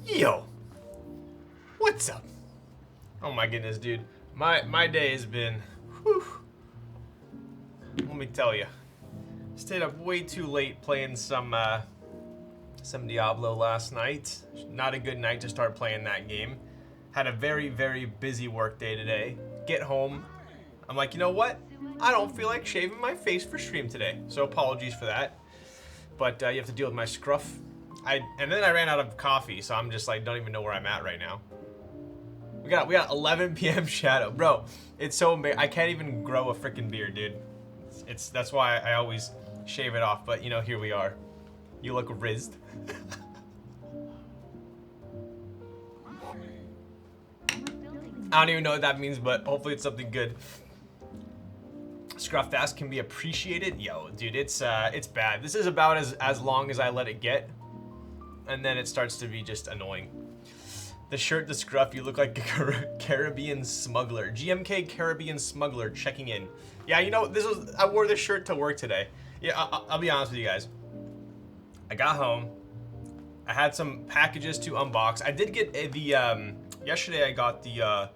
Yo, what's up? Oh my goodness, dude. My day has been, whew. Let me tell you. Stayed up way too late playing some Diablo last night. Not a good night to start playing that game. Had a very, very busy work day today. Get home. I'm like, you know what? I don't feel like shaving my face for stream today. So apologies for that. But you have to deal with my scruff. And then I ran out of coffee, so I'm just like, don't even know where I'm at right now. We got 11 p.m. shadow, bro. It's so amazing. I can't even grow a freaking beard, dude. That's why I always shave it off. But you know, here we are. You look rizzed. I don't even know what that means, but hopefully it's something good. Scruff fast can be appreciated. Yo, dude, it's bad. This is about as long as I let it get. And then it starts to be just annoying. The shirt, the scruff, you look like a Caribbean smuggler. GMK Caribbean smuggler checking in. Yeah, you know, I wore this shirt to work today. Yeah, I'll be honest with you guys. I got home. I had some packages to unbox. I did get yesterday I got the,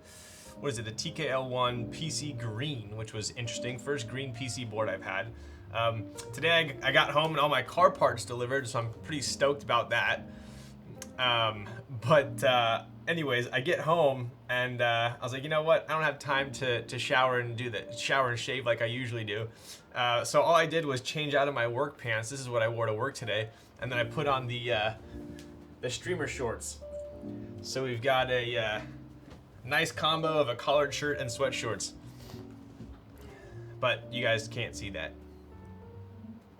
what is it, the TKL1 PC green, which was interesting. First green PC board I've had. Today I got home and all my car parts delivered, so I'm pretty stoked about that. Anyways, I get home and I was like, you know what? I don't have time to shower and shower and shave like I usually do. So all I did was change out of my work pants. This is what I wore to work today, and then I put on the streamer shorts. So we've got a nice combo of a collared shirt and sweat shorts. But you guys can't see that.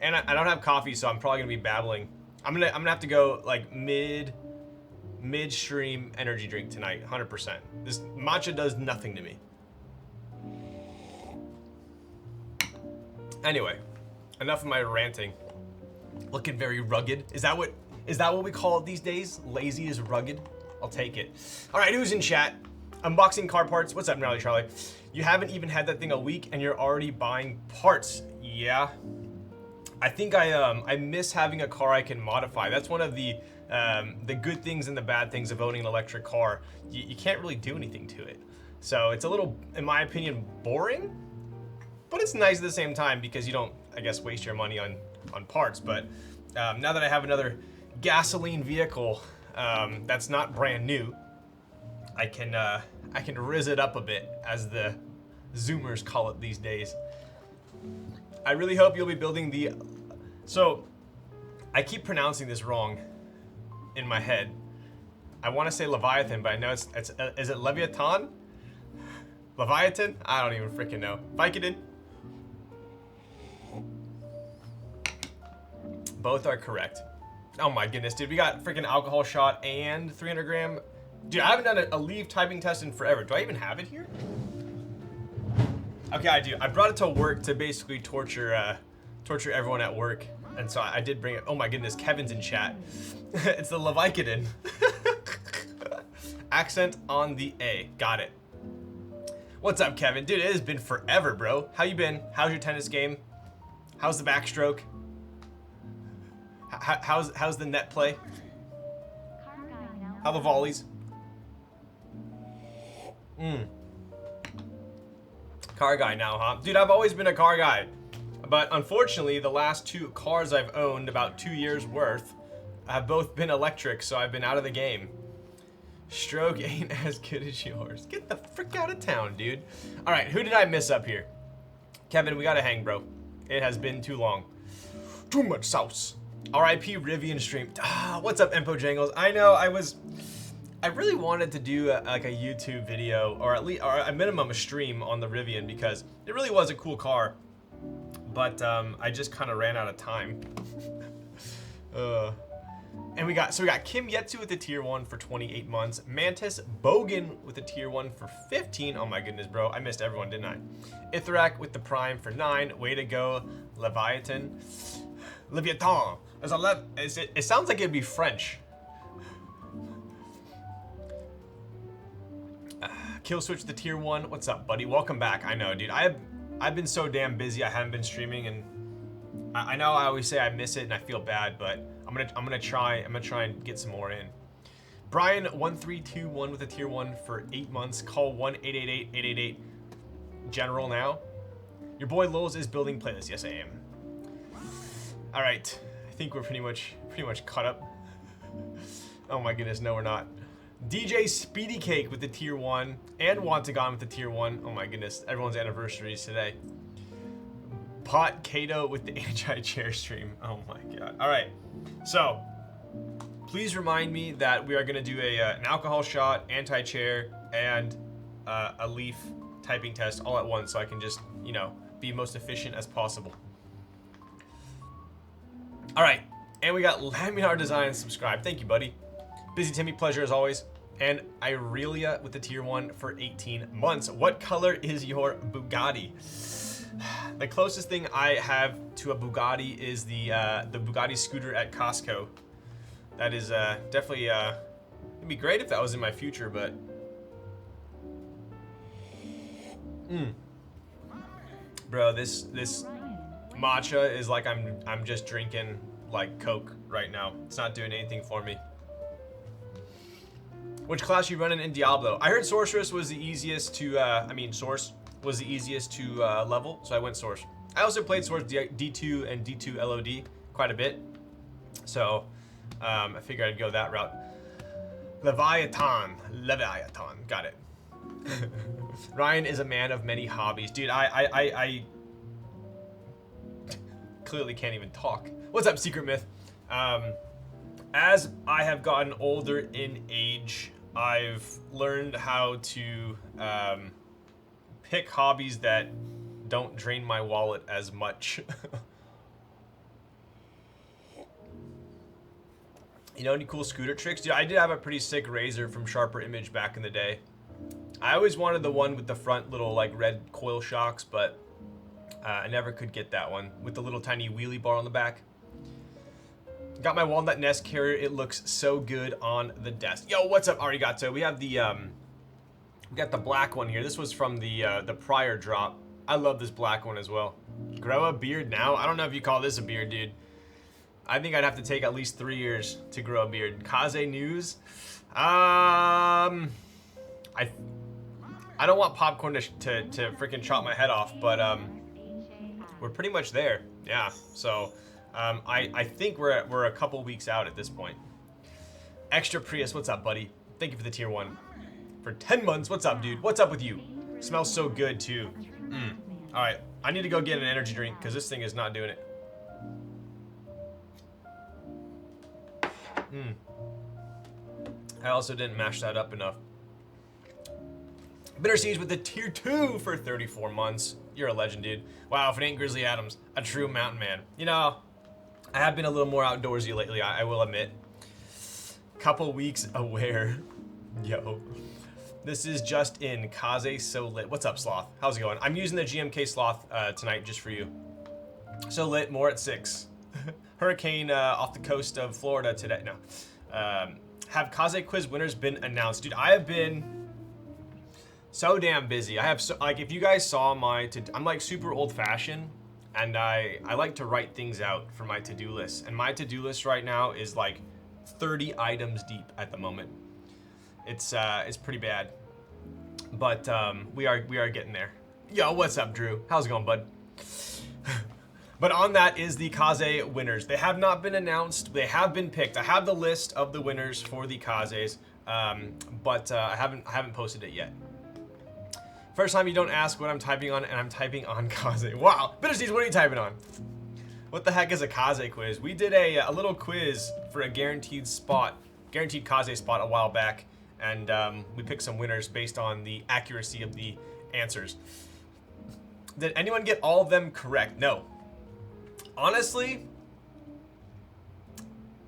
And I don't have coffee, so I'm probably gonna be babbling. I'm gonna have to go like midstream energy drink tonight, 100%. This matcha does nothing to me. Anyway, enough of my ranting. Looking very rugged. Is that what we call it these days? Lazy is rugged? I'll take it. All right, who's in chat? Unboxing car parts. What's up, Gnarly Charlie? You haven't even had that thing a week and you're already buying parts. Yeah. I think I miss having a car I can modify. That's one of the good things and the bad things of owning an electric car. You can't really do anything to it. So it's a little, in my opinion, boring, but it's nice at the same time because you don't, I guess, waste your money on parts. But now that I have another gasoline vehicle that's not brand new, I can rizz it up a bit, as the Zoomers call it these days. I really hope you'll be building the... So, I keep pronouncing this wrong in my head. I want to say Leviathan, but I know is it Leviathan? Leviathan? I don't even freaking know. Vicodin? Both are correct. Oh my goodness, dude. We got freaking alcohol shot and 300 gram. Dude, I haven't done a leave typing test in forever. Do I even have it here? Okay, I do. I brought it to work to basically torture everyone at work, and so I did bring it. Oh my goodness, Kevin's in chat. It's the Leviathan. Accent on the A. Got it. What's up, Kevin? Dude, it has been forever, bro. How you been? How's your tennis game? How's the backstroke? How's the net play? How the volleys? Car guy now, huh? Dude, I've always been a car guy. But unfortunately, the last 2 cars I've owned, about 2 years worth, have both been electric, so I've been out of the game. Stroke ain't as good as yours. Get the frick out of town, dude. All right, who did I miss up here? Kevin, we gotta hang, bro. It has been too long. Too much sauce. R.I.P. Rivian stream. What's up, Empo Jangles? I know, I really wanted to do like a YouTube video, or at least, or a minimum a stream on the Rivian, because it really was a cool car, but I just kind of ran out of time. And we got Kim Yetsu with the tier 1 for 28 months, Mantis Bogan with the tier 1 for 15. Oh my goodness, bro, I missed everyone, didn't I? Ithrak with the prime for 9. Way to go, Leviathan. Leviathan. It sounds like it'd be French. Kill switch the tier 1. What's up, buddy? Welcome back. I know, dude. I've been so damn busy. I haven't been streaming, and I know I always say I miss it and I feel bad, but I'm gonna try and get some more in. Brian 1321 with a tier 1 for 8 months. Call 1-888-888 General now. Your boy Lols is building playlists. Yes, I am. All right, I think we're pretty much caught up. Oh my goodness, no, we're not. DJ Speedy Cake with the tier 1 and Wantagon with the tier 1. Oh my goodness, everyone's anniversaries today. Pot Kato with the anti-chair stream. Oh my god. All right, so please remind me that we are gonna do an alcohol shot, anti-chair, and a leaf typing test all at once, so I can just, you know, be most efficient as possible. All right, and we got Laminar Design subscribed. Thank you, buddy. Busy Timmy, pleasure as always. And Irelia with the tier 1 for 18 months. What color is your Bugatti? The closest thing I have to a Bugatti is the Bugatti scooter at Costco. That is definitely it'd be great if that was in my future, but bro, this matcha is like I'm just drinking like Coke right now. It's not doing anything for me. Which class you running in Diablo? I heard Sorceress was the easiest to Source was the easiest to level, so I went Source. I also played Source D2 and D2 LOD quite a bit, so I figured I'd go that route. Leviathan, got it. Ryan is a man of many hobbies. Dude, I clearly can't even talk. What's up, Secret Myth? As I have gotten older in age, I've learned how to pick hobbies that don't drain my wallet as much. You know any cool scooter tricks? Dude, I did have a pretty sick Razor from Sharper Image back in the day. I always wanted the one with the front little like red coil shocks, but I never could get that one with the little tiny wheelie bar on the back. Got my walnut nest carrier. It looks so good on the desk. Yo, what's up, Arigato? We have the we got the black one here. This was from the prior drop. I love this black one as well. Grow a beard now? I don't know if you call this a beard, dude. I think I'd have to take at least 3 years to grow a beard. Kaze news? I don't want popcorn to freaking chop my head off, but we're pretty much there. Yeah. So I think we're a couple weeks out at this point. Extra Prius, what's up, buddy? Thank you for the tier 1. For 10 months, what's up, dude? What's up with you? Smells so good too. All right, I need to go get an energy drink because this thing is not doing it. I also didn't mash that up enough. Bitter Siege with the tier 2 for 34 months. You're a legend, dude. Wow, if it ain't Grizzly Adams, a true mountain man. You know, I have been a little more outdoorsy lately, I will admit. Couple weeks aware. Yo. This is just in. Kaze so lit. What's up, Sloth? How's it going? I'm using the GMK Sloth tonight just for you. So lit, more at 6. Hurricane off the coast of Florida today. No. Have Kaze quiz winners been announced? Dude, I have been so damn busy. I have so, like, if you guys saw my, I'm like super old fashioned, and I like to write things out for my to-do list. And my to-do list right now is like 30 items deep at the moment. It's pretty bad, but we are getting there. Yo, what's up, Drew? How's it going, bud? But on that is the Kaze winners. They have not been announced. They have been picked. I have the list of the winners for the Kazes, but I haven't posted it yet. First time you don't ask what I'm typing on, and I'm typing on Kaze. Wow, Bitterseeds, what are you typing on? What the heck is a Kaze quiz? We did a little quiz for a guaranteed Kaze spot a while back, and we picked some winners based on the accuracy of the answers. Did anyone get all of them correct? No. Honestly,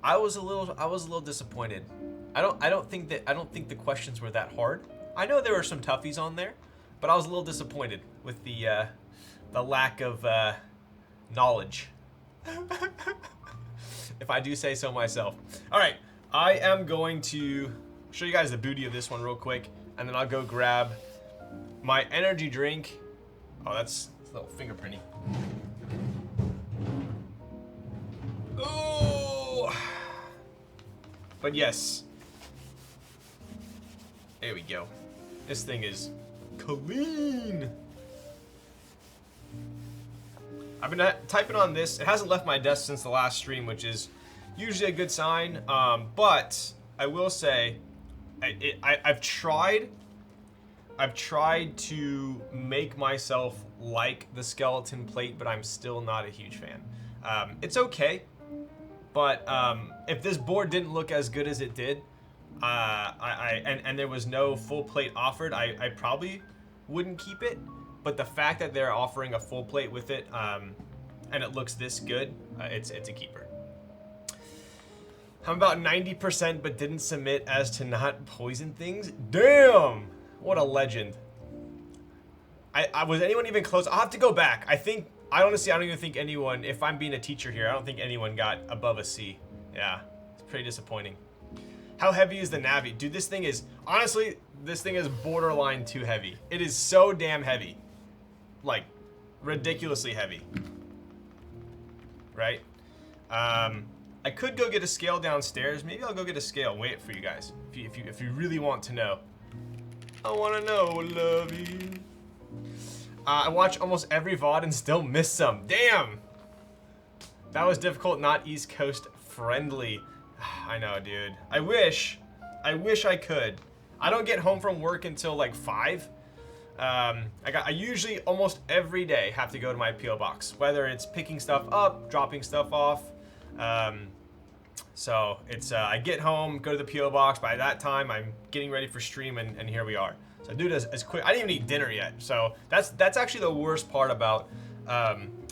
I was a little disappointed. I don't think the questions were that hard. I know there were some toughies on there, but I was a little disappointed with the lack of knowledge. If I do say so myself. All right, I am going to show you guys the booty of this one real quick, and then I'll go grab my energy drink. Oh, that's a little fingerprinty. Oh, but yes, There we go. This thing is clean. I've been typing on this. It hasn't left my desk since the last stream, which is usually a good sign. But I will say, I've tried to make myself like the skeleton plate, but I'm still not a huge fan. It's okay, but if this board didn't look as good as it did, and there was no full plate offered, I probably wouldn't keep it. But the fact that they're offering a full plate with it, and it looks this good, it's a keeper. I'm about 90%, but didn't submit as to not poison things. Damn, what a legend. Was anyone even close? I'll have to go back. Honestly, I don't even think anyone, if I'm being a teacher here, I don't think anyone got above a C. Yeah, it's pretty disappointing. How heavy is the Navi? Dude, this thing is, honestly, this thing is borderline too heavy. It is so damn heavy. Like, ridiculously heavy. Right? I could go get a scale downstairs. Maybe I'll go get a scale. Wait for you guys. If you really want to know. I want to know, lovey. I watch almost every VOD and still miss some. Damn! That was difficult, not East Coast friendly. I know, dude. I wish I could. I don't get home from work until like 5. I usually almost every day have to go to my P.O. box, whether it's picking stuff up, dropping stuff off. So it's I get home, go to the P.O. box. By that time, I'm getting ready for stream, and here we are. So I do it as quick. I didn't even eat dinner yet, so that's actually the worst part about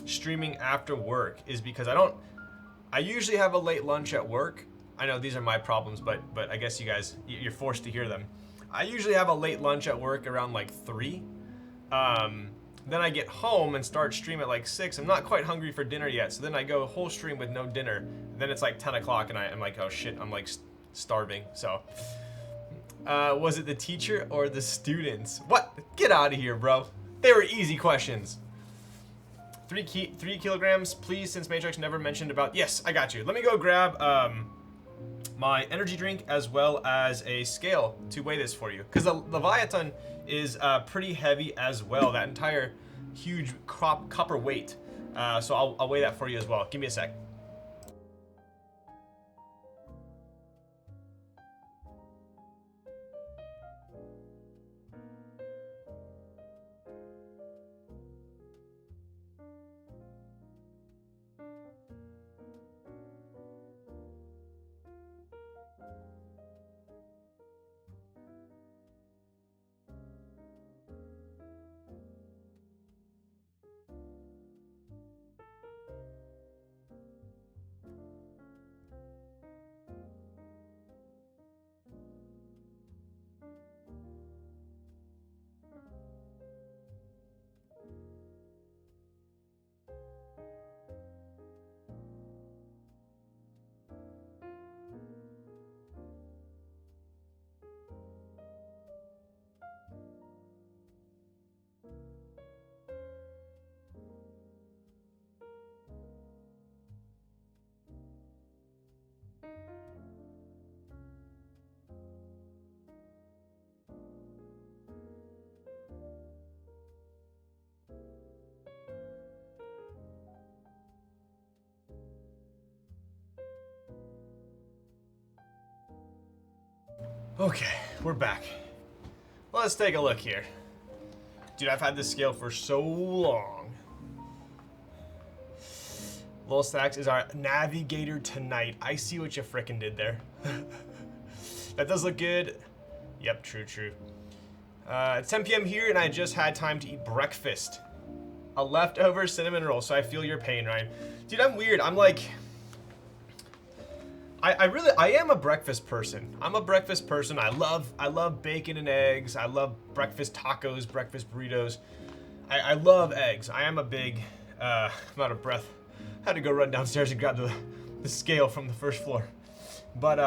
streaming after work, is because I usually have a late lunch at work. I know these are my problems, but I guess you guys, you're forced to hear them. I usually have a late lunch at work around like 3. Then I get home and start stream at like 6. I'm not quite hungry for dinner yet, so then I go whole stream with no dinner. Then it's like 10 o'clock and I'm like, oh shit, I'm like starving. So, was it the teacher or the students? What? Get out of here, bro. They were easy questions. 3 kilograms, please, since Matrix never mentioned about... Yes, I got you. Let me go grab my energy drink as well as a scale to weigh this for you. Because the Leviathan is pretty heavy as well. That entire huge copper weight. So I'll weigh that for you as well. Give me a sec. Okay, we're back. Let's take a look here. Dude, I've had this scale for so long. Lil Stacks is our navigator tonight. I see what you frickin' did there. That does look good. Yep, true. It's 10 p.m. here, and I just had time to eat breakfast. A leftover cinnamon roll, so I feel your pain, Ryan. Dude, I'm weird. I'm like... I am a breakfast person. I'm a breakfast person. I love bacon and eggs. I love breakfast tacos, breakfast burritos. I love eggs. I am a big, I'm out of breath. Had to go run downstairs and grab the scale from the first floor. But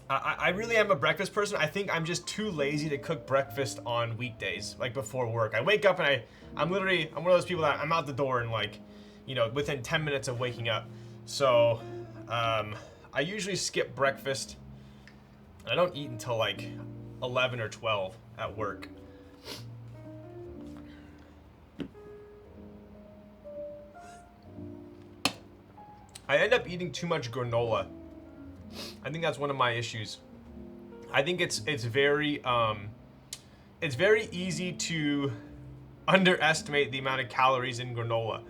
I really am a breakfast person. I think I'm just too lazy to cook breakfast on weekdays, like before work. I wake up and I'm one of those people that I'm out the door in like, you know, within 10 minutes of waking up. So, I usually skip breakfast. I don't eat until like 11 or 12 at work. I end up eating too much granola. I think that's one of my issues. I think it's very easy to underestimate the amount of calories in granola.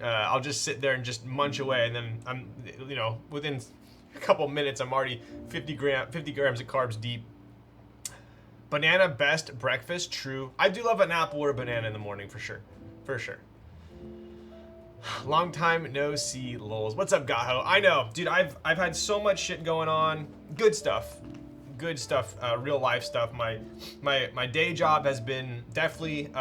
I'll just sit there and just munch away, and then I'm, you know, within a couple minutes I'm already 50 grams of carbs deep. Banana best breakfast, true. I do love an apple or a banana in the morning for sure, for sure. Long time no see, lols. What's up, Gaho? I know, dude. I've had so much shit going on. Good stuff, real life stuff. My day job has been definitely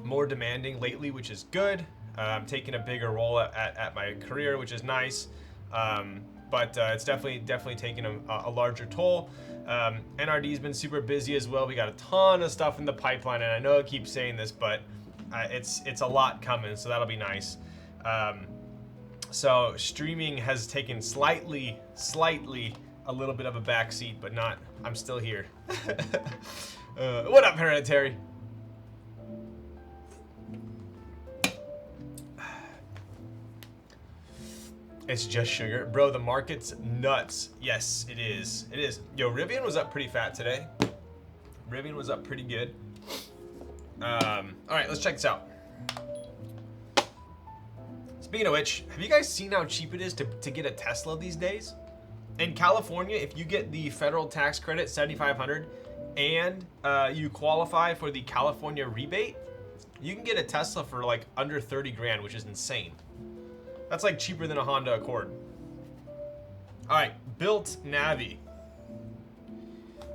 more demanding lately, which is good. I'm taking a bigger role at my career, which is nice. But it's definitely taking a larger toll. NRD's been super busy as well. We got a ton of stuff in the pipeline, and I know I keep saying this, but it's a lot coming, so that'll be nice. So streaming has taken slightly a little bit of a backseat, but not. I'm still here. What up, Hereditary? It's just sugar. Bro, the market's nuts. Yes, it is. It is. Yo, Rivian was up pretty fat today. Rivian was up pretty good. All right, let's check this out. Speaking of which, have you guys seen how cheap it is to get a Tesla these days? In California, if you get the federal tax credit, $7,500, and you qualify for the California rebate, you can get a Tesla for like under 30 grand, which is insane. That's like cheaper than a Honda Accord. All right, built Navi.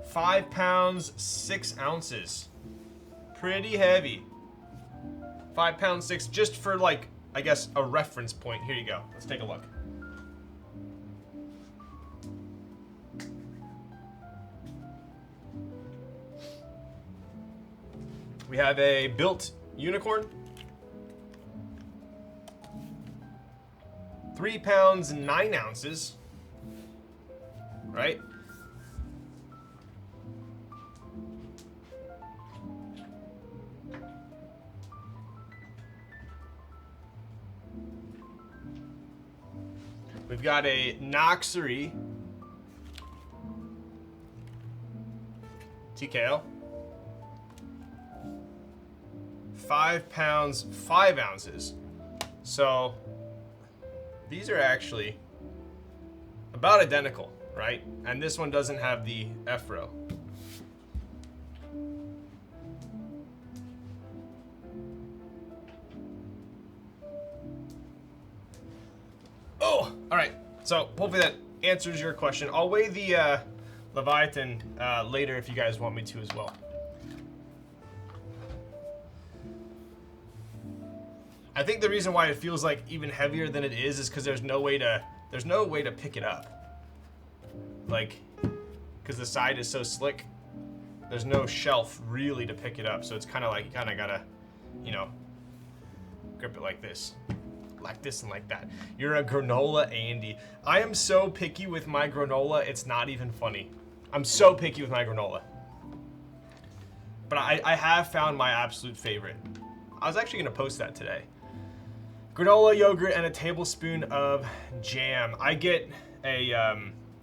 5 pounds, 6 ounces. Pretty heavy. 5 pounds, 6, just for like, I guess, a reference point. Here you go. Let's take a look. We have a built unicorn. 3 pounds, 9 ounces, right? We've got a Noxery TKO. 5 pounds, 5 ounces. So these are actually about identical, right? And this one doesn't have the F-row. Oh, all right. So hopefully that answers your question. I'll weigh the Leviathan later if you guys want me to as well. I think the reason why it feels like even heavier than it is because there's no way to pick it up. Like, because the side is so slick, there's no shelf really to pick it up. So it's kind of like you kind of gotta, you know, grip it like this and like that. You're a granola Andy. I am so picky with my granola, it's not even funny. I'm so picky with my granola. But I have found my absolute favorite. I was actually gonna post that today. Granola, yogurt, and a tablespoon of jam. I get a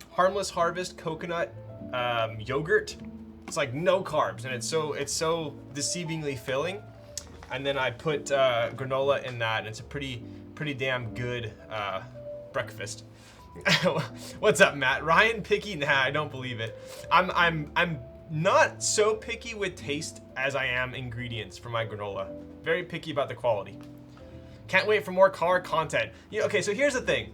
Harmless Harvest coconut yogurt. It's like no carbs, and it's so deceivingly filling. And then I put granola in that, and it's a pretty damn good breakfast. What's up, Matt? Ryan picky? Nah, I don't believe it. I'm not so picky with taste as I am ingredients for my granola. Very picky about the quality. Can't wait for more car content. Yeah, okay, so here's the thing.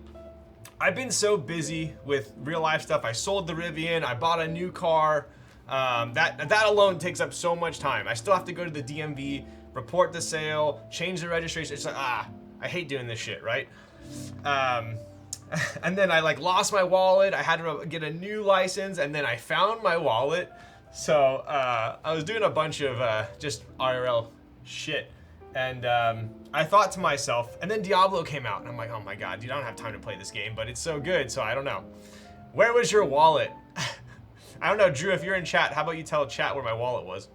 I've been so busy with real life stuff. I sold the Rivian. I bought a new car. That alone takes up so much time. I still have to go to the DMV, report the sale, change the registration. It's like, I hate doing this shit, right? And then I like lost my wallet. I had to get a new license, and then I found my wallet. So I was doing a bunch of just IRL shit. And I thought to myself, and then Diablo came out, and I'm like, oh my god, dude, I don't have time to play this game, but it's so good, so I don't know. Where was your wallet? I don't know, Drew, if you're in chat, how about you tell chat where my wallet was?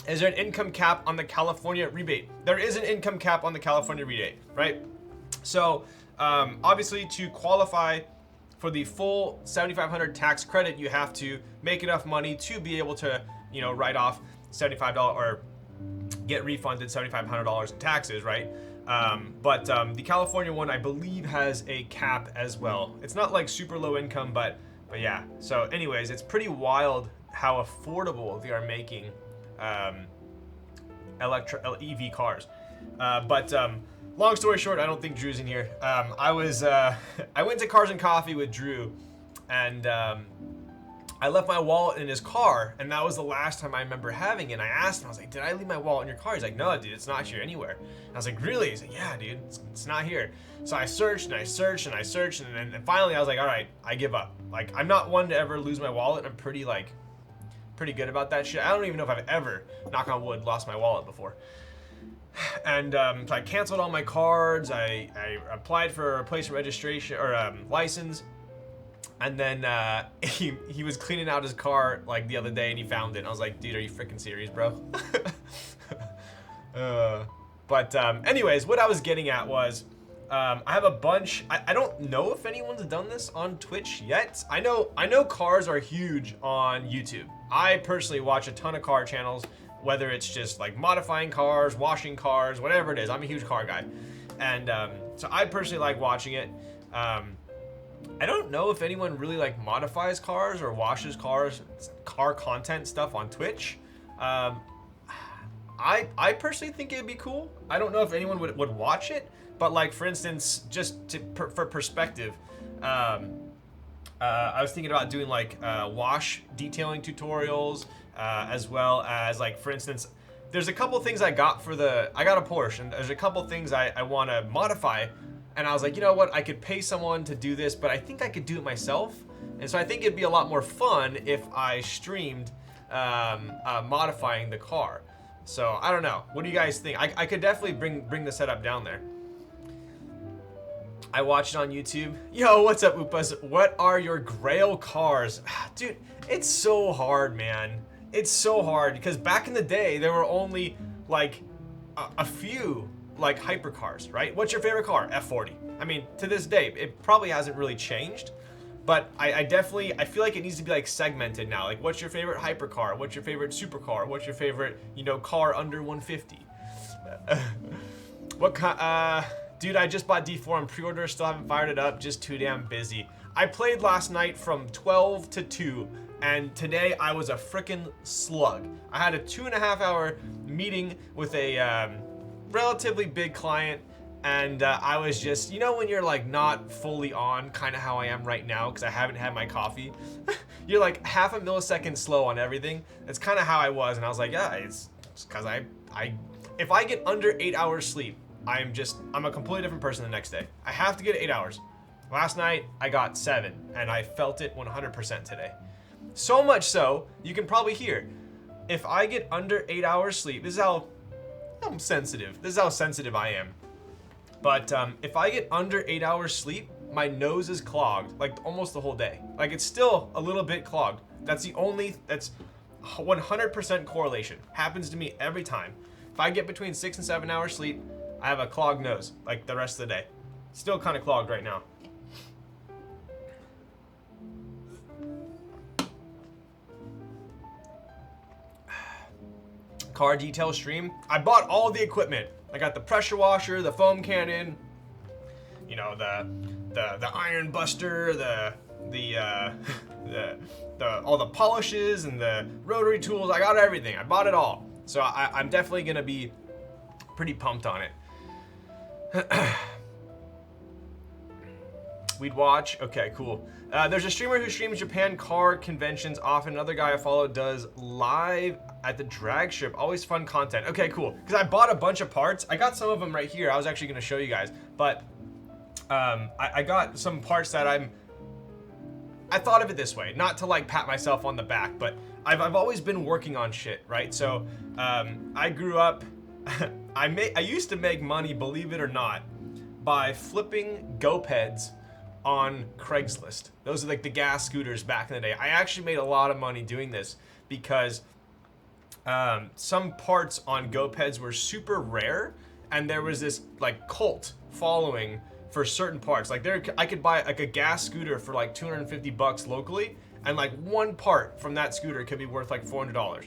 Is there an income cap on the California rebate? There is an income cap on the California rebate, right? So obviously to qualify for the full $7,500 tax credit, you have to make enough money to be able to, you know, write off $75 or get refunded $7,500 in taxes, right? But the California one, I believe, has a cap as well. It's not like super low income, but yeah. So anyways, it's pretty wild how affordable they are making EV cars. Long story short, I don't think Drew's in here. I went to Cars and Coffee with Drew, and I left my wallet in his car, and that was the last time I remember having it. And I asked him, I was like, did I leave my wallet in your car? He's like, no, dude, it's not here anywhere. And I was like, really? He's like, yeah, dude, it's not here. So I searched and I searched and I searched, and then finally I was like, all right, I give up. Like, I'm not one to ever lose my wallet. I'm pretty good about that shit. I don't even know if I've ever, knock on wood, lost my wallet before. And so I canceled all my cards. I applied for a replacement registration or license. And then he was cleaning out his car like the other day, and he found it. And I was like, dude, are you freaking serious, bro? Anyways, what I was getting at was, I have a bunch. I don't know if anyone's done this on Twitch yet. I know cars are huge on YouTube. I personally watch a ton of car channels, whether it's just like modifying cars, washing cars, whatever it is. I'm a huge car guy, and so I personally like watching it. I don't know if anyone really like modifies cars or washes cars, car content stuff on Twitch. I personally think it'd be cool. I don't know if anyone would watch it, but like for instance, just for perspective, I was thinking about doing like wash detailing tutorials, as well as like for instance, there's a couple things I got a Porsche, and there's a couple things I want to modify. And I was like, you know what, I could pay someone to do this, but I think I could do it myself. And so I think it'd be a lot more fun if I streamed modifying the car. So I don't know. What do you guys think? I could definitely bring the setup down there. I watched it on YouTube. Yo, what's up, Upas? What are your grail cars? Dude, it's so hard, man. It's so hard because back in the day, there were only like a few like hypercars, right? What's your favorite car? F40. I mean, to this day, it probably hasn't really changed, but I feel like it needs to be like segmented now. Like, what's your favorite hypercar? What's your favorite supercar? What's your favorite, you know, car under 150? Dude, I just bought D4 on pre-order, still haven't fired it up, just too damn busy. I played last night from 12 to 2, and today I was a frickin' slug. I had a 2.5-hour meeting with a relatively big client, and I was just, you know, when you're like not fully on, kind of how I am right now because I haven't had my coffee. You're like half a millisecond slow on everything. That's kind of how I was, and I was like, yeah, it's because if I get under 8 hours sleep, I'm a completely different person the next day. I have to get 8 hours. Last night I got 7, and I felt it 100% today. So much so, you can probably hear, if I get under 8 hours sleep, this is how I'm sensitive. This is how sensitive I am. But if I get under 8 hours sleep, my nose is clogged, like almost the whole day. Like it's still a little bit clogged. That's 100% correlation. Happens to me every time. If I get between 6 and 7 hours sleep, I have a clogged nose, like the rest of the day. Still kind of clogged right now. Car detail stream. I bought all the equipment. I got the pressure washer, the foam cannon, you know, the iron buster, all the polishes and the rotary tools. I got everything. I bought it all. So I'm definitely gonna be pretty pumped on it. We'd watch. Okay, cool. There's a streamer who streams Japan car conventions often. Another guy I follow does live at the drag strip. Always fun content. Okay, cool. Because I bought a bunch of parts. I got some of them right here. I was actually going to show you guys. But I got some parts that I thought of it this way. Not to like pat myself on the back, but I've always been working on shit, right? So I grew up... I used to make money, believe it or not, by flipping GoPeds on Craigslist. Those are like the gas scooters back in the day. I actually made a lot of money doing this because some parts on GoPeds were super rare, and there was this like cult following for certain parts. Like I could buy like a gas scooter for like $250 locally, and like one part from that scooter could be worth like $400.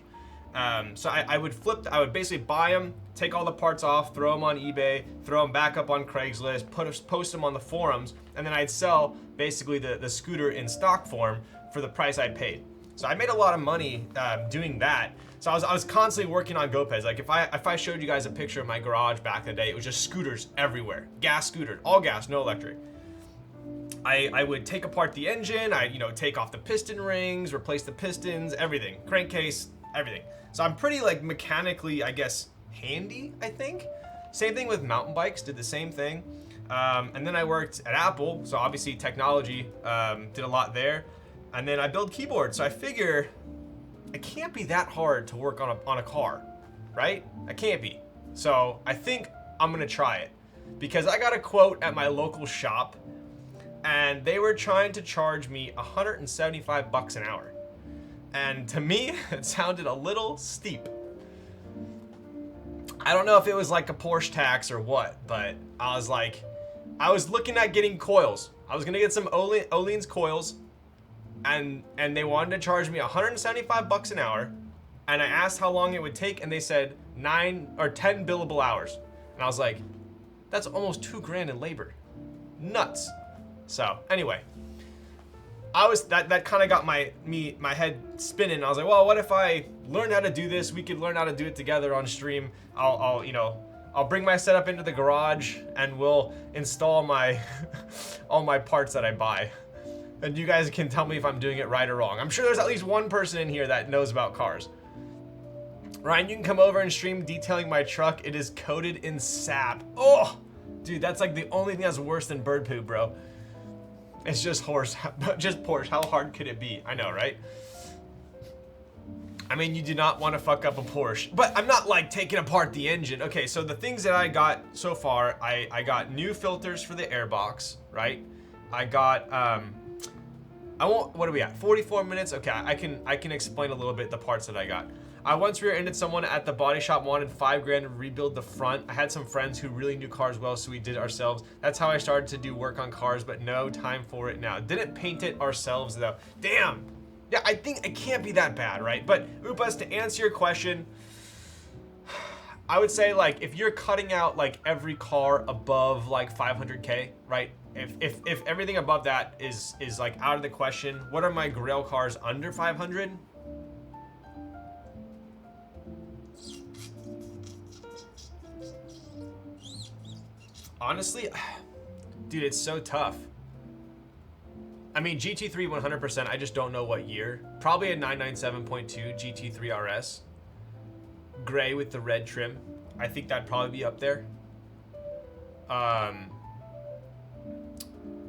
So I would basically buy them, take all the parts off, throw them on eBay, throw them back up on Craigslist, post them on the forums, and then I'd sell basically the scooter in stock form for the price I paid. So I made a lot of money doing that. So I was constantly working on GoPeds. Like if I showed you guys a picture of my garage back in the day, it was just scooters everywhere, gas scooters, all gas, no electric. I would take apart the engine, take off the piston rings, replace the pistons, everything, crankcase, everything. So I'm pretty like mechanically, I guess, handy, I think. Same thing with mountain bikes, did the same thing. And then I worked at Apple, so obviously technology, did a lot there. And then I build keyboards, so I figure it can't be that hard to work on a car, right? It can't be. So I think I'm gonna try it because I got a quote at my local shop and they were trying to charge me $175 an hour. And to me, it sounded a little steep. I don't know if it was like a Porsche tax or what, but I was looking at getting coils. I was gonna get some Öhlins coils, and they wanted to charge me $175 an hour, and I asked how long it would take, and they said 9 or 10 billable hours. And I was like, that's almost $2,000 in labor. Nuts. So anyway, that kind of got my head spinning. I was like, well, what if I learn how to do this? We could learn how to do it together on stream. I'll bring my setup into the garage and we'll install my all my parts that I buy. And you guys can tell me if I'm doing it right or wrong. I'm sure there's at least one person in here that knows about cars. Ryan, you can come over and stream detailing my truck. It is coated in sap. Oh, dude, that's like the only thing that's worse than bird poop, bro. It's just just Porsche. How hard could it be? I know, right? I mean, you do not want to fuck up a Porsche, but I'm not like taking apart the engine. Okay, so the things that I got so far, I got new filters for the airbox, right? I got, what are we at? 44 minutes? Okay, I can explain a little bit the parts that I got. I once rear-ended someone at the body shop, wanted $5,000 to rebuild the front. I had some friends who really knew cars well, so we did it ourselves. That's how I started to do work on cars, but no time for it now. Didn't paint it ourselves though. Damn. Yeah, I think it can't be that bad, right? But Upas, to answer your question, I would say like if you're cutting out like every car above like 500K, right? If everything above that is like out of the question, what are my grail cars under 500? Honestly, dude, it's so tough. I mean, GT3 100%, I just don't know what year. Probably a 997.2 GT3 RS. Gray with the red trim. I think that'd probably be up there.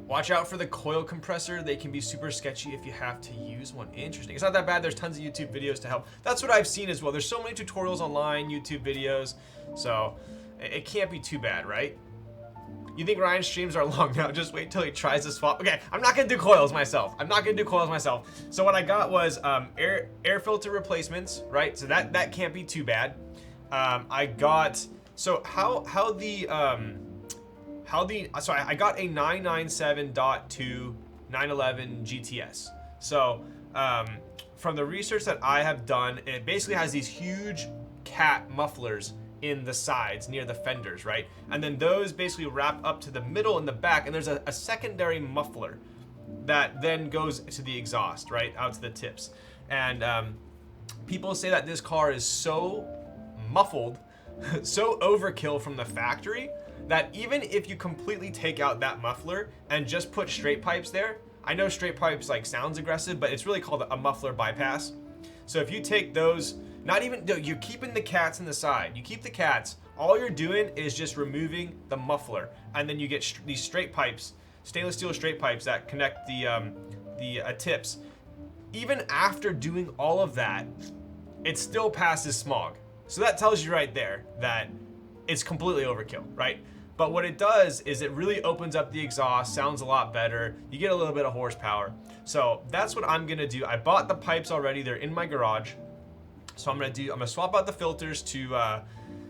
Watch out for the coil compressor. They can be super sketchy if you have to use one. Interesting. It's not that bad. There's tons of YouTube videos to help. That's what I've seen as well. There's so many tutorials online, YouTube videos. So it can't be too bad, right? You think Ryan's streams are long now? Just wait till he tries to swap. Okay, I'm not gonna do coils myself. So what I got was air filter replacements, right? So that can't be too bad. I got I got a 997.2 911 GTS. So from the research that I have done, it basically has these huge cat mufflers in the sides near the fenders, right? And then those basically wrap up to the middle and the back, and there's a secondary muffler that then goes to the exhaust, right? Out to the tips. And people say that this car is so muffled, so overkill from the factory, that even if you completely take out that muffler and just put straight pipes there, I know straight pipes like sounds aggressive, but it's really called a muffler bypass. So if you take those, you're keeping the cats in the side. You keep the cats, all you're doing is just removing the muffler, and then you get these straight pipes, stainless steel straight pipes that connect the tips. Even after doing all of that, it still passes smog. So that tells you right there that it's completely overkill, right? But what it does is it really opens up the exhaust, sounds a lot better. You get a little bit of horsepower. So that's what I'm gonna do. I bought the pipes already, they're in my garage. So I'm gonna swap out the filters to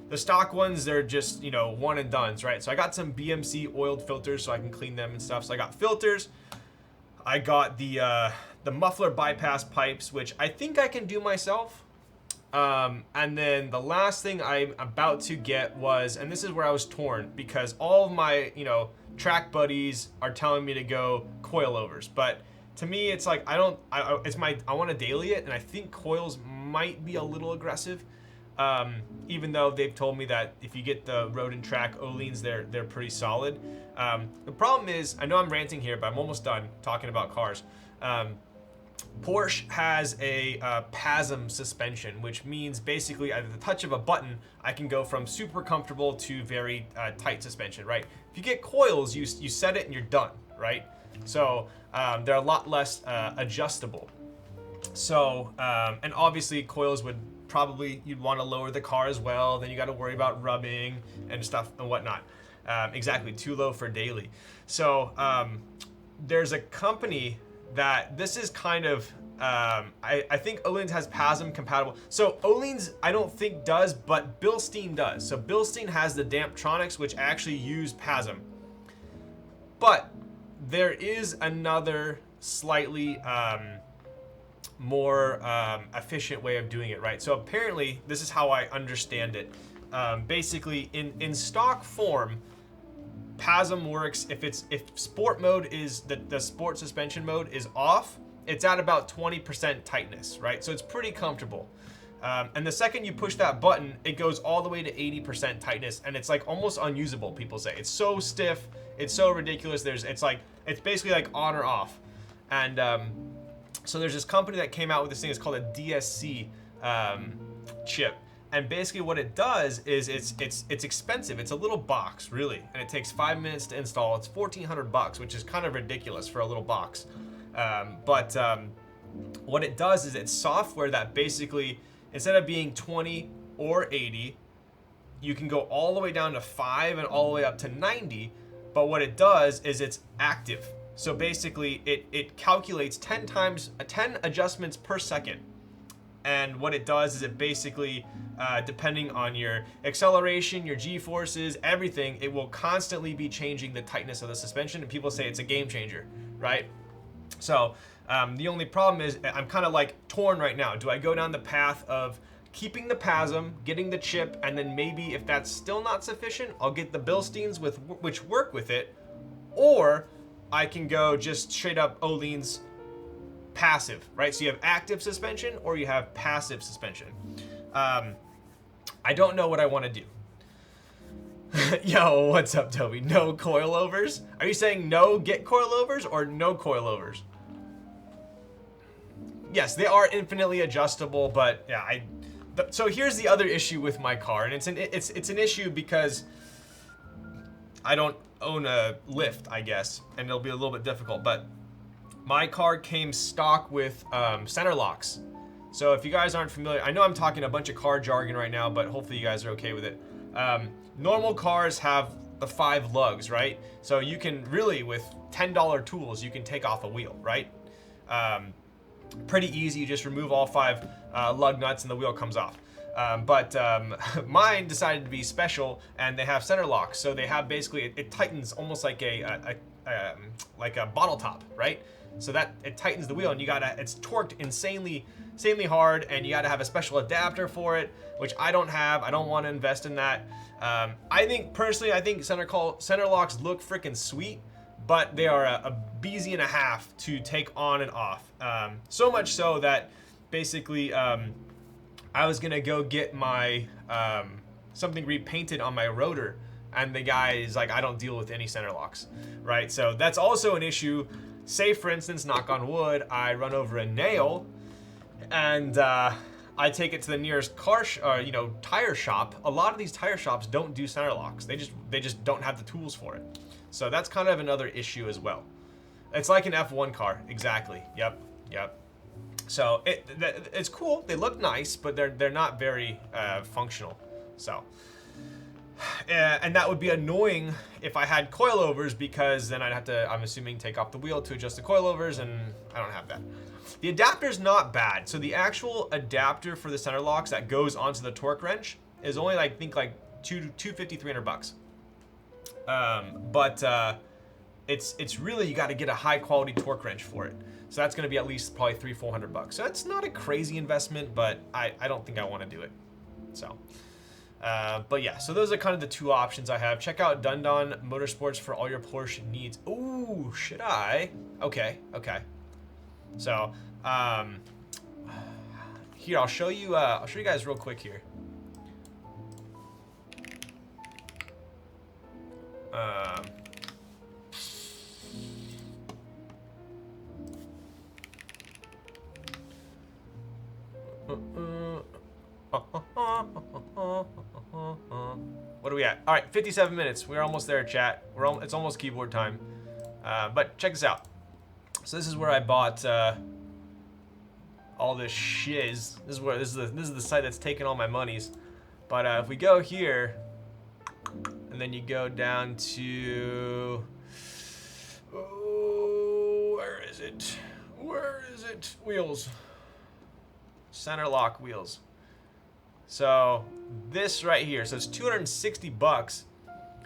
the stock ones. They're just, you know, one and dones, right? So I got some BMC oiled filters so I can clean them and stuff. So I got filters. I got the muffler bypass pipes, which I think I can do myself. And then the last thing I'm about to get was, and this is where I was torn because all of my, you know, track buddies are telling me to go coilovers, but to me it's like I want to daily it, and I think coils might be a little aggressive. Even though they've told me that if you get the road and track Oleans, they're pretty solid. The problem is, I know I'm ranting here, but I'm almost done talking about cars. Porsche has a PASM suspension, which means basically at the touch of a button, I can go from super comfortable to very tight suspension, right? If you get coils, you set it and you're done, right? So they're a lot less adjustable. So, and obviously coils would probably, you'd want to lower the car as well. Then you got to worry about rubbing and stuff and whatnot. Exactly, too low for daily. So there's a company that this is kind of, I think Oleans has PASM compatible. So Oleans I don't think does, but Bilstein does. So Bilstein has the Damptronics, which actually use PASM. But there is another slightly more efficient way of doing it, right? So apparently, this is how I understand it. Basically, in stock form, PASM works if sport mode is the sport suspension mode is off, it's at about 20% tightness, right? So it's pretty comfortable. And the second you push that button, it goes all the way to 80% tightness, and it's like almost unusable. People say it's so stiff, it's so ridiculous. It's basically like on or off. And so there's this company that came out with this thing. It's called a DSC chip. And basically what it does is it's expensive. It's a little box, really, and it takes 5 minutes to install. It's $1,400, which is kind of ridiculous for a little box. But what it does is it's software that basically, instead of being 20 or 80, you can go all the way down to 5 and all the way up to 90. But what it does is it's active. So basically it calculates 10 adjustments per second. And what it does is it basically, depending on your acceleration, your G-forces, everything, it will constantly be changing the tightness of the suspension. And people say it's a game changer, right? So the only problem is I'm kind of like torn right now. Do I go down the path of keeping the PASM, getting the chip, and then maybe if that's still not sufficient, I'll get the Bilsteins which work with it, or I can go just straight up Oleans passive, right? So you have active suspension or you have passive suspension. I don't know what I want to do. Yo, what's up, Toby? No coilovers? Are you saying no get coilovers or no coilovers? Yes, they are infinitely adjustable, but yeah, so here's the other issue with my car, and it's an issue because I don't own a lift, I guess, and it'll be a little bit difficult, but my car came stock with center locks. So if you guys aren't familiar, I know I'm talking a bunch of car jargon right now, but hopefully you guys are okay with it. Normal cars have the 5 lugs, right? So you can really, with $10 tools, you can take off a wheel, right? Pretty easy, you just remove all 5 lug nuts and the wheel comes off. But mine decided to be special, and they have center locks. So they have basically, it tightens almost like a bottle top, right? So that it tightens the wheel, and it's torqued insanely hard, and you gotta have a special adapter for it, which I don't have. I don't want to invest in that. I think center locks look freaking sweet, but they are a BZ and a half to take on and off. So much so that basically I was gonna go get my something repainted on my rotor, and the guy is like, I don't deal with any center locks, right? So that's also an issue. Say, for instance, knock on wood, I run over a nail, and I take it to the nearest tire shop. A lot of these tire shops don't do center locks. They just don't have the tools for it. So that's kind of another issue as well. It's like an F1 car, exactly. Yep. So it's cool. They look nice, but they're not very functional. So And that would be annoying if I had coilovers, because then I'd have to, I'm assuming, take off the wheel to adjust the coilovers, and I don't have that. The adapter's not bad. So the actual adapter for the center locks that goes onto the torque wrench is only like, I think like $250, $300. It's really, you got to get a high quality torque wrench for it. So that's going to be at least probably $300-400. So that's not a crazy investment, but I don't think I want to do it. So, but yeah, so those are kind of the two options I have. Check out Dundon Motorsports for all your Porsche needs. Ooh, should I? Okay. So, here, I'll show you guys real quick here. What are we at? All right, 57 minutes. We're almost there, chat. It's almost keyboard time. But check this out. So this is where I bought all this shiz. This is the site that's taking all my monies. But if we go here, and then you go down to, oh, where is it? Where is it? Wheels. Center lock wheels. So this right here, so it's $260,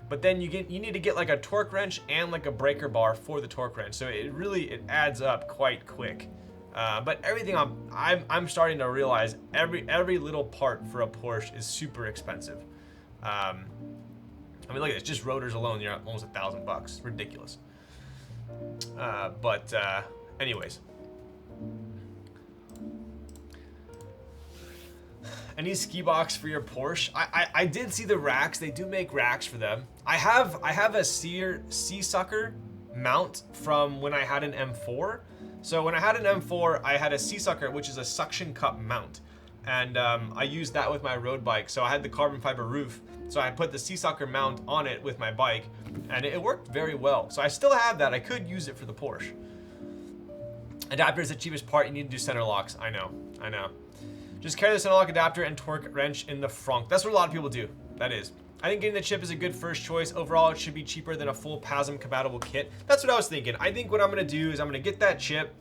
but then you need to get like a torque wrench and like a breaker bar for the torque wrench. So it adds up quite quick. But everything I'm starting to realize every little part for a Porsche is super expensive. I mean, look at this, just rotors alone, you're at almost $1,000. Ridiculous. Anyways. Any ski box for your Porsche? I did see the racks. They do make racks for them. I have a Sea-Sucker mount from when I had an M4. So when I had an M4, I had a Sea-Sucker, which is a suction cup mount. And I used that with my road bike. So I had the carbon fiber roof. So I put the Sea-Sucker mount on it with my bike, and it worked very well. So I still have that. I could use it for the Porsche. Adapter is the cheapest part. You need to do center locks. I know. Just carry the center lock adapter and torque wrench in the frunk. That's what a lot of people do. That is. I think getting the chip is a good first choice. Overall, it should be cheaper than a full PASM compatible kit. That's what I was thinking. I think what I'm gonna do is I'm gonna get that chip,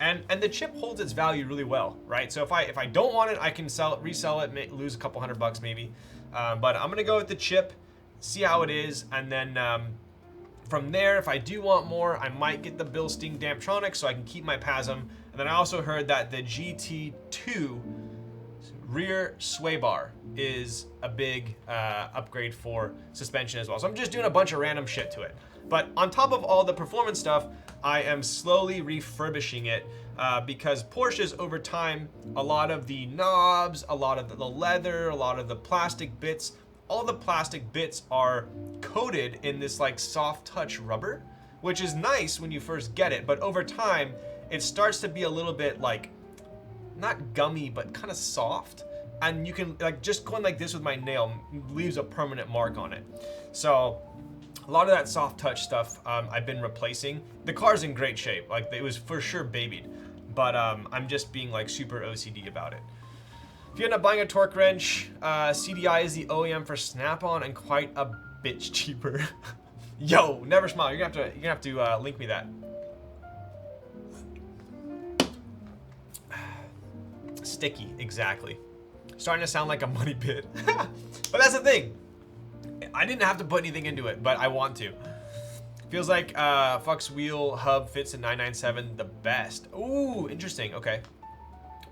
and the chip holds its value really well, right? So if I don't want it, I can resell it, lose a couple $100 maybe. But I'm gonna go with the chip, see how it is, and then from there, if I do want more, I might get the Bilstein Damptronic so I can keep my PASM. And then I also heard that the GT2 rear sway bar is a big upgrade for suspension as well. So I'm just doing a bunch of random shit to it. But on top of all the performance stuff, I am slowly refurbishing it because Porsches over time, a lot of the knobs, a lot of the leather, a lot of the plastic bits, all the plastic bits are coated in this like soft touch rubber, which is nice when you first get it, but over time, it starts to be a little bit like, not gummy, but kind of soft. And you can, like, just going like this with my nail leaves a permanent mark on it. So a lot of that soft touch stuff I've been replacing. The car's in great shape. Like, it was for sure babied, but I'm just being like super OCD about it. If you end up buying a torque wrench, CDI is the OEM for Snap-on and quite a bitch cheaper. Yo, never smile. You're gonna have to link me that. Sticky, exactly. Starting to sound like a money pit. But that's the thing. I didn't have to put anything into it, but I want to. Feels like Fuck's wheel hub fits in 997 the best. Ooh, interesting. Okay.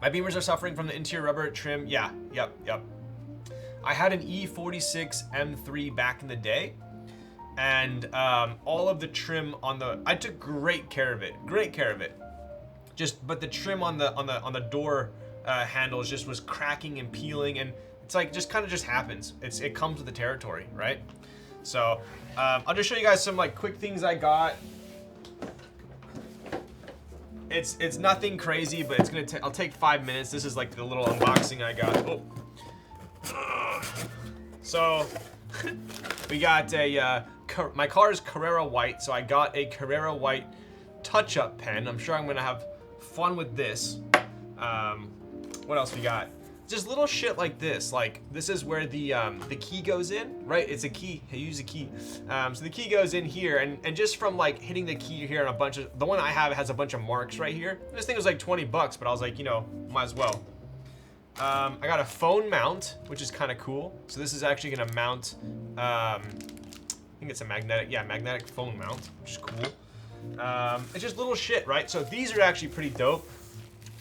My beamers are suffering from the interior rubber trim. Yeah, yep. I had an E46 M3 back in the day, and all of the trim on the, I took great care of it. But the trim on the door handles just was cracking and peeling, and it's like just kind of happens. It comes with the territory, right? So I'll just show you guys some like quick things I got. It's nothing crazy, but I'll take 5 minutes. This is like the little unboxing I got. Oh. So we got my car is Carrera white, so I got a Carrera white touch-up pen. I'm sure I'm gonna have fun with this. What else we got? just little shit like this. Like this is where the key goes in, right? It's a key. I use a key. So the key goes in here, and just from like hitting the key here and a bunch of the one I have has a bunch of marks right here. This thing was like 20 bucks, but I was like, you know, might as well. I got a phone mount, which is kind of cool. So this is actually gonna mount. I think it's a magnetic phone mount, which is cool. It's just little shit, right? So these are actually pretty dope.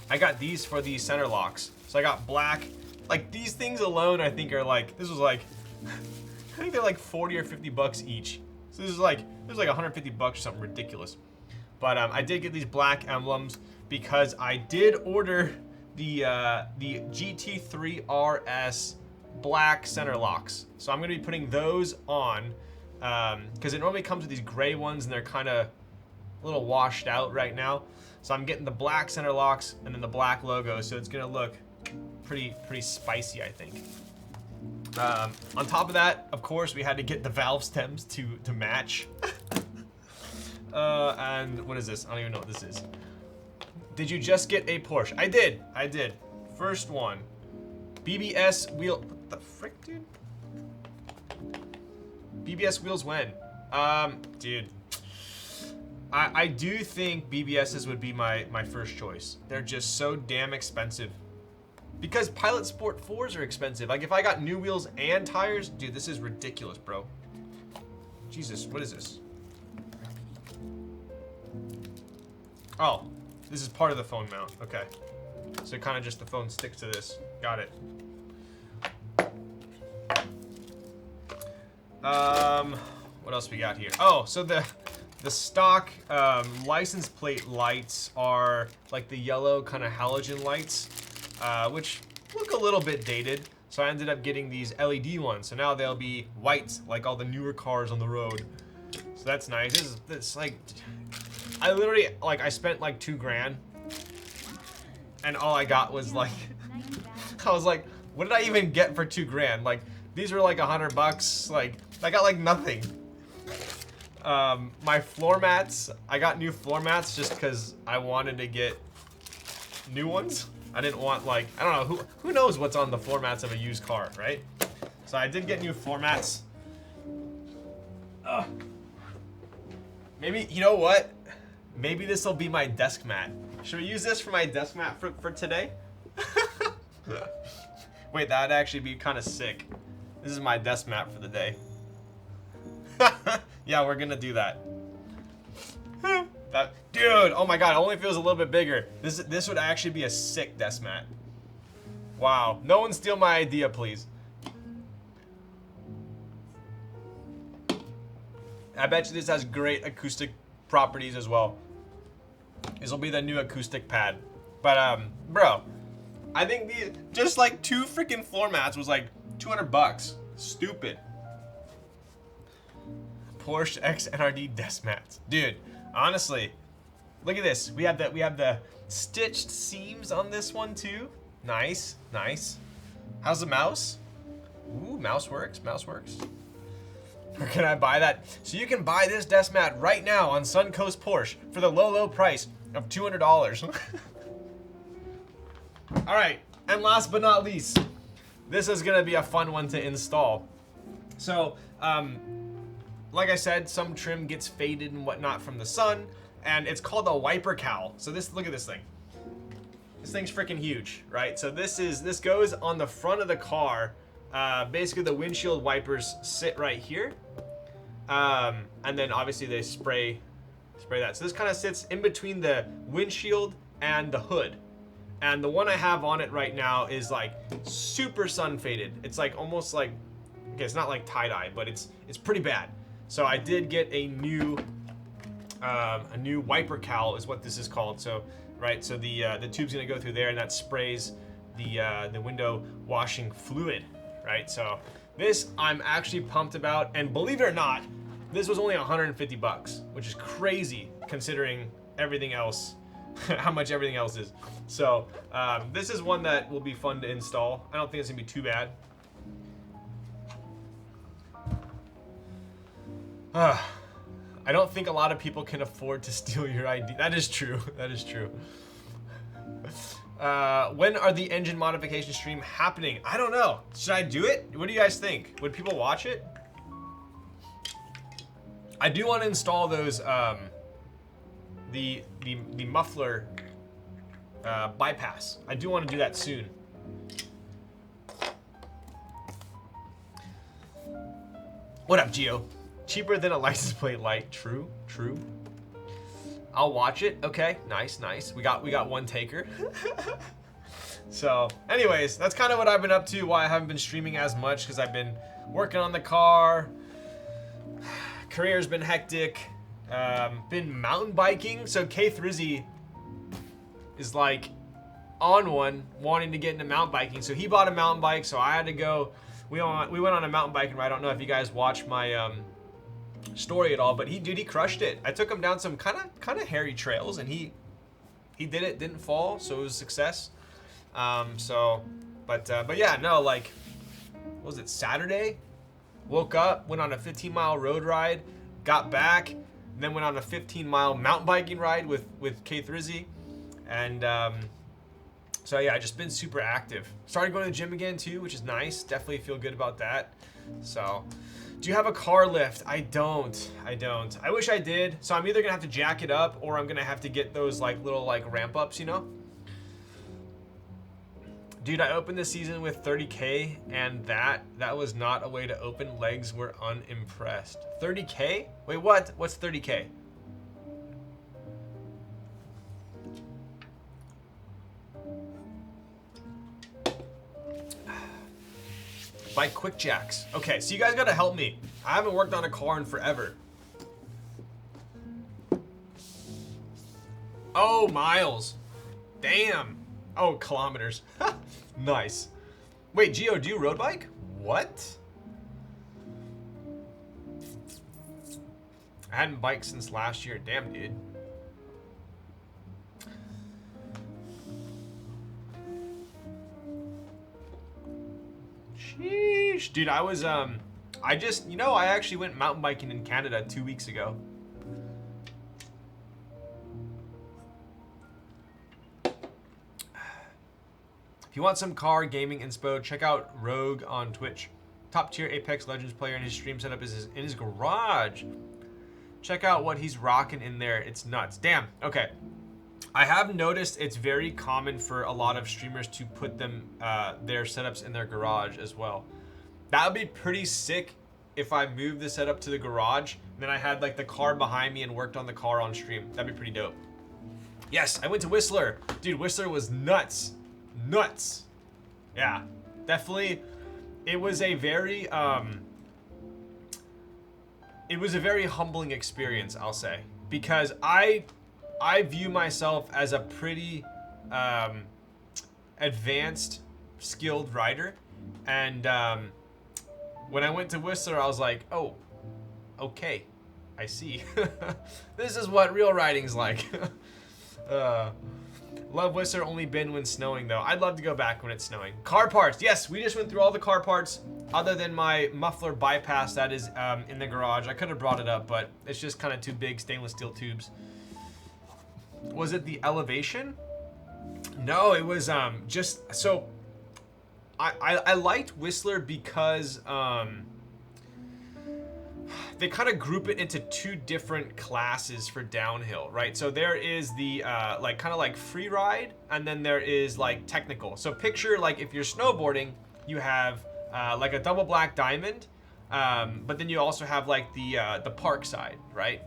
I got these for the center locks. So I got black. Like these things alone, I think are like, this was like, I think they're like 40 or 50 bucks each. So this is like 150 bucks or something ridiculous. But I did get these black emblems because I did order the GT3 RS black center locks. So I'm gonna be putting those on because it normally comes with these gray ones and they're kind of a little washed out right now. So I'm getting the black center locks and then the black logo, so it's gonna look pretty spicy, I think. On top of that, of course, we had to get the valve stems to match. And what is this? I don't even know what this is. Did you just get a Porsche? I did. First one. BBS wheel. What the frick, dude? BBS wheels when? Dude. I do think BBSs would be my first choice. They're just so damn expensive. Because Pilot Sport 4s are expensive. Like if I got new wheels and tires, dude, this is ridiculous, bro. Jesus, what is this? Oh, this is part of the phone mount. Okay. So kind of just the phone sticks to this. Got it. What else we got here? Oh, so the stock license plate lights are like the yellow kind of halogen lights, which look a little bit dated. So I ended up getting these LED ones. So now they'll be white, like all the newer cars on the road. So that's nice. This like, I literally, like I spent like $2,000 and all I got was like, I was like, what did I even get for $2,000? Like these were like 100 bucks. Like I got like nothing. My floor mats, I got new floor mats just because I wanted to get new ones. I didn't want like, I don't know, who knows what's on the floor mats of a used car, right? So I did get new floor mats. Maybe, you know what? Maybe this will be my desk mat. Should we use this for my desk mat for today? Wait, that'd actually be kind of sick. This is my desk mat for the day. Yeah, we're gonna do that. Dude, oh my god, it only feels a little bit bigger. This would actually be a sick desk mat. Wow, no one steal my idea, please. I bet you this has great acoustic properties as well. This will be the new acoustic pad. But bro, I think just like 2 freaking floor mats was like 200 bucks. Stupid. Porsche X NRD desk mats, dude. Honestly, look at this. We have the stitched seams on this one too. Nice, nice. How's the mouse? Ooh, mouse works. Mouse works. Where can I buy that? So you can buy this desk mat right now on Suncoast Porsche for the low price of $200. All right, and last but not least, this is gonna be a fun one to install. So, like I said, some trim gets faded and whatnot from the sun, and it's called a wiper cowl. So look at this thing. This thing's freaking huge, right? So this goes on the front of the car. Basically the windshield wipers sit right here. And then obviously they spray that. So this kind of sits in between the windshield and the hood. And the one I have on it right now is like super sun faded. It's like almost like, okay, it's not like tie-dye, but it's pretty bad. So I did get a new wiper cowl is what this is called. So right, so the tube's gonna go through there and that sprays the window washing fluid, right? So this I'm actually pumped about, and believe it or not, this was only 150 bucks, which is crazy considering everything else, how much everything else is. So this is one that will be fun to install. I don't think it's gonna be too bad. I don't think a lot of people can afford to steal your ID. That is true. That is true. When are the engine modification stream happening? I don't know. Should I do it? What do you guys think? Would people watch it? I do want to install those, the muffler bypass. I do want to do that soon. What up, Gio? Cheaper than a license plate light. True, true. I'll watch it. Okay, nice, nice. We got one taker. So, anyways, that's kind of what I've been up to. Why I haven't been streaming as much, because I've been working on the car. Career's been hectic. Been mountain biking. So K3Z is like on one, wanting to get into mountain biking. So he bought a mountain bike, so I had to go. We went on a mountain biking ride. I don't know if you guys watched my story at all, but he crushed it. I took him down some kind of hairy trails, and he did it, didn't fall, so it was a success. But yeah, no, like, what was it, Saturday? Woke up, went on a 15-mile road ride, got back, and then went on a 15-mile mountain biking ride with K3Z, and so yeah, I just been super active. Started going to the gym again too, which is nice. Definitely feel good about that. So, do you have a car lift? I don't. I wish I did. So I'm either gonna have to jack it up, or I'm gonna have to get those like little like ramp ups, you know? Dude, I opened this season with 30K, and that was not a way to open. Legs were unimpressed. 30K? Wait, what? What's 30K? Buy quick jacks. Okay, so you guys gotta help me. I haven't worked on a car in forever. Oh, miles. Damn. Oh, kilometers. Nice. Wait, Gio, do you road bike? What? I hadn't biked since last year. Damn, dude. Sheesh. Dude, I was, I actually went mountain biking in Canada 2 weeks ago. If you want some car gaming inspo, check out Rogue on Twitch. Top tier Apex Legends player, and his stream setup is in his garage. Check out what he's rocking in there. It's nuts. Damn. Okay. I have noticed it's very common for a lot of streamers to put them their setups in their garage as well. That would be pretty sick if I moved the setup to the garage, and then I had like the car behind me and worked on the car on stream. That'd be pretty dope. Yes, I went to Whistler. Dude, Whistler was nuts. Nuts. Yeah, definitely. It was a very humbling experience, I'll say, because I view myself as a pretty advanced, skilled rider, and when I went to Whistler, I was like, oh, okay, I see. This is what real riding's like. Love Whistler, only been when snowing though. I'd love to go back when it's snowing. Car parts, yes, we just went through all the car parts other than my muffler bypass that is in the garage. I could have brought it up, but it's just kind of too big, stainless steel tubes. Was it the elevation? No, it was just, so I liked Whistler because they kind of group it into two different classes for downhill, right? So there is the like kind of like free ride, and then there is like technical. So picture like if you're snowboarding, you have like a double black diamond, but then you also have like the park side, right?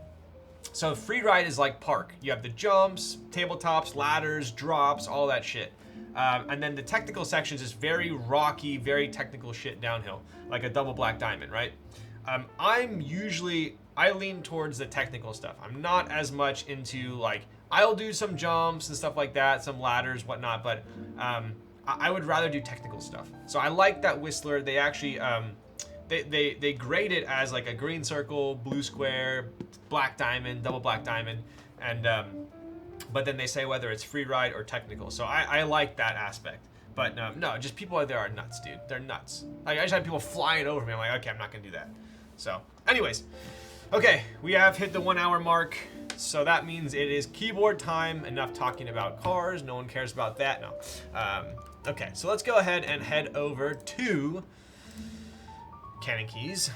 So free ride is like park. You have the jumps, tabletops, ladders, drops, all that shit. And then the technical sections is very rocky, very technical shit downhill, like a double black diamond, right? I lean towards the technical stuff. I'm not as much into like, I'll do some jumps and stuff like that, some ladders, whatnot, but I would rather do technical stuff. So I like that Whistler, they actually, they grade it as like a green circle, blue square, black diamond, double black diamond, and but then they say whether it's free ride or technical. So I like that aspect. But no, just people out there are nuts, dude. They're nuts. Like, I just had people flying over me. I'm like, okay, I'm not gonna do that. So, anyways, okay, we have hit the 1 hour mark. So that means it is keyboard time. Enough talking about cars. No one cares about that. No. Okay, so let's go ahead and head over to Cannon Keys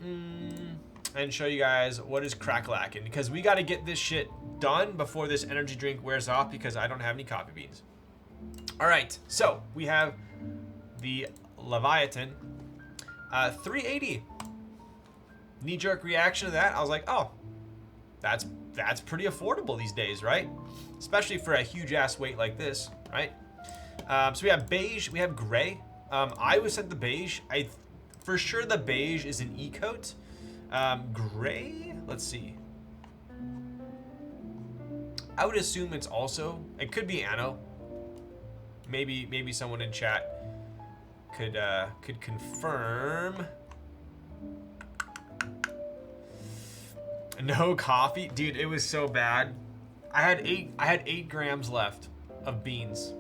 and show you guys what is crack-lacking, because we got to get this shit done before this energy drink wears off, because I don't have any coffee beans. All right, so we have the Leviathan 380. Knee-jerk reaction to that, I was like, oh, that's pretty affordable these days, right? Especially for a huge ass weight like this, right? So we have beige, we have gray. I was sent the beige. For sure the beige is an E-coat. Gray, let's see. I would assume it's also, it could be Anno. Maybe someone in chat could confirm. No coffee, dude. It was so bad. I had 8 grams left of beans,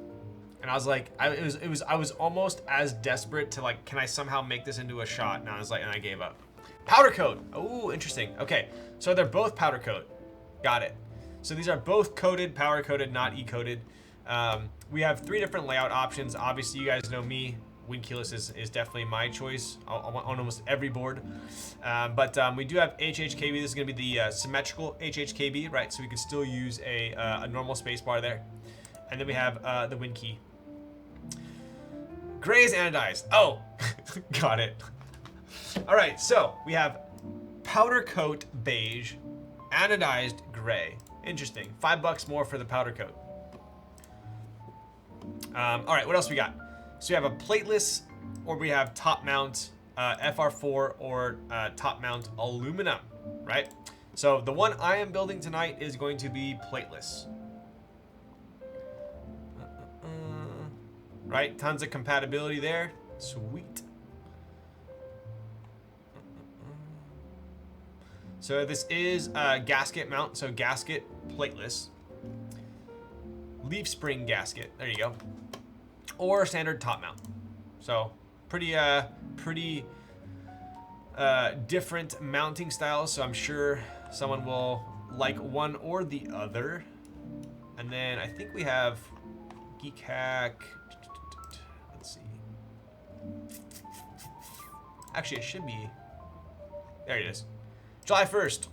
and I was like, I was almost as desperate to like, can I somehow make this into a shot? And I was like, and I gave up. Powder coat. Oh, interesting. Okay, so they're both powder coat. Got it. So these are both coated, powder coated, not e-coated. We have 3 different layout options. Obviously, you guys know me. Windkeyless is definitely my choice on almost every board. But we do have HHKB. This is going to be the symmetrical HHKB, right? So we can still use a normal spacebar there. And then we have the wind key. Gray is anodized. Oh, got it. All right, so we have powder coat beige, anodized gray. Interesting. $5 more for the powder coat. All right, what else we got? So we have a plateless, or we have top mount FR4 or top mount aluminum, right? So the one I am building tonight is going to be plateless. Right, tons of compatibility there. Sweet. So this is gasket mount, so gasket plateless. Leaf spring gasket, there you go. Or standard top mount. So pretty different mounting styles, so I'm sure someone will like one or the other. And then I think we have Geek Hack. Let's see. Actually, it should be. There it is. July 1st.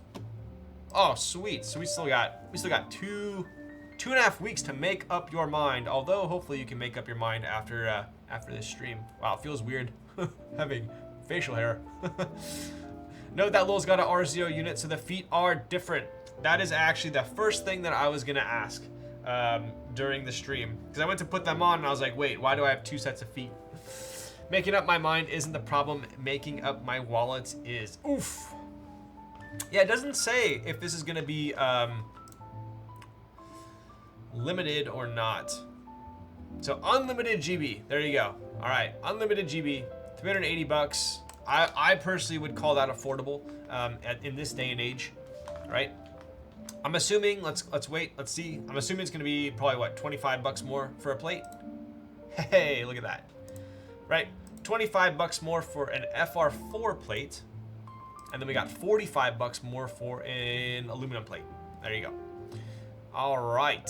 Oh, sweet. So we still got 2.5 weeks to make up your mind. Although hopefully you can make up your mind after this stream. Wow, it feels weird having facial hair. Note that Lil's got an R0 unit, so the feet are different. That is actually the first thing that I was gonna ask during the stream, because I went to put them on and I was like, wait, why do I have 2 sets of feet? Making up my mind isn't the problem. Making up my wallet is. Oof. Yeah, it doesn't say if this is gonna be limited or not. So unlimited GB. There you go. All right, unlimited GB, $380. I personally would call that affordable in this day and age, right? I'm assuming. Let's wait. Let's see. I'm assuming it's gonna be probably what, $25 more for a plate. Hey, look at that. Right, $25 more for an FR4 plate, and then we got $45 more for an aluminum plate. There you go. All right.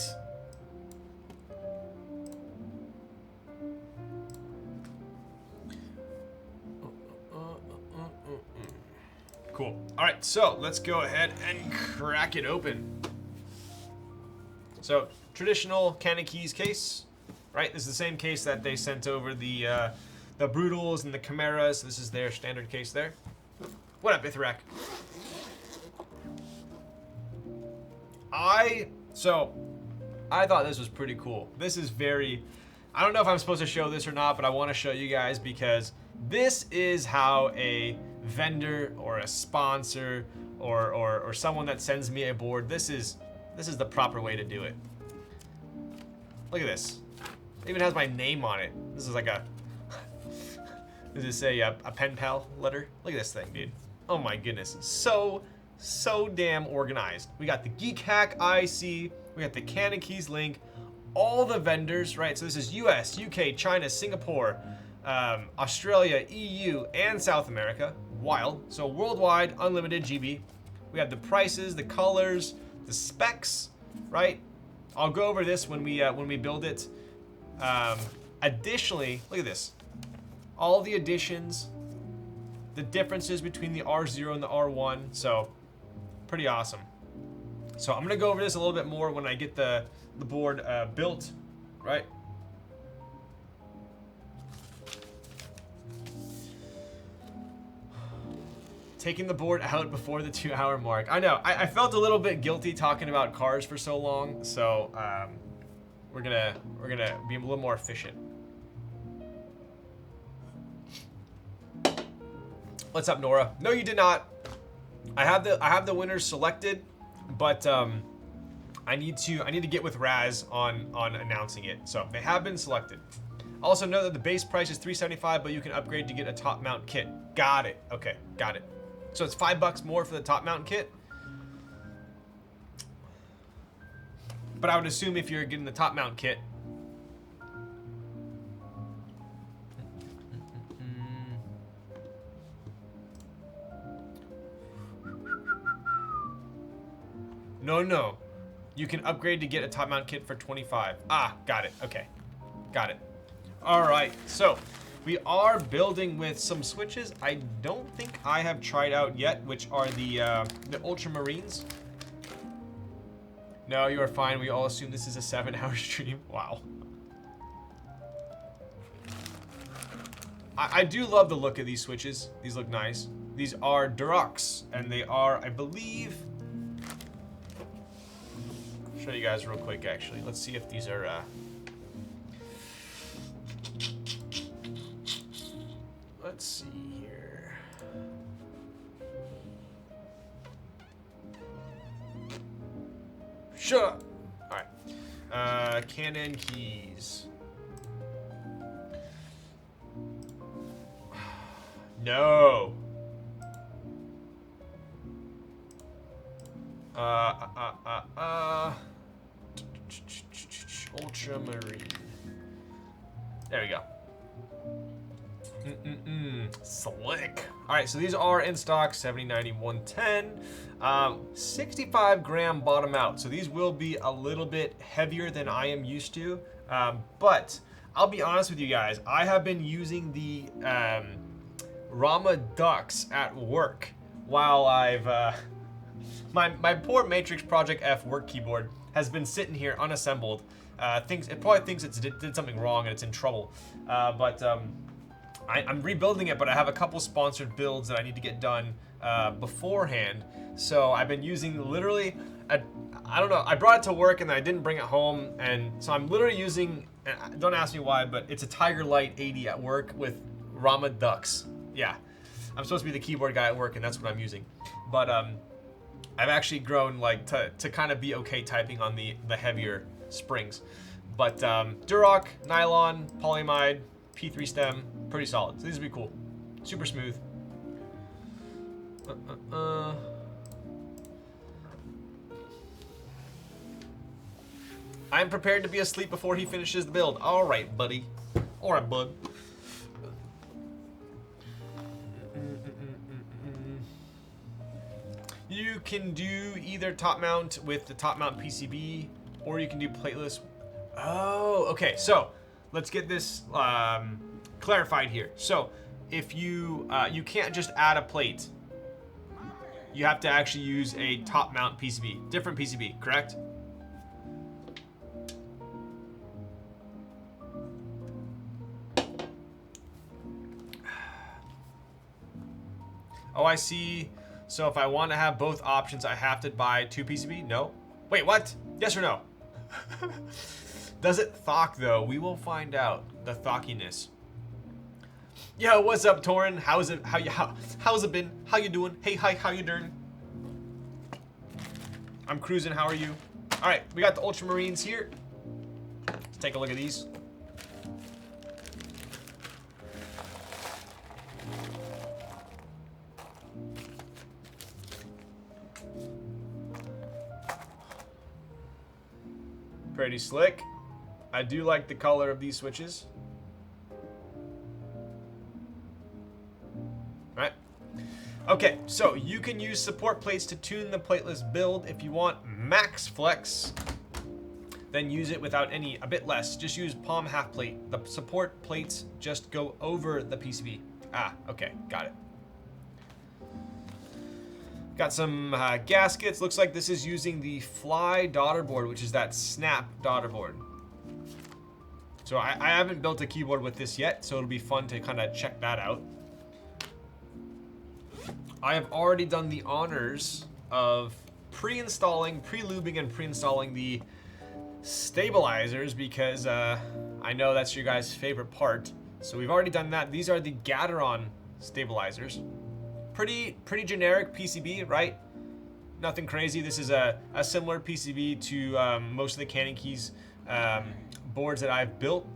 Cool. All right, so let's go ahead and crack it open. So traditional Cannon Keys case, right? This is the same case that they sent over the Brutals and the Chimeras. This is their standard case there. What up, Ithrak? I thought this was pretty cool. This is very, I don't know if I'm supposed to show this or not, but I want to show you guys because this is how a vendor or a sponsor or someone that sends me a board, this is the proper way to do it. Look at this. It even has my name on it. This is like a does it say a pen pal letter? Look at this thing, dude. Oh my goodness. So damn organized. We got the Geek Hack IC, we got the Cannon Keys link, all the vendors, right? So this is US, UK, China, Singapore, Australia, EU, and South America. Wild. So worldwide, unlimited GB. We have the prices, the colors, the specs, right? I'll go over this when we build it. Additionally, look at this. All the additions, the differences between the R0 and the R1. So, pretty awesome. So I'm gonna go over this a little bit more when I get the board built, right? Taking the board out before the 2-hour mark. I know, I felt a little bit guilty talking about cars for so long, so we're gonna be a little more efficient. What's up, Nora? No, you did not. I have the winners selected, but I need to get with Raz on announcing it. So they have been selected. Also note that the base price is $375, but you can upgrade to get a top mount kit. Got it. Okay, got it. So it's $5 more for the top mount kit. But I would assume if you're getting the top mount kit. No. You can upgrade to get a top mount kit for $25. Ah, got it. Okay. Got it. All right. So we are building with some switches I don't think I have tried out yet, which are the Ultramarines. No, you are fine. We all assume this is a 7-hour stream. Wow. I do love the look of these switches. These look nice. These are Durox, and they are, I believe... Show you guys real quick, actually. Let's see if these are... Let's see here. Shut up! Alright. Canon keys. No! Ultramarine. There we go. Slick. All right, so these are in stock, 70, 90, 110. 65 gram bottom out. So these will be a little bit heavier than I am used to. But I'll be honest with you guys. I have been using the Rama ducks at work while I've... My poor Matrix Project F work keyboard has been sitting here unassembled. It probably thinks it did something wrong and it's in trouble. I'm rebuilding it, but I have a couple sponsored builds that I need to get done beforehand. So I've been using literally, I don't know, I brought it to work and then I didn't bring it home. And so I'm literally using, don't ask me why, but it's a Tiger Light 80 at work with Rama ducks. Yeah, I'm supposed to be the keyboard guy at work and that's what I'm using. But I've actually grown like to kind of be okay typing on the heavier springs. But Duroc, nylon, polyamide, P3 stem, pretty solid. So these would be cool. Super smooth. I'm prepared to be asleep before he finishes the build. All right, buddy. All right, bud. You can do either top mount with the top mount PCB, or you can do plateless. Oh, okay. So let's get this clarified here. So if you can't just add a plate, you have to actually use a top mount PCB, different PCB, correct? Oh, I see. So if I want to have both options, I have to buy 2 PCB? No? Wait, what? Yes or no? Does it thock though? We will find out the thockiness. Yo, what's up, Torin? How's it? How's it been? How you doing? Hey, hi, how you doing? I'm cruising. How are you? All right, we got the Ultramarines here. Let's take a look at these. Pretty slick. I do like the color of these switches. Right. Okay, so you can use support plates to tune the plateless build. If you want max flex, then use it without any, a bit less. Just use palm half plate. The support plates just go over the PCB. Ah, okay, got it. Got some gaskets. Looks like this is using the Fly daughter board, which is that Snap daughter board. So I haven't built a keyboard with this yet, so it'll be fun to kind of check that out. I have already done the honors of pre-installing, pre-lubing, and pre-installing the stabilizers because I know that's your guys' favorite part. So we've already done that. These are the Gateron stabilizers. Pretty generic PCB, right? Nothing crazy. This is a similar PCB to most of the Cannon Keys boards that I've built.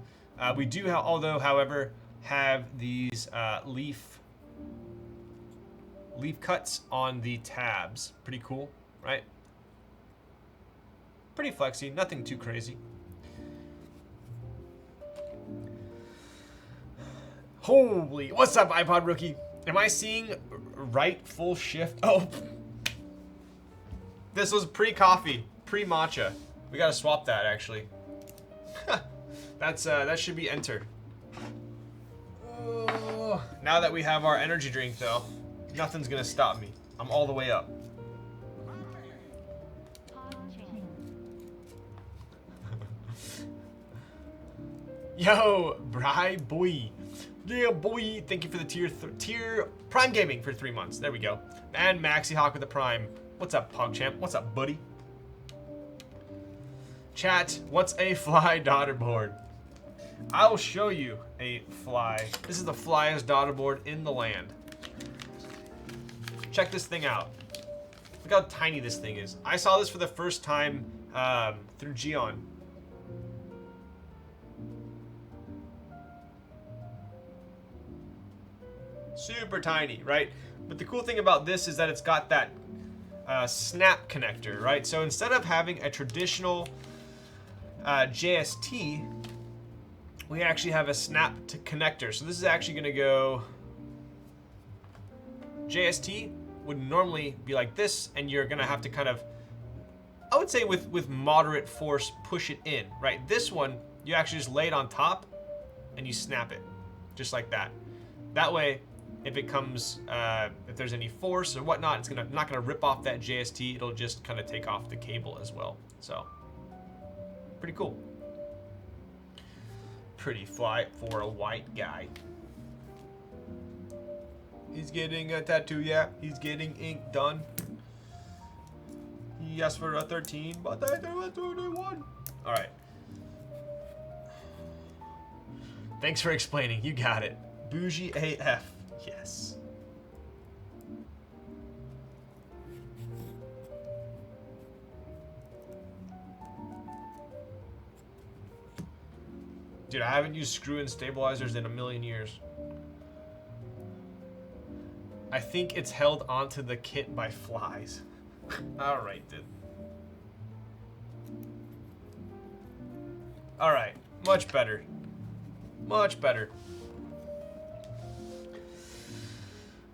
We do, however, have these leaf cuts on the tabs. Pretty cool, right? Pretty flexy, nothing too crazy. Holy, what's up, iPod rookie? Am I seeing right full shift? Oh, this was pre-coffee, pre-matcha. We gotta swap that actually. That should be enter. Oh, now that we have our energy drink though, nothing's gonna stop me. I'm all the way up. Yo, Bri boy. Yeah, boy. Thank you for the tier Prime Gaming for 3 months. There we go. And Maxi Hawk with the Prime. What's up, PogChamp? What's up, buddy? Chat, what's a Fly daughter board? I'll show you a Fly. This is the flyest daughter board in the land. Check this thing out. Look how tiny this thing is. I saw this for the first time through Gion. Super tiny, right? But the cool thing about this is that it's got that snap connector, right? So instead of having a traditional JST, we actually have a snap to connector. So this is actually going to go. JST would normally be like this, and you're going to have to kind of, I would say with moderate force, push it in, right? This one, you actually just lay it on top and you snap it just like that. That way, if it comes, if there's any force or whatnot, it's not gonna rip off that JST. It'll just kind of take off the cable as well. So, pretty cool. Pretty fly for a white guy. He's getting a tattoo, yeah. He's getting ink done. He asked for a 13, but I threw a 21. All right. Thanks for explaining. You got it. Bougie AF. Yes. Dude, I haven't used screw-in stabilizers in a million years. I think it's held onto the kit by flies. All right, dude. All right, much better. Much better.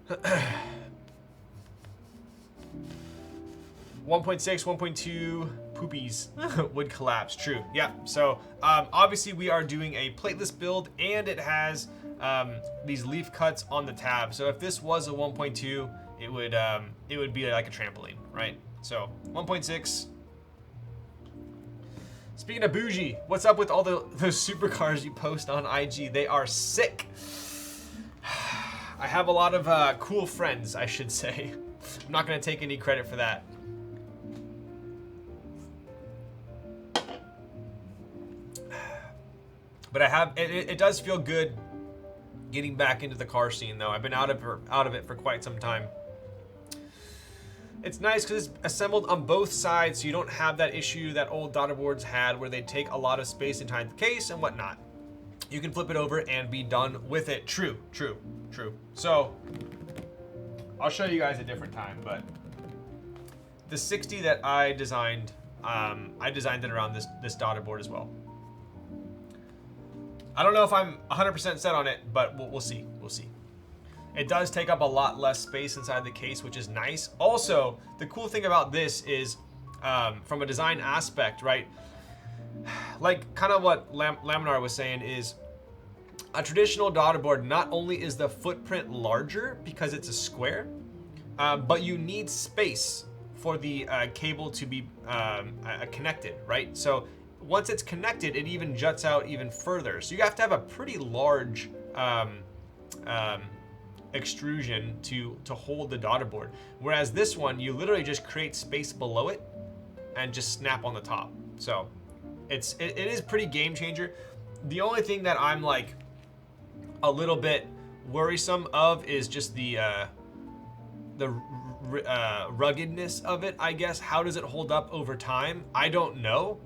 1.6, 1.2 poopies would collapse. True. Yeah. So obviously we are doing a plateless build, and it has these leaf cuts on the tab. So if this was a 1.2, it would be like a trampoline, right? So 1.6. Speaking of bougie, what's up with all those supercars you post on IG? They are sick. I have a lot of cool friends, I should say. I'm not gonna take any credit for that. But it does feel good getting back into the car scene though. I've been out of it for quite some time. It's nice because it's assembled on both sides, so you don't have that issue that old daughter boards had where they take a lot of space inside the case and whatnot. You can flip it over and be done with it. True. So, I'll show you guys a different time, but the 60 that I designed it around this daughter board as well. I don't know if I'm 100% set on it, but we'll see. We'll see. It does take up a lot less space inside the case, which is nice. Also, the cool thing about this is, from a design aspect, right? Like kind of what Laminar was saying is, a traditional daughterboard, not only is the footprint larger because it's a square, but you need space for the cable to be connected, right? So once it's connected, it even juts out even further. So you have to have a pretty large extrusion to hold the daughterboard. Whereas this one, you literally just create space below it and just snap on the top. So it is pretty game changer. The only thing that I'm like a little bit worrisome of is just the ruggedness of it, I guess. How does it hold up over time? I don't know.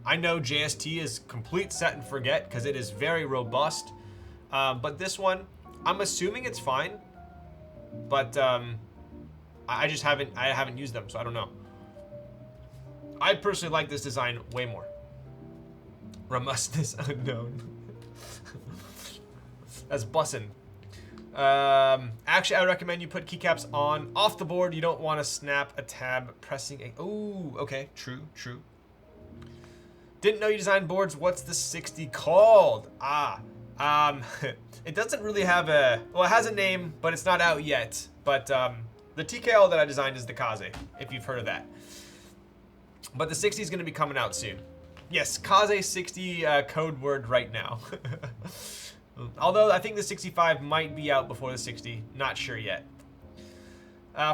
I know JST is complete set and forget because it is very robust. But this one, I'm assuming it's fine. But I just haven't used them, so I don't know. I personally like this design way more. Robustness unknown. That's bussin'. Actually, I recommend you put keycaps on off the board. You don't want to snap a tab pressing a. Ooh, okay, true. Didn't know you designed boards. What's the 60 called? It doesn't really have a. Well, it has a name, but it's not out yet. But the TKL that I designed is the Kaze, if you've heard of that. But the 60 is going to be coming out soon. Yes, Kaze 60 code word right now. Although I think the 65 might be out before the 60, not sure yet.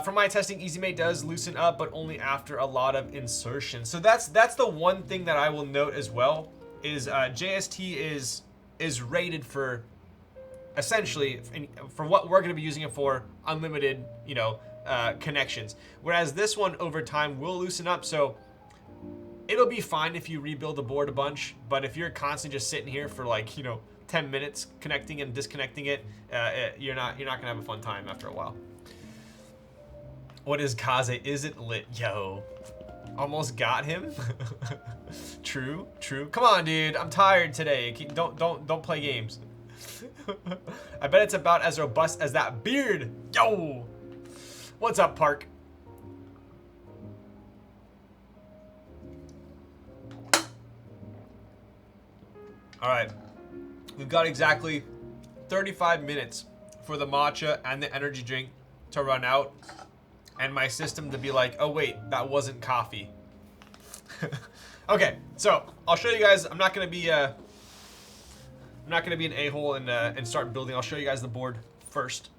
From my testing, EasyMate does loosen up, but only after a lot of insertion. So that's the one thing that I will note as well, is JST is rated for, essentially, for what we're going to be using it for, unlimited, connections. Whereas this one over time will loosen up, so it'll be fine if you rebuild the board a bunch. But if you're constantly just sitting here for 10 minutes connecting and disconnecting it, you're not gonna have a fun time after a while. What is Kaze? Is it lit? Yo, almost got him. True. Come on, dude. I'm tired today. Don't play games. I bet it's about as robust as that beard. Yo, what's up, Park? All right. We've got exactly 35 minutes for the matcha and the energy drink to run out, and my system to be like, oh wait, that wasn't coffee. Okay, so I'll show you guys. I'm not gonna be an a-hole and start building. I'll show you guys the board first.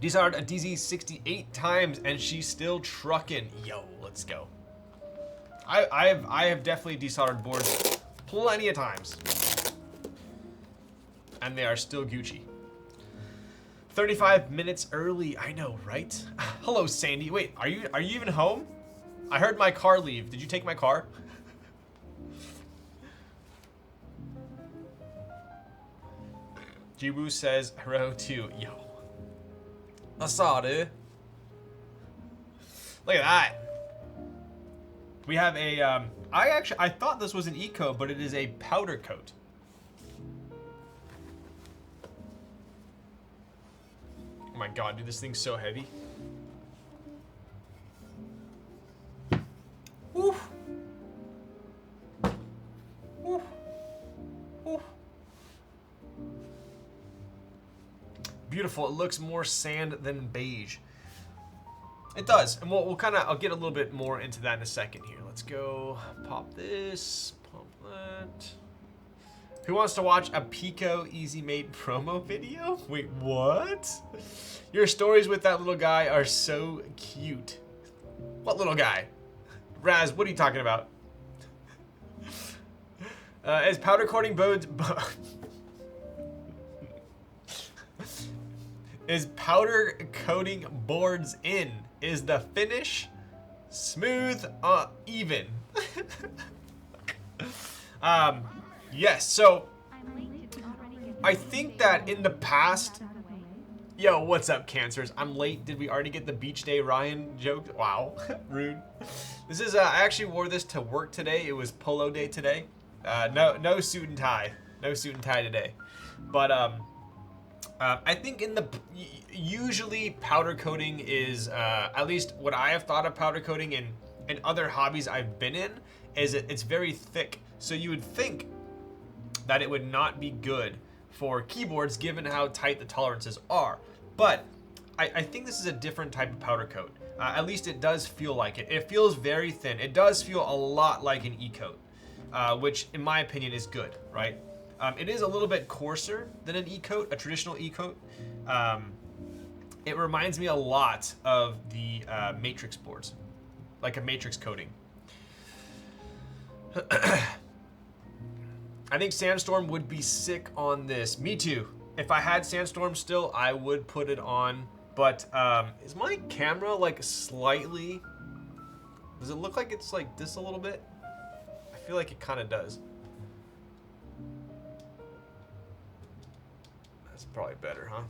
Desoldered a DZ 68 times and she's still trucking. Yo, let's go. I have definitely desoldered boards plenty of times, and they are still Gucci. 35 minutes early, I know, right? Hello, Sandy. Wait, are you even home? I heard my car leave. Did you take my car? Jibu says hello too. Yo, I saw it. Look at that. We have a, I thought this was an eco, but it is a powder coat. Oh my god, dude, this thing's so heavy. Oof. Oof. Oof. Beautiful, it looks more sand than beige. It does, and I'll get a little bit more into that in a second here. Let's go pop this, pop that. Who wants to watch a Pico EasyMate promo video? Wait, what? Your stories with that little guy are so cute. What little guy? Raz, what are you talking about? Is powder coating boards... Is powder coating boards in? Is the finish smooth, even? Yes, so I think that in the past, yo, what's up, cancers? I'm late. Did we already get the beach day Ryan joke? Wow, rude. This is, I actually wore this to work today. It was polo day today. No suit and tie. No suit and tie today. But I think usually powder coating is, at least what I have thought of powder coating in other hobbies I've been in, is it's very thick. So you would think that it would not be good for keyboards given how tight the tolerances are. But I think this is a different type of powder coat. At least it does feel like it. It feels very thin. It does feel a lot like an E-coat, which in my opinion is good, right? It is a little bit coarser than an E-coat, a traditional E-coat. It reminds me a lot of the matrix boards, like a matrix coating. I think Sandstorm would be sick on this. Me too. If I had Sandstorm still, I would put it on. But is my camera like slightly... Does it look like it's like this a little bit? I feel like it kind of does. That's probably better, huh?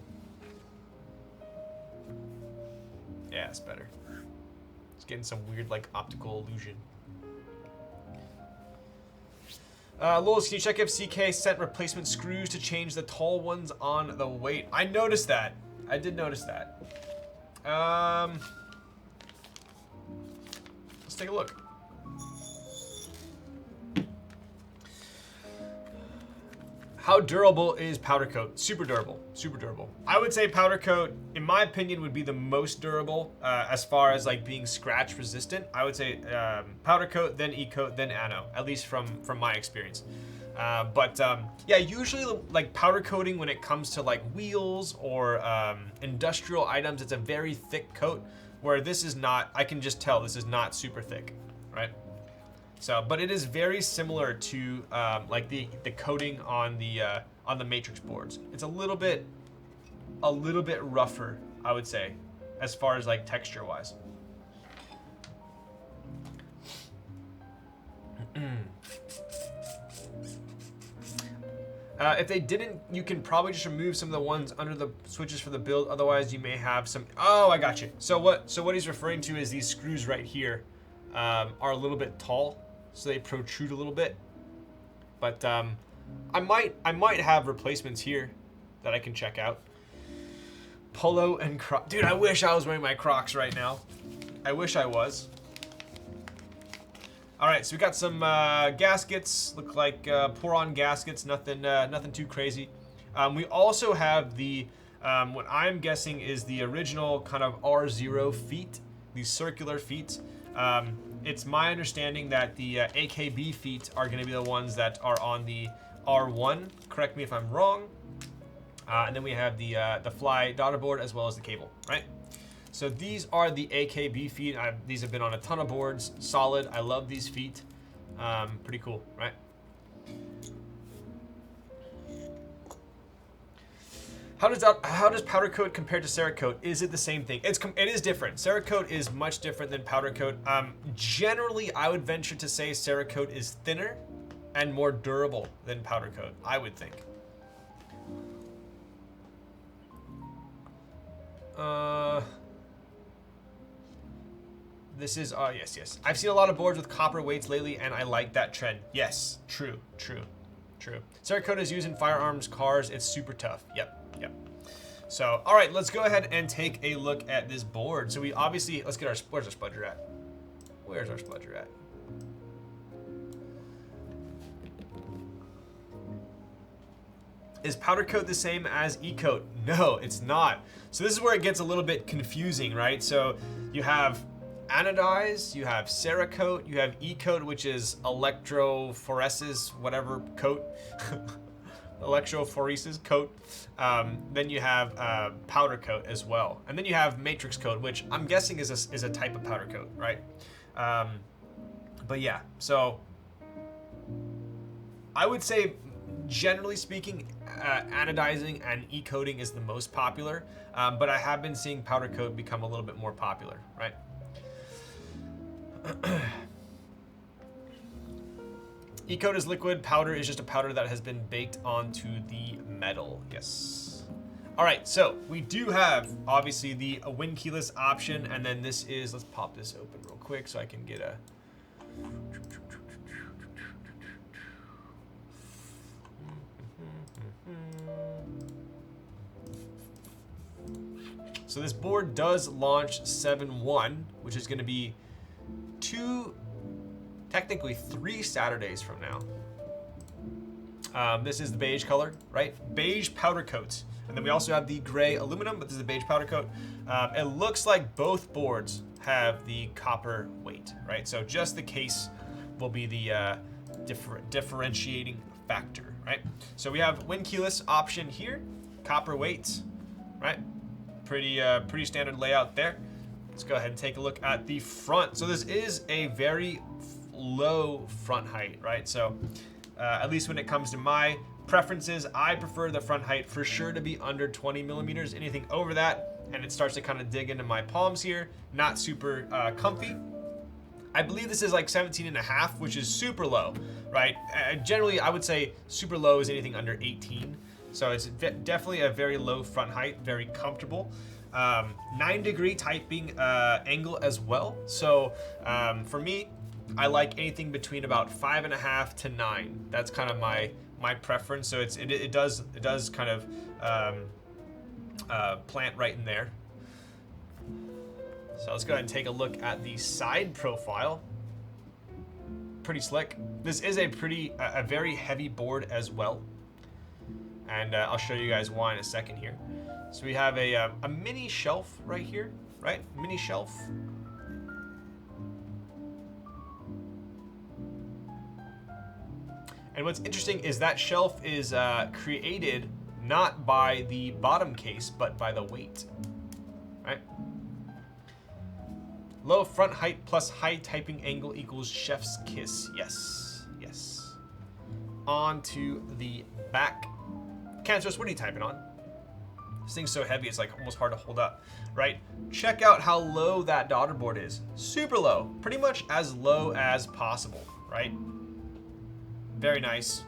Yeah, it's better. It's getting some weird like optical illusion. Lolis, can you check if CK sent replacement screws to change the tall ones on the weight? I noticed that. I did notice that. Let's take a look. How durable is powder coat? Super durable. Super durable. I would say powder coat, in my opinion, would be the most durable as far as like being scratch resistant. I would say powder coat, then E-coat, then ano, at least from my experience. Yeah, usually like powder coating when it comes to like wheels or industrial items, it's a very thick coat, where this is not. I can just tell this is not super thick, right? So, but it is very similar to like the coating on the matrix boards. It's a little bit rougher, I would say, as far as like texture wise. If they didn't, you can probably just remove some of the ones under the switches for the build. Otherwise, you may have some. Oh, I got you. So what he's referring to is these screws right here are a little bit tall, so they protrude a little bit. But I might have replacements here that I can check out. Polo and Crocs. Dude, I wish I was wearing my Crocs right now. I wish I was. All right, so we got some gaskets. Look like pour-on gaskets. Nothing too crazy. We also have the what I'm guessing is the original kind of R0 feet. These circular feet. It's my understanding that the AKB feet are going to be the ones that are on the R1. Correct me if I'm wrong. And then we have the Fly daughter board as well as the cable, right? So these are the AKB feet. These have been on a ton of boards. Solid. I love these feet. Pretty cool, right? How does powder coat compare to Cerakote? Is it the same thing? It is different. Cerakote is much different than powder coat. Generally, I would venture to say Cerakote is thinner and more durable than powder coat. I would think. This is, yes. I've seen a lot of boards with copper weights lately, and I like that trend. Yes, true. Cerakote is used in firearms, cars. It's super tough. Yep. So, all right, let's go ahead and take a look at this board. So we obviously, let's get where's our spludger at? Where's our spludger at? Is powder coat the same as E-coat? No, it's not. So this is where it gets a little bit confusing, right? So you have anodized, you have Cerakote, you have E-coat, which is electrophoresis, whatever coat. Electrophoresis coat. Then you have powder coat as well. And then you have matrix coat, which I'm guessing is a type of powder coat, right? But yeah, so I would say, generally speaking, anodizing and e-coating is the most popular, but I have been seeing powder coat become a little bit more popular, right? E-coat is liquid, powder is just a powder that has been baked onto the metal, yes. All right, so we do have, obviously, the wind keyless option, and then this is, let's pop this open real quick so I can get a... So this board does launch 7/1, which is going to be technically 3 Saturdays from now. This is the beige color, right? Beige powder coat. And then we also have the gray aluminum, but this is the beige powder coat. It looks like both boards have the copper weight, right? So just the case will be the differentiating factor, right? So we have wind keyless option here, copper weight, right? Pretty standard layout there. Let's go ahead and take a look at the front. So this is a very low front height, right? So at least when it comes to my preferences, I prefer the front height for sure to be under 20 millimeters. Anything over that, and it starts to kind of dig into my palms here, not super comfy. I believe this is like 17.5, which is super low, right? Generally, I would say super low is anything under 18. So it's definitely a very low front height, very comfortable. 9-degree typing angle as well. So for me, I like anything between about 5.5 to 9. That's kind of my preference. So it does kind of plant right in there. So let's go ahead and take a look at the side profile. Pretty slick. This is a very heavy board as well. And I'll show you guys why in a second here. So we have a mini shelf right here, right? Mini shelf. And what's interesting is that shelf is created not by the bottom case, but by the weight, right? Low front height plus high typing angle equals chef's kiss. Yes, yes. On to the back. Cancerous, what are you typing on? This thing's so heavy, it's like almost hard to hold up, right? Check out how low that daughter board is. Super low, pretty much as low as possible, right? Very nice.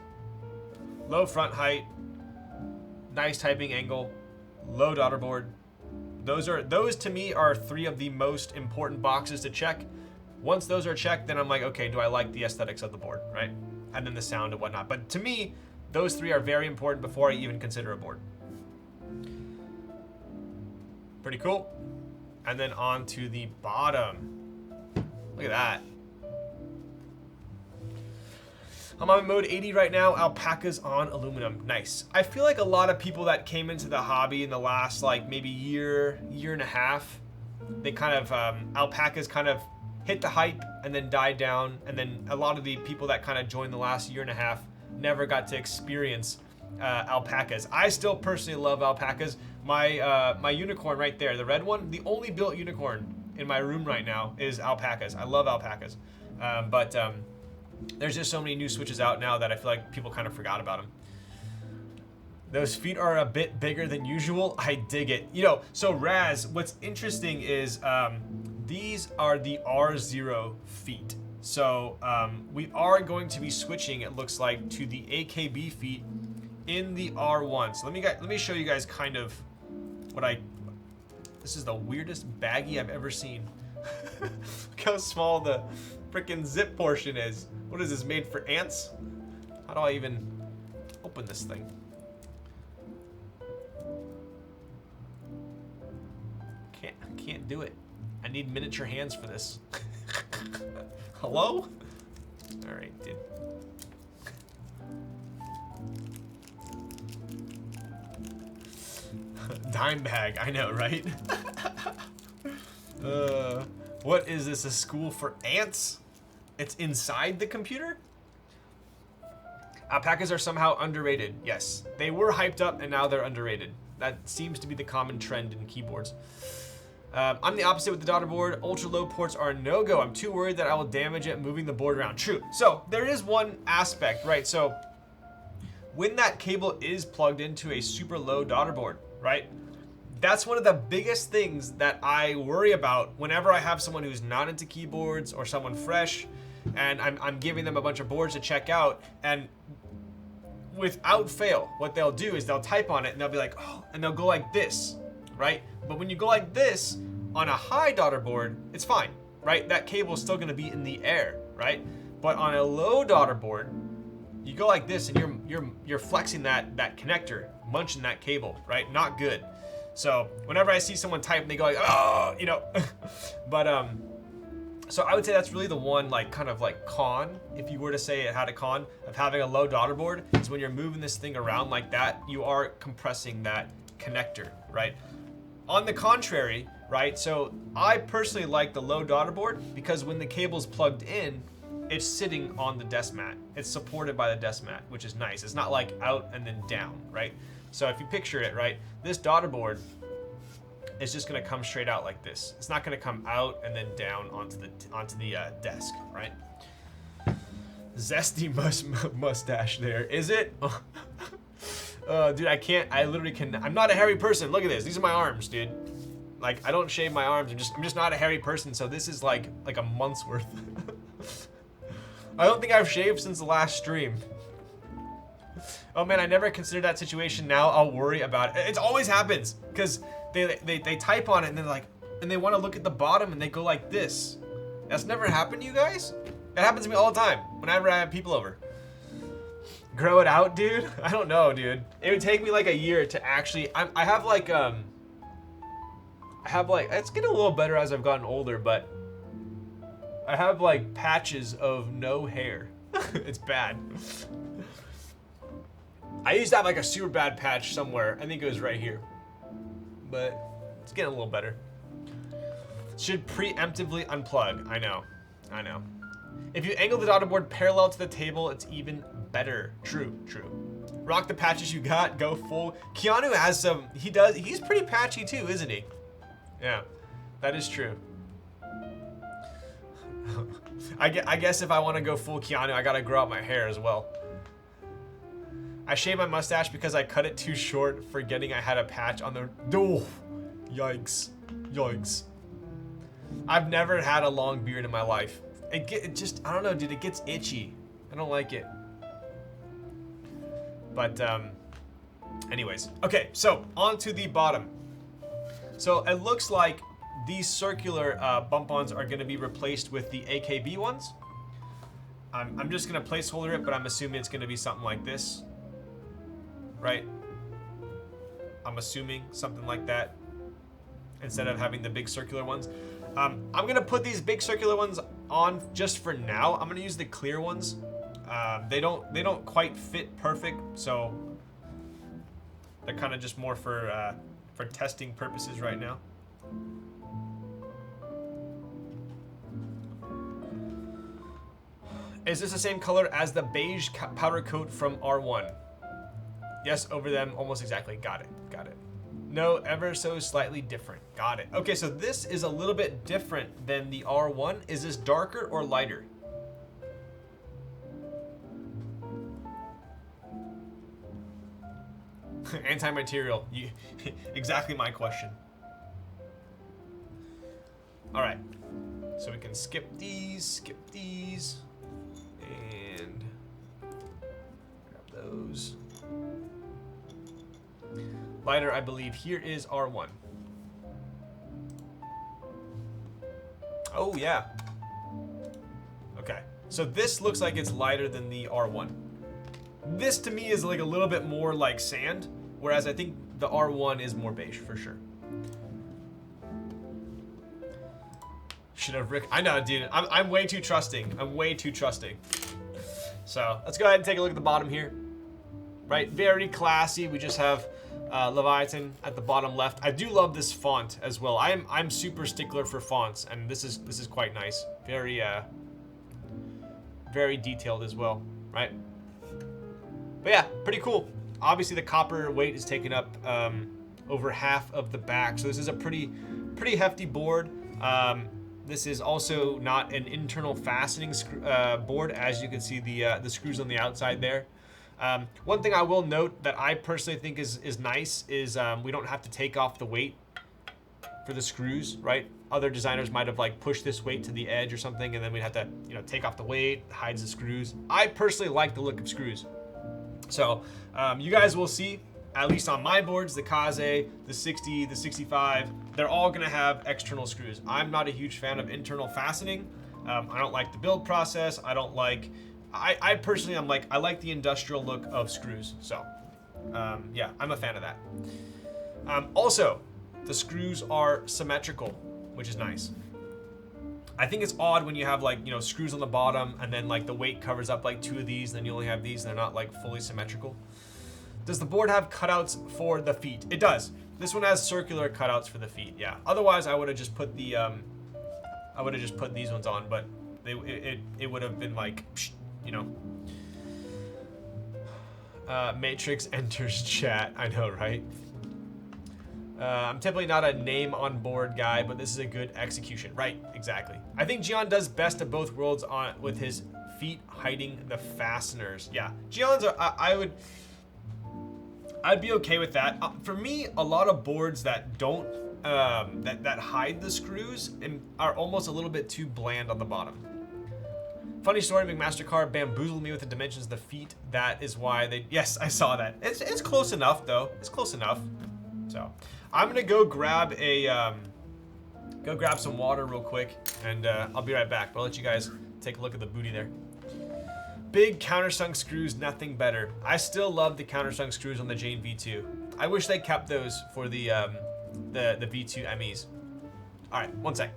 Low front height, nice typing angle, low daughter board. Those to me are 3 of the most important boxes to check. Once those are checked, then I'm like, okay, do I like the aesthetics of the board, right? And then the sound and whatnot. But to me, those 3 are very important before I even consider a board. Pretty cool. And then on to the bottom. Look at that. I'm on mode 80 right now. Alpacas on aluminum. Nice. I feel like a lot of people that came into the hobby in the last like maybe year and a half, they kind of, alpacas kind of hit the hype and then died down. And then a lot of the people that kind of joined the last year and a half never got to experience alpacas. I still personally love alpacas. My unicorn right there, the red one, the only built unicorn in my room right now is alpacas. I love alpacas. But there's just so many new switches out now that I feel like people kind of forgot about them. Those feet are a bit bigger than usual. I dig it. You know, so Raz, what's interesting is these are the R0 feet. So we are going to be switching, it looks like, to the AKB feet in the R1. So let me show you guys kind of this is the weirdest baggie I've ever seen. Look how small the freaking zip portion is. What is this, made for ants? How do I even open this thing? Can't do it. I need miniature hands for this. Hello? All right, dude. Dime bag, I know, right? What is this, a school for ants? It's inside the computer? Alpacas are somehow underrated. Yes, they were hyped up and now they're underrated. That seems to be the common trend in keyboards. I'm the opposite with the daughter board. Ultra low ports are a no-go. I'm too worried that I will damage it moving the board around. True. So there is one aspect, right? So when that cable is plugged into a super low daughter board, right? That's one of the biggest things that I worry about whenever I have someone who's not into keyboards or someone fresh and I'm giving them a bunch of boards to check out, and without fail, what they'll do is they'll type on it and they'll be like, oh, and they'll go like this, right? But when you go like this on a high daughter board, it's fine, right? That cable is still gonna be in the air, right? But on a low daughter board, you go like this and you're flexing that connector, munching that cable, right? Not good. So whenever I see someone type and they go like, oh, you know, but so I would say that's really the one like kind of like con, if you were to say it had a con of having a low daughter board, is when you're moving this thing around like that, you are compressing that connector, right? On the contrary, right, so I personally like the low daughter board because when the cable's plugged in, it's sitting on the desk mat. It's supported by the desk mat, which is nice. It's not like out and then down, right? So if you picture it, right, this daughter board is just gonna come straight out like this. It's not gonna come out and then down onto the desk, right? Zesty mustache there, is it? Dude, I literally can. I'm not a hairy person. Look at this. These are my arms, dude. Like, I don't shave my arms. I'm just not a hairy person. So this is like a month's worth. I don't think I've shaved since the last stream. Oh man, I never considered that situation. Now I'll worry about it. It always happens because they type on it and then like, and they want to look at the bottom and they go like this. That's never happened to you guys? It happens to me all the time whenever I have people over. Grow it out, dude? I don't know, dude. It would take me like a year to actually, I have like, it's getting a little better as I've gotten older, but I have like patches of no hair. It's bad. I used to have like a super bad patch somewhere. I think it was right here, but it's getting a little better. Should preemptively unplug. I know. If you angle the daughter board parallel to the table, it's even better. True. Rock the patches you got, go full. Keanu has some, he's pretty patchy too, isn't he? Yeah, that is true. I guess if I want to go full Keanu, I gotta grow out my hair as well. I shaved my mustache because I cut it too short, forgetting I had a patch on the, oh, yikes. I've never had a long beard in my life. It just, I don't know, dude, it gets itchy. I don't like it. But, anyways. Okay, so on to the bottom. So it looks like these circular bump-ons are gonna be replaced with the AKB ones. I'm just gonna placeholder it, but I'm assuming it's gonna be something like this. Right? I'm assuming something like that instead of having the big circular ones. I'm gonna put these big circular ones on just for now. I'm gonna use the clear ones. They don't quite fit perfect, so they're kind of just more for testing purposes right now. Is this the same color as the beige powder coat from R1? Yes, over them, almost exactly. Got it. No, ever so slightly different. Got it. Okay, so this is a little bit different than the R1. Is this darker or lighter? Anti-material. Exactly my question. All right. So we can skip these, and grab those. Lighter, I believe. Here is R1. Oh, yeah. Okay. So this looks like it's lighter than the R1. This, to me, is like a little bit more like sand, whereas I think the R1 is more beige, for sure. Should have Rick. I know, dude. I'm way too trusting. So let's go ahead and take a look at the bottom here. Right, very classy. We just have Leviathan at the bottom left. I do love this font as well. I'm super stickler for fonts, and this is quite nice. Very very detailed as well, right? But yeah, pretty cool. Obviously, the copper weight is taking up over half of the back, so this is a pretty hefty board. This is also not an internal fastening board, as you can see the screws on the outside there. One thing I will note that I personally think is nice is we don't have to take off the weight for the screws, right? Other designers might have like pushed this weight to the edge or something, and then we'd have to, you know, take off the weight, hides the screws. I personally like the look of screws. So you guys will see, at least on my boards, the Kaze, the 60, the 65, they're all gonna have external screws. I'm not a huge fan of internal fastening. I don't like the build process. I don't like, I personally, I like the industrial look of screws. So yeah, I'm a fan of that. Also, The screws are symmetrical, which is nice. I think it's odd when you have like, you know, screws on the bottom and then like the weight covers up like 2 of these, and then you only have these and they're not like fully symmetrical. Does the board have cutouts for the feet? It does. This one has circular cutouts for the feet, yeah. Otherwise, I would have just put the, I would have just put these ones on, but it would have been like, you know. Matrix enters chat. I know, right? I'm typically not a name on board guy, but this is a good execution. Right, exactly. I think Gian does best of both worlds with his feet hiding the fasteners. Yeah, Gian's I'd be okay with that. For me, a lot of boards that don't that hide the screws and are almost a little bit too bland on the bottom. Funny story, McMastercard bamboozled me with the dimensions of the feet. That is why they... Yes, I saw that. It's close enough, though. It's close enough. So, I'm gonna go grab a... go grab some water real quick, and I'll be right back. But I'll let you guys take a look at the booty there. Big countersunk screws, nothing better. I still love the countersunk screws on the Jane V2. I wish they kept those for the V2 MEs. All right, one sec.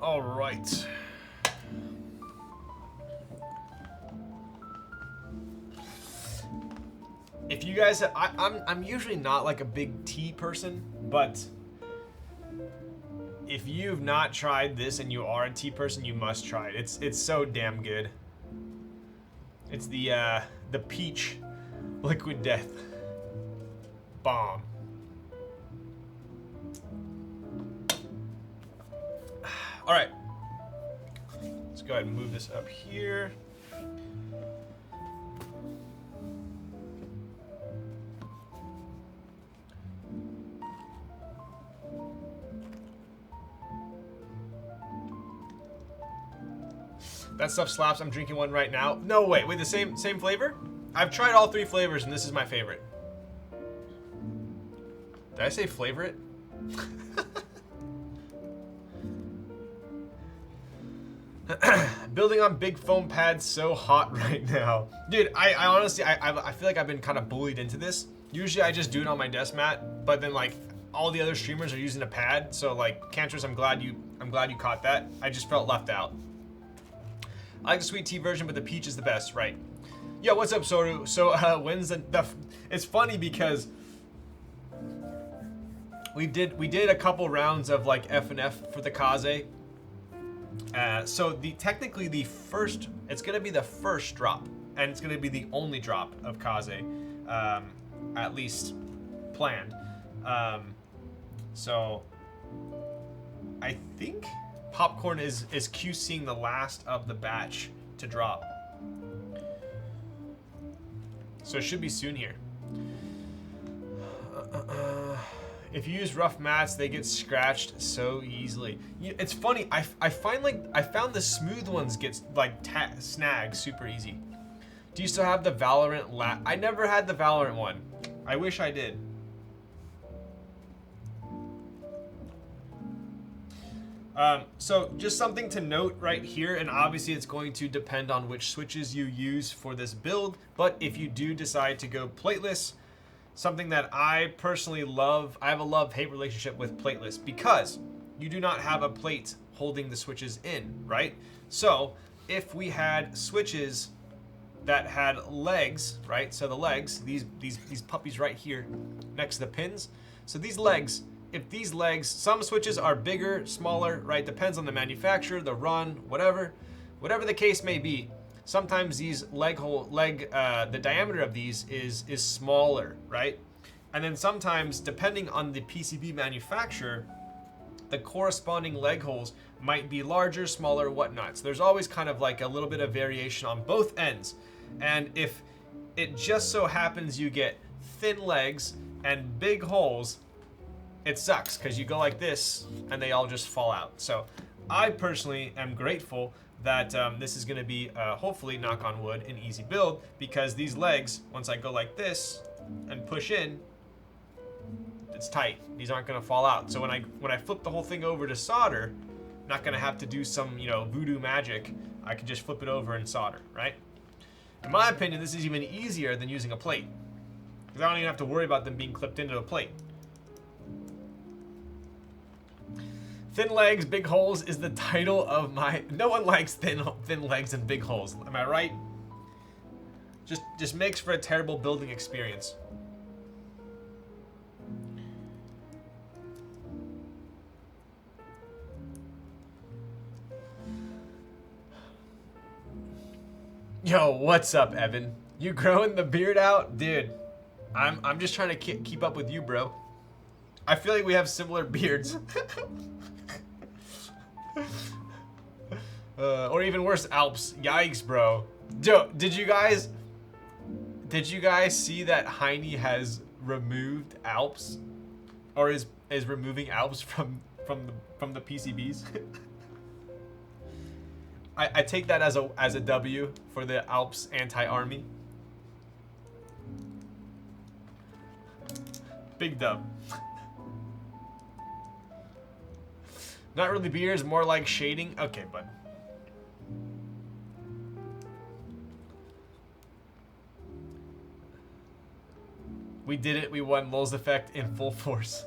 All right. If you guys, I'm usually not like a big tea person, but if you've not tried this and you are a tea person, you must try it. It's so damn good. It's the peach liquid death bomb. All right, let's go ahead and move this up here. That stuff slaps. I'm drinking one right now. No way. Wait, the same flavor? I've tried all 3 flavors and this is my favorite. Did I say flavor it? Building on big foam pads, so hot right now. Dude, I honestly, I feel like I've been kind of bullied into this. Usually I just do it on my desk mat, but then like all the other streamers are using a pad. So like, Cantress, I'm glad you caught that. I just felt left out. I like the sweet tea version, but the peach is the best, right? Yo, what's up, Soru? So when's the it's funny because we did a couple rounds of like F&F for the Kaze. So technically the first, it's gonna be the first drop, and it's gonna be the only drop of Kaze, at least planned. So I think Popcorn is QCing the last of the batch to drop. So it should be soon here. If you use rough mats, they get scratched so easily. It's funny, I found the smooth ones get like snag super easy. Do you still have the Valorant I never had the Valorant one. I wish I did. So just something to note right here, and obviously it's going to depend on which switches you use for this build, but if you do decide to go plateless, something that I personally love, I have a love-hate relationship with plateless because you do not have a plate holding the switches in, right? So if we had switches that had legs, right? So the legs, these puppies right here next to the pins. So these legs, if these legs, some switches are bigger, smaller, right? Depends on the manufacturer, the run, whatever the case may be. Sometimes these the diameter of these is smaller, right? And then sometimes, depending on the PCB manufacturer, the corresponding leg holes might be larger, smaller, whatnot. So there's always kind of like a little bit of variation on both ends. And if it just so happens you get thin legs and big holes, it sucks because you go like this and they all just fall out. So I personally am grateful that this is going to be, hopefully, knock on wood, an easy build, because these legs, once I go like this and push in, it's tight. These aren't going to fall out. So when I flip the whole thing over to solder, I'm not going to have to do some, voodoo magic. I can just flip it over and solder, right? In my opinion, this is even easier than using a plate, because I don't even have to worry about them being clipped into a plate. Thin legs, big holes is the title of my... No one likes thin legs and big holes. Am I right? Just makes for a terrible building experience. Yo, what's up, Evan? You growing the beard out? Dude, I'm just trying to keep up with you, bro. I feel like we have similar beards. Or even worse, Alps. Yikes, bro. Did you guys see that Heine has removed Alps, or is removing Alps from the PCBs? I take that as a W for the Alps anti-army. Big dub. Not really beards, more like shading. Okay, bud. We did it. We won Lulz effect in full force.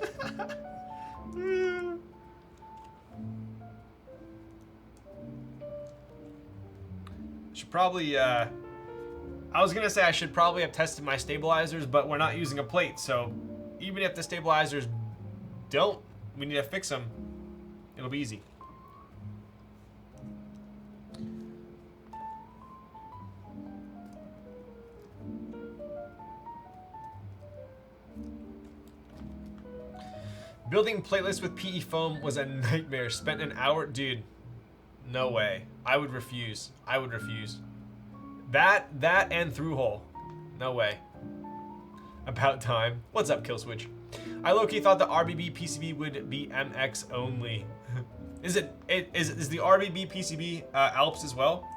Should probably, I was gonna say I should probably have tested my stabilizers, but we're not using a plate, so even if the stabilizers we need to fix them, it'll be easy. Building plateless with PE foam was a nightmare. Spent an hour, dude. No way. I would refuse. I would refuse. That and through hole. No way. About time. What's up, Killswitch? I low-key thought the RBB PCB would be MX only. Is the RBB PCB Alps as well?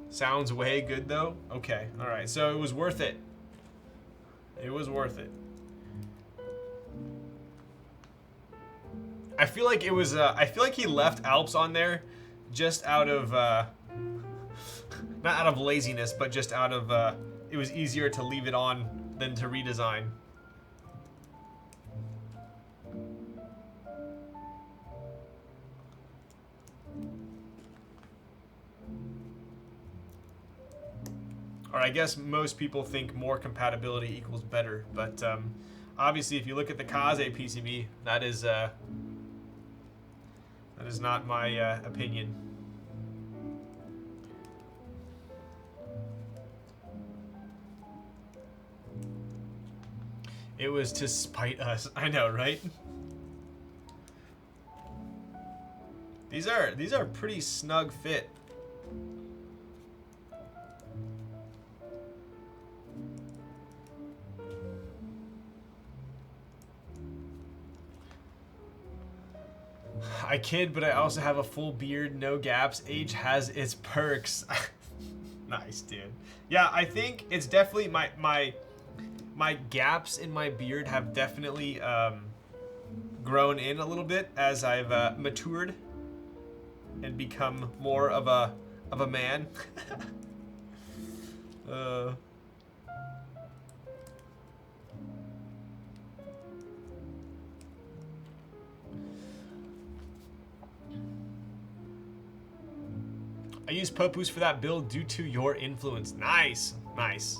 Sounds way good though. Okay, all right. So it was worth it. It was worth it. I feel like it was. I feel like he left Alps on there, just out of not out of laziness, but just out of it was easier to leave it on than to redesign. Or I guess most people think more compatibility equals better, but obviously if you look at the Kaze PCB, that is not my opinion. It was to spite us. I know, right? These are pretty snug fit. I kid, but I also have a full beard, no gaps. Age has its perks. Nice, dude. Yeah, I think it's definitely my gaps in my beard have definitely grown in a little bit as I've matured and become more of a man. use Popus for that build due to your influence. Nice, nice.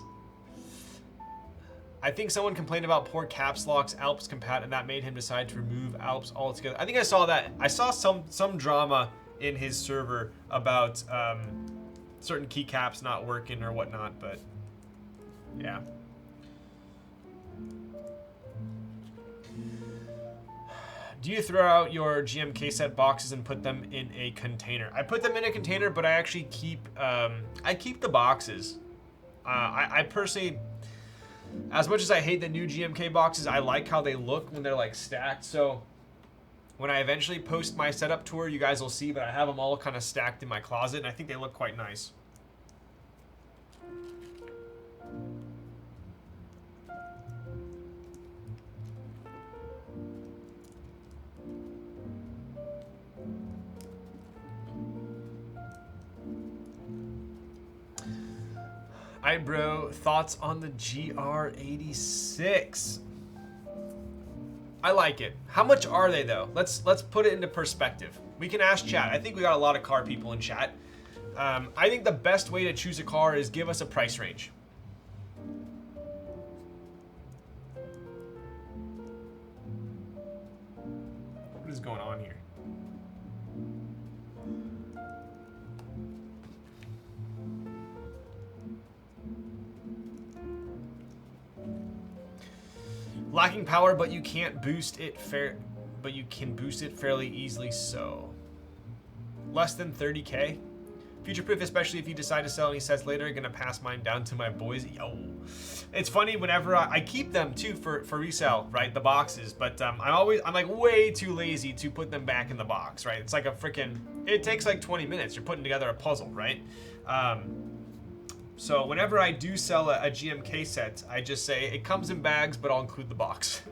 I think someone complained about poor caps locks Alps compat, and that made him decide to remove Alps altogether. I think I saw that. I saw some drama in his server about certain keycaps not working or whatnot, but yeah. Do you throw out your GMK set boxes and put them in a container? I put them in a container, but I actually keep the boxes. I personally, as much as I hate the new GMK boxes, I like how they look when they're like stacked. So when I eventually post my setup tour, you guys will see, but I have them all kind of stacked in my closet, and I think they look quite nice. Alright, bro, thoughts on the GR86? I like it. How much are they though? Let's put it into perspective. We can ask chat. I think we got a lot of car people in chat. I think the best way to choose a car is give us a price range. What is going on here? Lacking power, but you can't boost it but you can boost it fairly easily, so less than 30k. Future-proof, especially if you decide to sell any sets later. Gonna pass mine down to my boys. Yo, it's funny whenever I keep them too for resale, right? The boxes, but I'm like way too lazy to put them back in the box, right? It's like a freaking. It takes like 20 minutes. You're putting together a puzzle, right? So whenever I do sell a GMK set, I just say it comes in bags, but I'll include the box.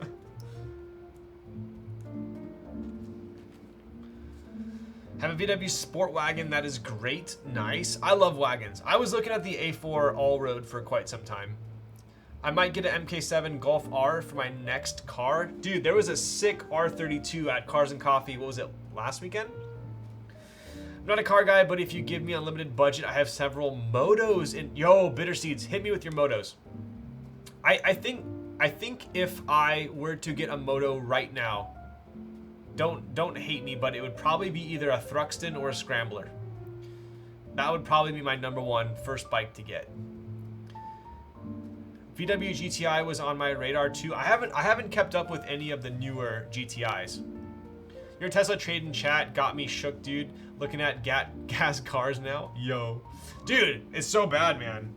Have a VW Sport Wagon, that is great, nice. I love wagons. I was looking at the A4 all-road for quite some time. I might get an MK7 Golf R for my next car. Dude, there was a sick R32 at Cars and Coffee, what was it, last weekend? I'm not a car guy, but if you give me unlimited budget, I have several motos in. Yo, Bitter Seeds, hit me with your motos. I think if I were to get a moto right now, don't hate me, but it would probably be either a Thruxton or a Scrambler. That would probably be my #1 first bike to get. VW GTI was on my radar too. I haven't kept up with any of the newer GTIs. Your Tesla trade in chat got me shook, dude. Looking at gas cars now. Yo. Dude, it's so bad, man.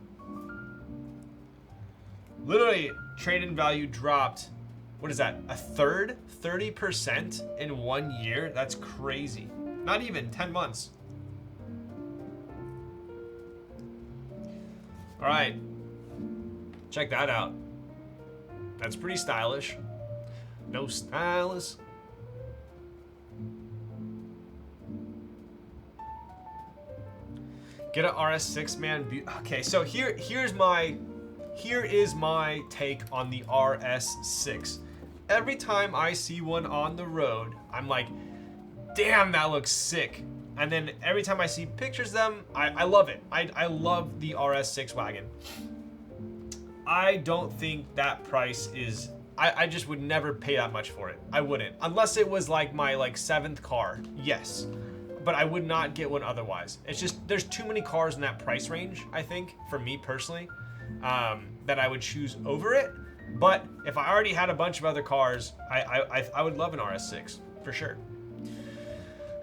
Literally, trade-in value dropped, what is that, a third? 30% in 1 year? That's crazy. Not even 10 months. All right. Check that out. That's pretty stylish. No stylist. Get an RS6, man. Okay, so here is my take on the RS6. Every time I see one on the road, I'm like, damn, that looks sick. And then every time I see pictures of them, I love it. I love the RS6 wagon. I don't think that price is, I just would never pay that much for it. I wouldn't, unless it was like my 7th car, yes. But I would not get one otherwise. It's just, there's too many cars in that price range, I think, for me personally, that I would choose over it. But if I already had a bunch of other cars, I would love an RS6, for sure.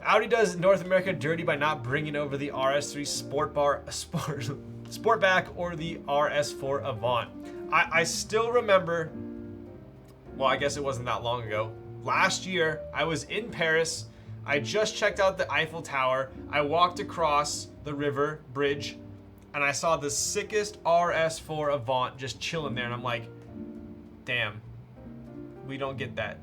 Audi does North America dirty by not bringing over the RS3 Sportback or the RS4 Avant. I still remember, well, I guess it wasn't that long ago. Last year, I was in Paris. I just checked out the Eiffel Tower. I walked across the river bridge and I saw the sickest RS4 Avant just chilling there. And I'm like, damn, we don't get that.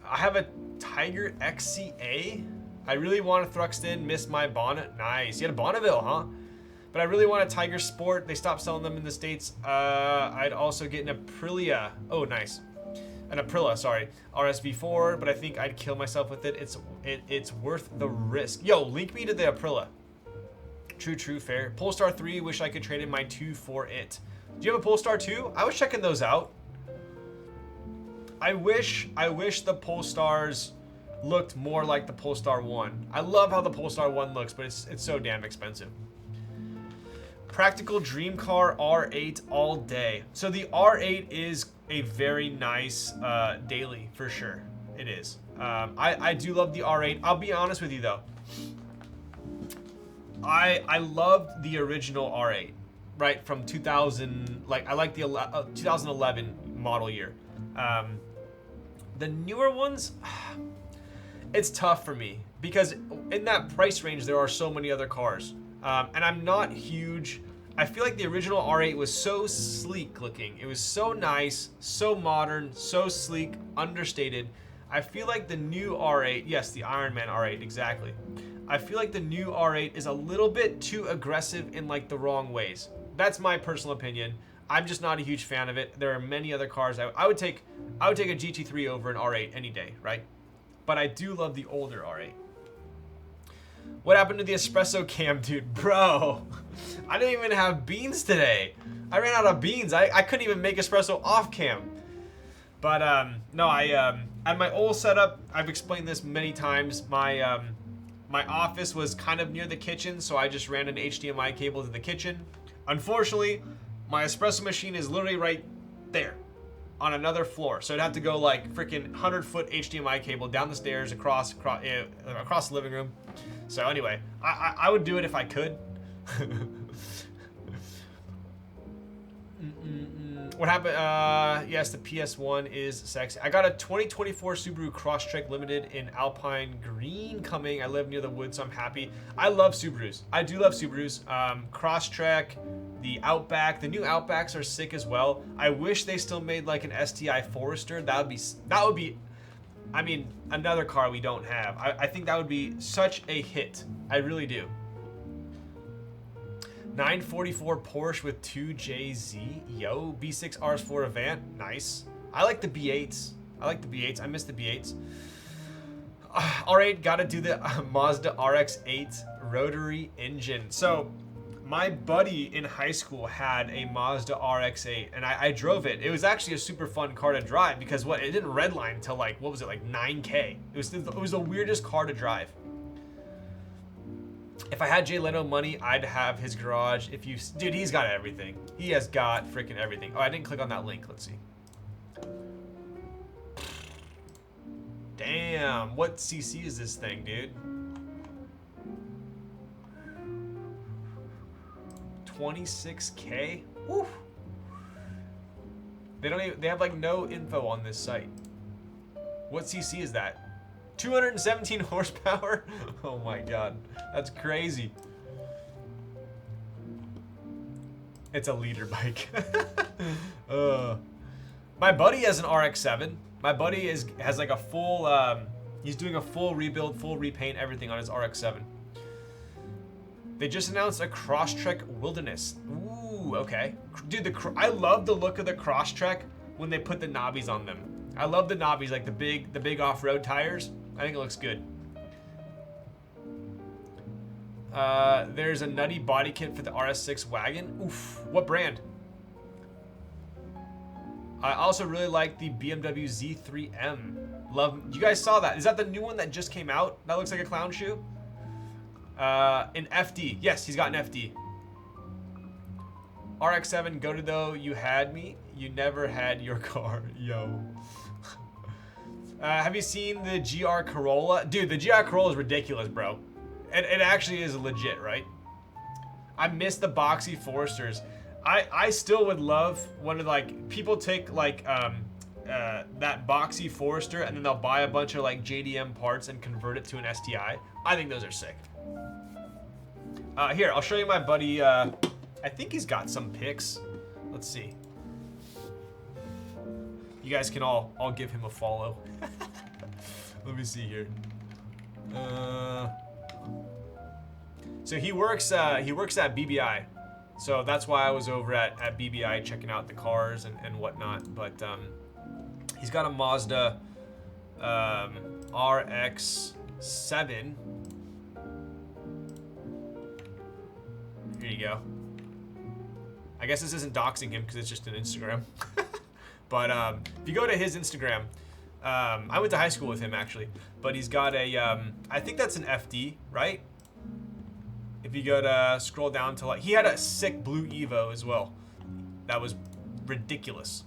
I have a Tiger XCA. I really want a Thruxton, miss my bonnet. Nice, you had a Bonneville, huh? But I really want a Tiger Sport. They stopped selling them in the States. I'd also get an Aprilia. Oh, nice. an Aprilia, sorry, RSV4, but I think I'd kill myself with it. It's worth the risk. Yo, link me to the Aprilia. True, fair. Polestar 3, wish I could trade in my 2 for it. Do you have a Polestar 2? I was checking those out. I wish the Polestars looked more like the Polestar 1. I love how the Polestar 1 looks, but it's so damn expensive. Practical dream car R8 all day. So the R8 is a very nice daily for sure. It is. I do love the R8. I'll be honest with you though. I loved the original R8, right, from 2000. Like I like the 2011 model year. The newer ones, it's tough for me because in that price range there are so many other cars, and I'm not huge. I feel like the original R8 was so sleek looking. It was so nice, so modern, so sleek, understated. I feel like the new R8, yes, the Iron Man R8, exactly. I feel like the new R8 is a little bit too aggressive in like the wrong ways. That's my personal opinion. I'm just not a huge fan of it. There are many other cars I would take a GT3 over an R8 any day, right? But I do love the older R8. What happened to the espresso cam, dude? Bro, I didn't even have beans today. I ran out of beans. I couldn't even make espresso off cam. But no, at my old setup, I've explained this many times. My office was kind of near the kitchen, so I just ran an HDMI cable to the kitchen. Unfortunately, my espresso machine is literally right there on another floor. So I'd have to go like freaking 100-foot HDMI cable down the stairs across the living room. So anyway, I would do it if I could. What happened? Yes, the PS1 is sexy. I got a 2024 Subaru Crosstrek Limited in Alpine Green coming. I live near the woods, so I'm happy. I love Subarus. I do love Subarus. Crosstrek, the Outback, the new Outbacks are sick as well. I wish they still made like an STI Forester. That would be, I mean, another car we don't have. I think that would be such a hit. I really do. 944 Porsche with 2JZ. Yo, B6 RS4 Avant. Nice. I like the B8s. I miss the B8s. R8, gotta do the Mazda RX-8 rotary engine. So, my buddy in high school had a Mazda RX-8, and I drove it. It was actually a super fun car to drive because it didn't redline until like, what was it, like 9K. It was the weirdest car to drive. If I had Jay Leno money, I'd have his garage. Dude, he's got everything. He has got freaking everything. Oh, I didn't click on that link. Let's see. Damn, what CC is this thing, dude? 26K? Woo. They have like no info on this site. What CC is that? 217 horsepower? Oh my god, that's crazy. It's a leader bike. My buddy has an RX-7. My buddy has like a full, he's doing a full rebuild, full repaint, everything on his RX-7. They just announced a Crosstrek Wilderness. Ooh, okay. Dude, I love the look of the Crosstrek when they put the knobbies on them. I love the knobbies, like the big off-road tires. I think it looks good. There's a nutty body kit for the RS6 wagon. Oof, what brand? I also really like the BMW Z3M. You guys saw that. Is that the new one that just came out? That looks like a clown shoe. An FD. Yes, he's got an FD. RX-7, go to though. You had me. You never had your car. Yo. Have you seen the GR Corolla? Dude, the GR Corolla is ridiculous, bro. It actually is legit, right? I miss the boxy Foresters. I still would love one of like, people take like that boxy Forester and then they'll buy a bunch of like JDM parts and convert it to an STI. I think those are sick. Here, I'll show you my buddy. I think he's got some pics. Let's see. You guys can all give him a follow. Let me see here. So he works at BBI. So that's why I was over at BBI checking out the cars and whatnot. But He's got a Mazda RX-7. Here you go. I guess this isn't doxing him because it's just an Instagram. But if you go to his Instagram, I went to high school with him actually, but he's got a, I think that's an FD, right? If you go to scroll down to like, he had a sick blue Evo as well. That was ridiculous.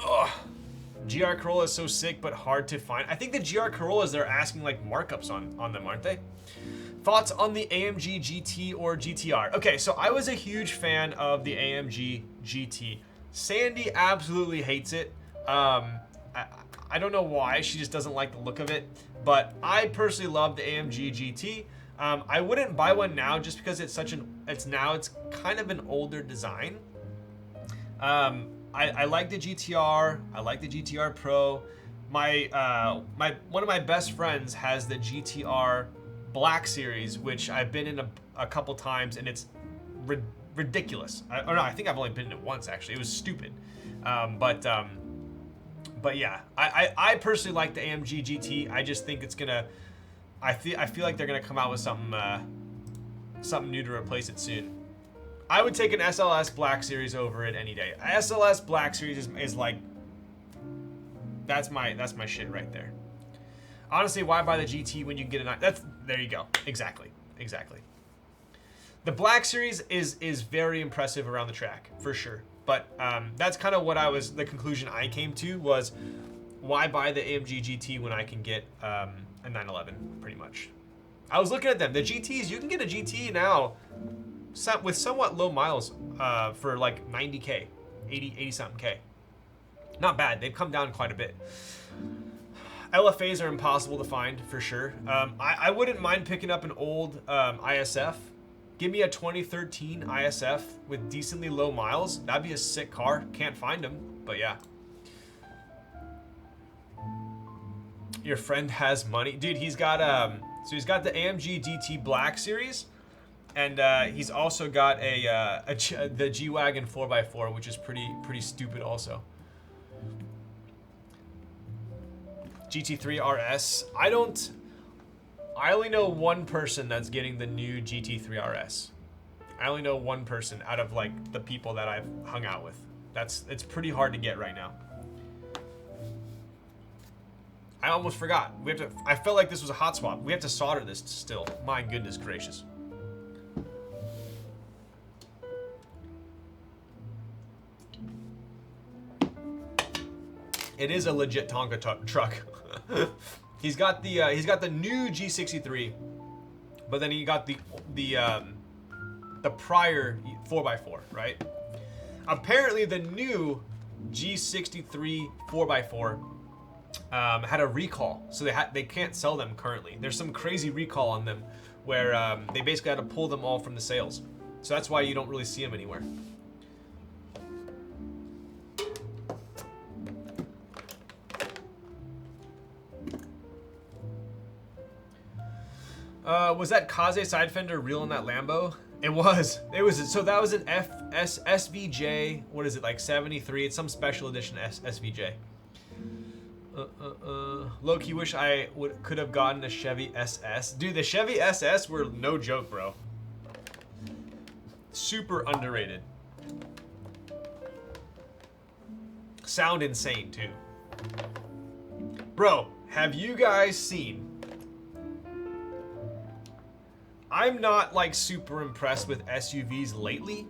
Ugh. GR Corolla is so sick, but hard to find. I think the GR Corollas, they're asking like markups on them, aren't they? Thoughts on the AMG GT or GTR? Okay, so I was a huge fan of the AMG GT. Sandy absolutely hates it. I don't know why, she just doesn't like the look of it, but I personally love the AMG GT. I wouldn't buy one now just because it's it's kind of an older design. I like the GTR. I like the GTR Pro. One of my best friends has the GTR Black Series, which I've been in a couple times, and it's ridiculous. I think I've only been in it once actually. It was stupid. But yeah, I personally like the AMG GT. I just think it's gonna. I feel like they're gonna come out with something new to replace it soon. I would take an SLS Black Series over it any day. SLS Black Series is like, that's my shit right there. Honestly, why buy the GT when you can get there you go. Exactly. The Black Series is very impressive around the track, for sure. But that's kind of the conclusion I came to was, why buy the AMG GT when I can get a 911, pretty much. I was looking at them. The GTs, you can get a GT now with somewhat low miles for like 90K, 80 something K. Not bad. They've come down quite a bit. LFAs are impossible to find for sure. I wouldn't mind picking up an old ISF. Give me a 2013 ISF with decently low miles. That'd be a sick car. Can't find them, but yeah. Your friend has money, dude. He's got so he's got the AMG GT Black Series. And he's also got the G-Wagon 4x4, which is pretty stupid also. GT3 RS. I only know one person that's getting the new GT3 RS. I only know one person out of like the people that I've hung out with. It's pretty hard to get right now. I almost forgot. I felt like this was a hot swap. We have to solder this still. My goodness gracious. It is a legit Tonka truck. He's got the new G63, but then he got the prior 4x4, right? Apparently the new G63 4x4 had a recall, so they can't sell them currently. There's some crazy recall on them where they basically had to pull them all from the sales. So that's why you don't really see them anywhere. Was that Kaze side fender real in that Lambo? It was. So that was an SVJ. What is it, like 73? It's some special edition SVJ. Low-key wish I could have gotten a Chevy SS. Dude, the Chevy SS were no joke, bro. Super underrated. Sound insane too. Bro, have you guys seen? I'm not like super impressed with SUVs lately,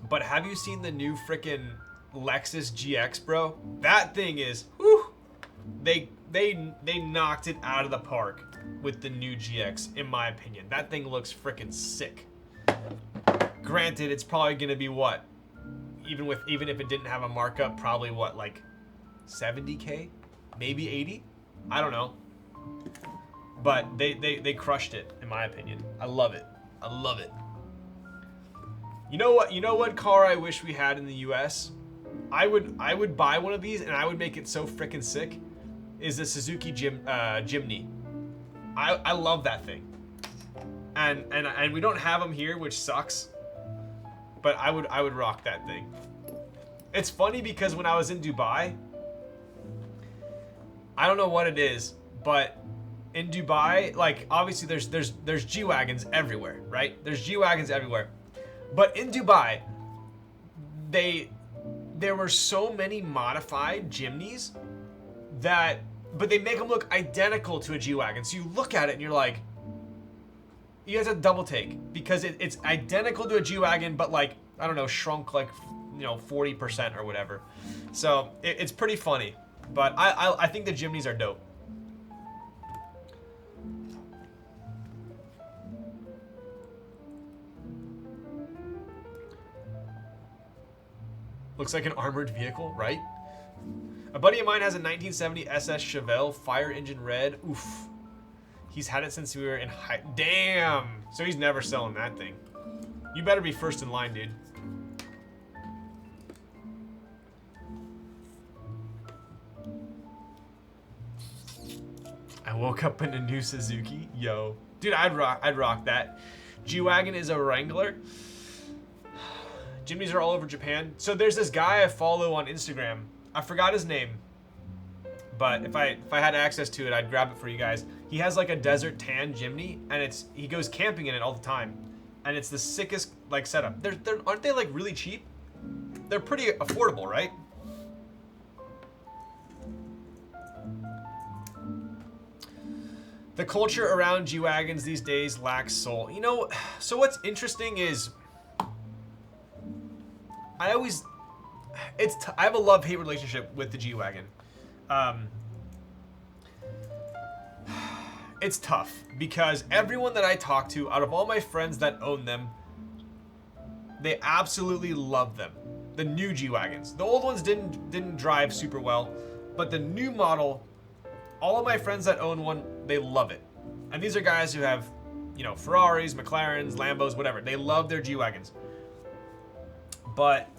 but have you seen the new frickin' Lexus GX, bro? That thing is, whew, they knocked it out of the park with the new GX, in my opinion. That thing looks frickin' sick. Granted, it's probably gonna be what, even if it didn't have a markup, probably what, like 70K, maybe 80. I don't know. But they crushed it, in my opinion. I love it. I love it. You know what? You know what car I wish we had in the US? I would buy one of these and I would make it so freaking sick. Is the Suzuki Jimny. I love that thing. and we don't have them here, which sucks. But I would rock that thing. It's funny because when I was in Dubai, I don't know what it is, but in Dubai, like obviously there's G-Wagons everywhere, right? There's G-Wagons everywhere. But in Dubai, there were so many modified Jimneys but they make them look identical to a G-Wagon. So you look at it and you're like, you have to double take because it's identical to a G-Wagon, but like, I don't know, shrunk like, 40% or whatever. So it's pretty funny, but I think the Jimneys are dope. Looks like an armored vehicle, right? A buddy of mine has a 1970 SS Chevelle, fire engine red. Oof. He's had it since we were in high... Damn! So he's never selling that thing. You better be first in line, dude. I woke up in a new Suzuki. Yo. Dude, I'd rock that. G-Wagon is a Wrangler. Jimneys are all over Japan. So there's this guy I follow on Instagram. I forgot his name, but if I had access to it, I'd grab it for you guys. He has like a desert tan Jimny, and he goes camping in it all the time, and it's the sickest like setup. Aren't they like really cheap? They're pretty affordable, right? The culture around G-Wagons these days lacks soul. So what's interesting is I have a love-hate relationship with the G-Wagon. It's tough because everyone that I talk to, out of all my friends that own them, they absolutely love them. The new G-Wagons. The old ones didn't drive super well, but the new model, all of my friends that own one, they love it. And these are guys who have, Ferraris, McLarens, Lambos, whatever. They love their G-Wagons. But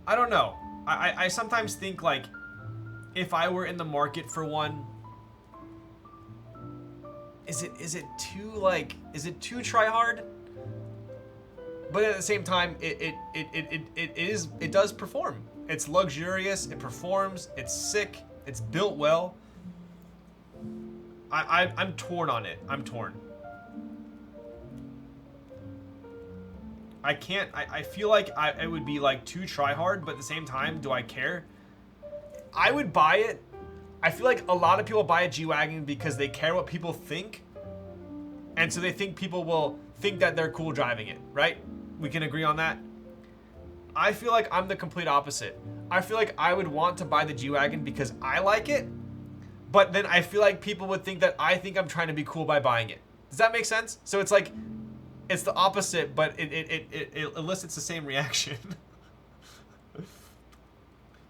I don't know. I sometimes think like if I were in the market for one, is it too try hard? But at the same time, it does perform. It's luxurious, it performs, it's sick, it's built well. I'm torn on it. I'm torn. I feel like it would be like too try hard, but at the same time, do I care? I would buy it. I feel like a lot of people buy a G-Wagon because they care what people think. And so they think people will think that they're cool driving it, right? We can agree on that. I feel like I'm the complete opposite. I feel like I would want to buy the G-Wagon because I like it, but then I feel like people would think that I think I'm trying to be cool by buying it. Does that make sense? So it's like, it's the opposite, but it elicits the same reaction.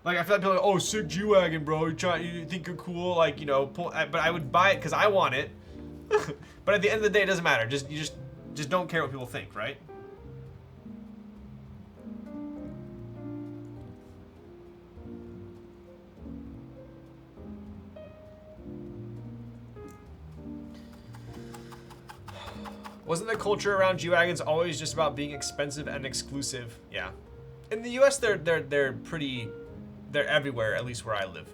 Like, I feel like people are like, oh, sick G-Wagon, bro. You think you're cool, like, but I would buy it because I want it. But at the end of the day, it doesn't matter. You just don't care what people think, right? Wasn't the culture around G-Wagons always just about being expensive and exclusive? Yeah. In the US, they're everywhere, at least where I live.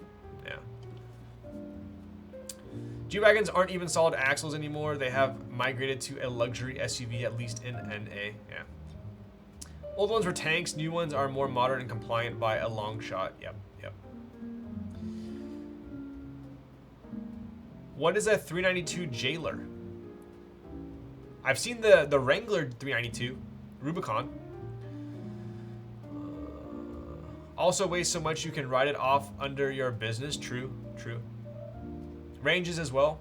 Yeah. G-Wagons aren't even solid axles anymore. They have migrated to a luxury SUV, at least in NA. Yeah. Old ones were tanks. New ones are more modern and compliant by a long shot. Yep. What is a 392 Jailer? I've seen the Wrangler 392, Rubicon. Also weighs so much you can ride it off under your business. True. Ranges as well.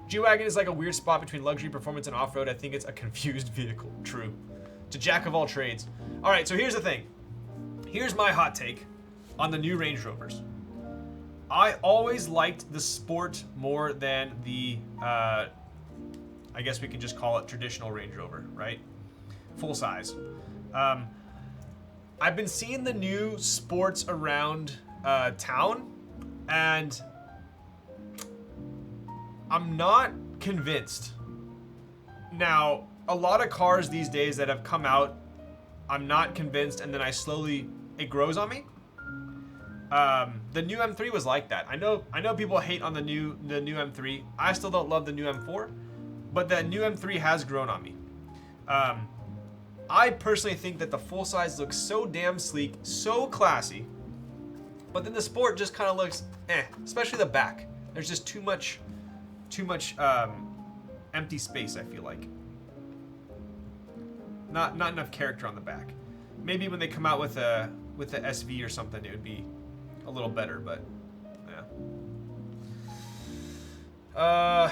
G-Wagon is like a weird spot between luxury, performance, and off-road. I think it's a confused vehicle. True. It's a jack of all trades. All right, so here's the thing. Here's my hot take on the new Range Rovers. I always liked the Sport more than the, I guess we can just call it traditional Range Rover, right? Full size. I've been seeing the new Sports around town, and I'm not convinced. Now, a lot of cars these days that have come out, I'm not convinced, and then it grows on me. The new M3 was like that. I know people hate on the new M3. I still don't love the new M4, but the new M3 has grown on me. I personally think that the full size looks so damn sleek, so classy, but then the sport just kind of looks especially the back. There's just too much empty space, I feel like. Not enough character on the back. Maybe when they come out with the SV or something, it would be a little better, but yeah.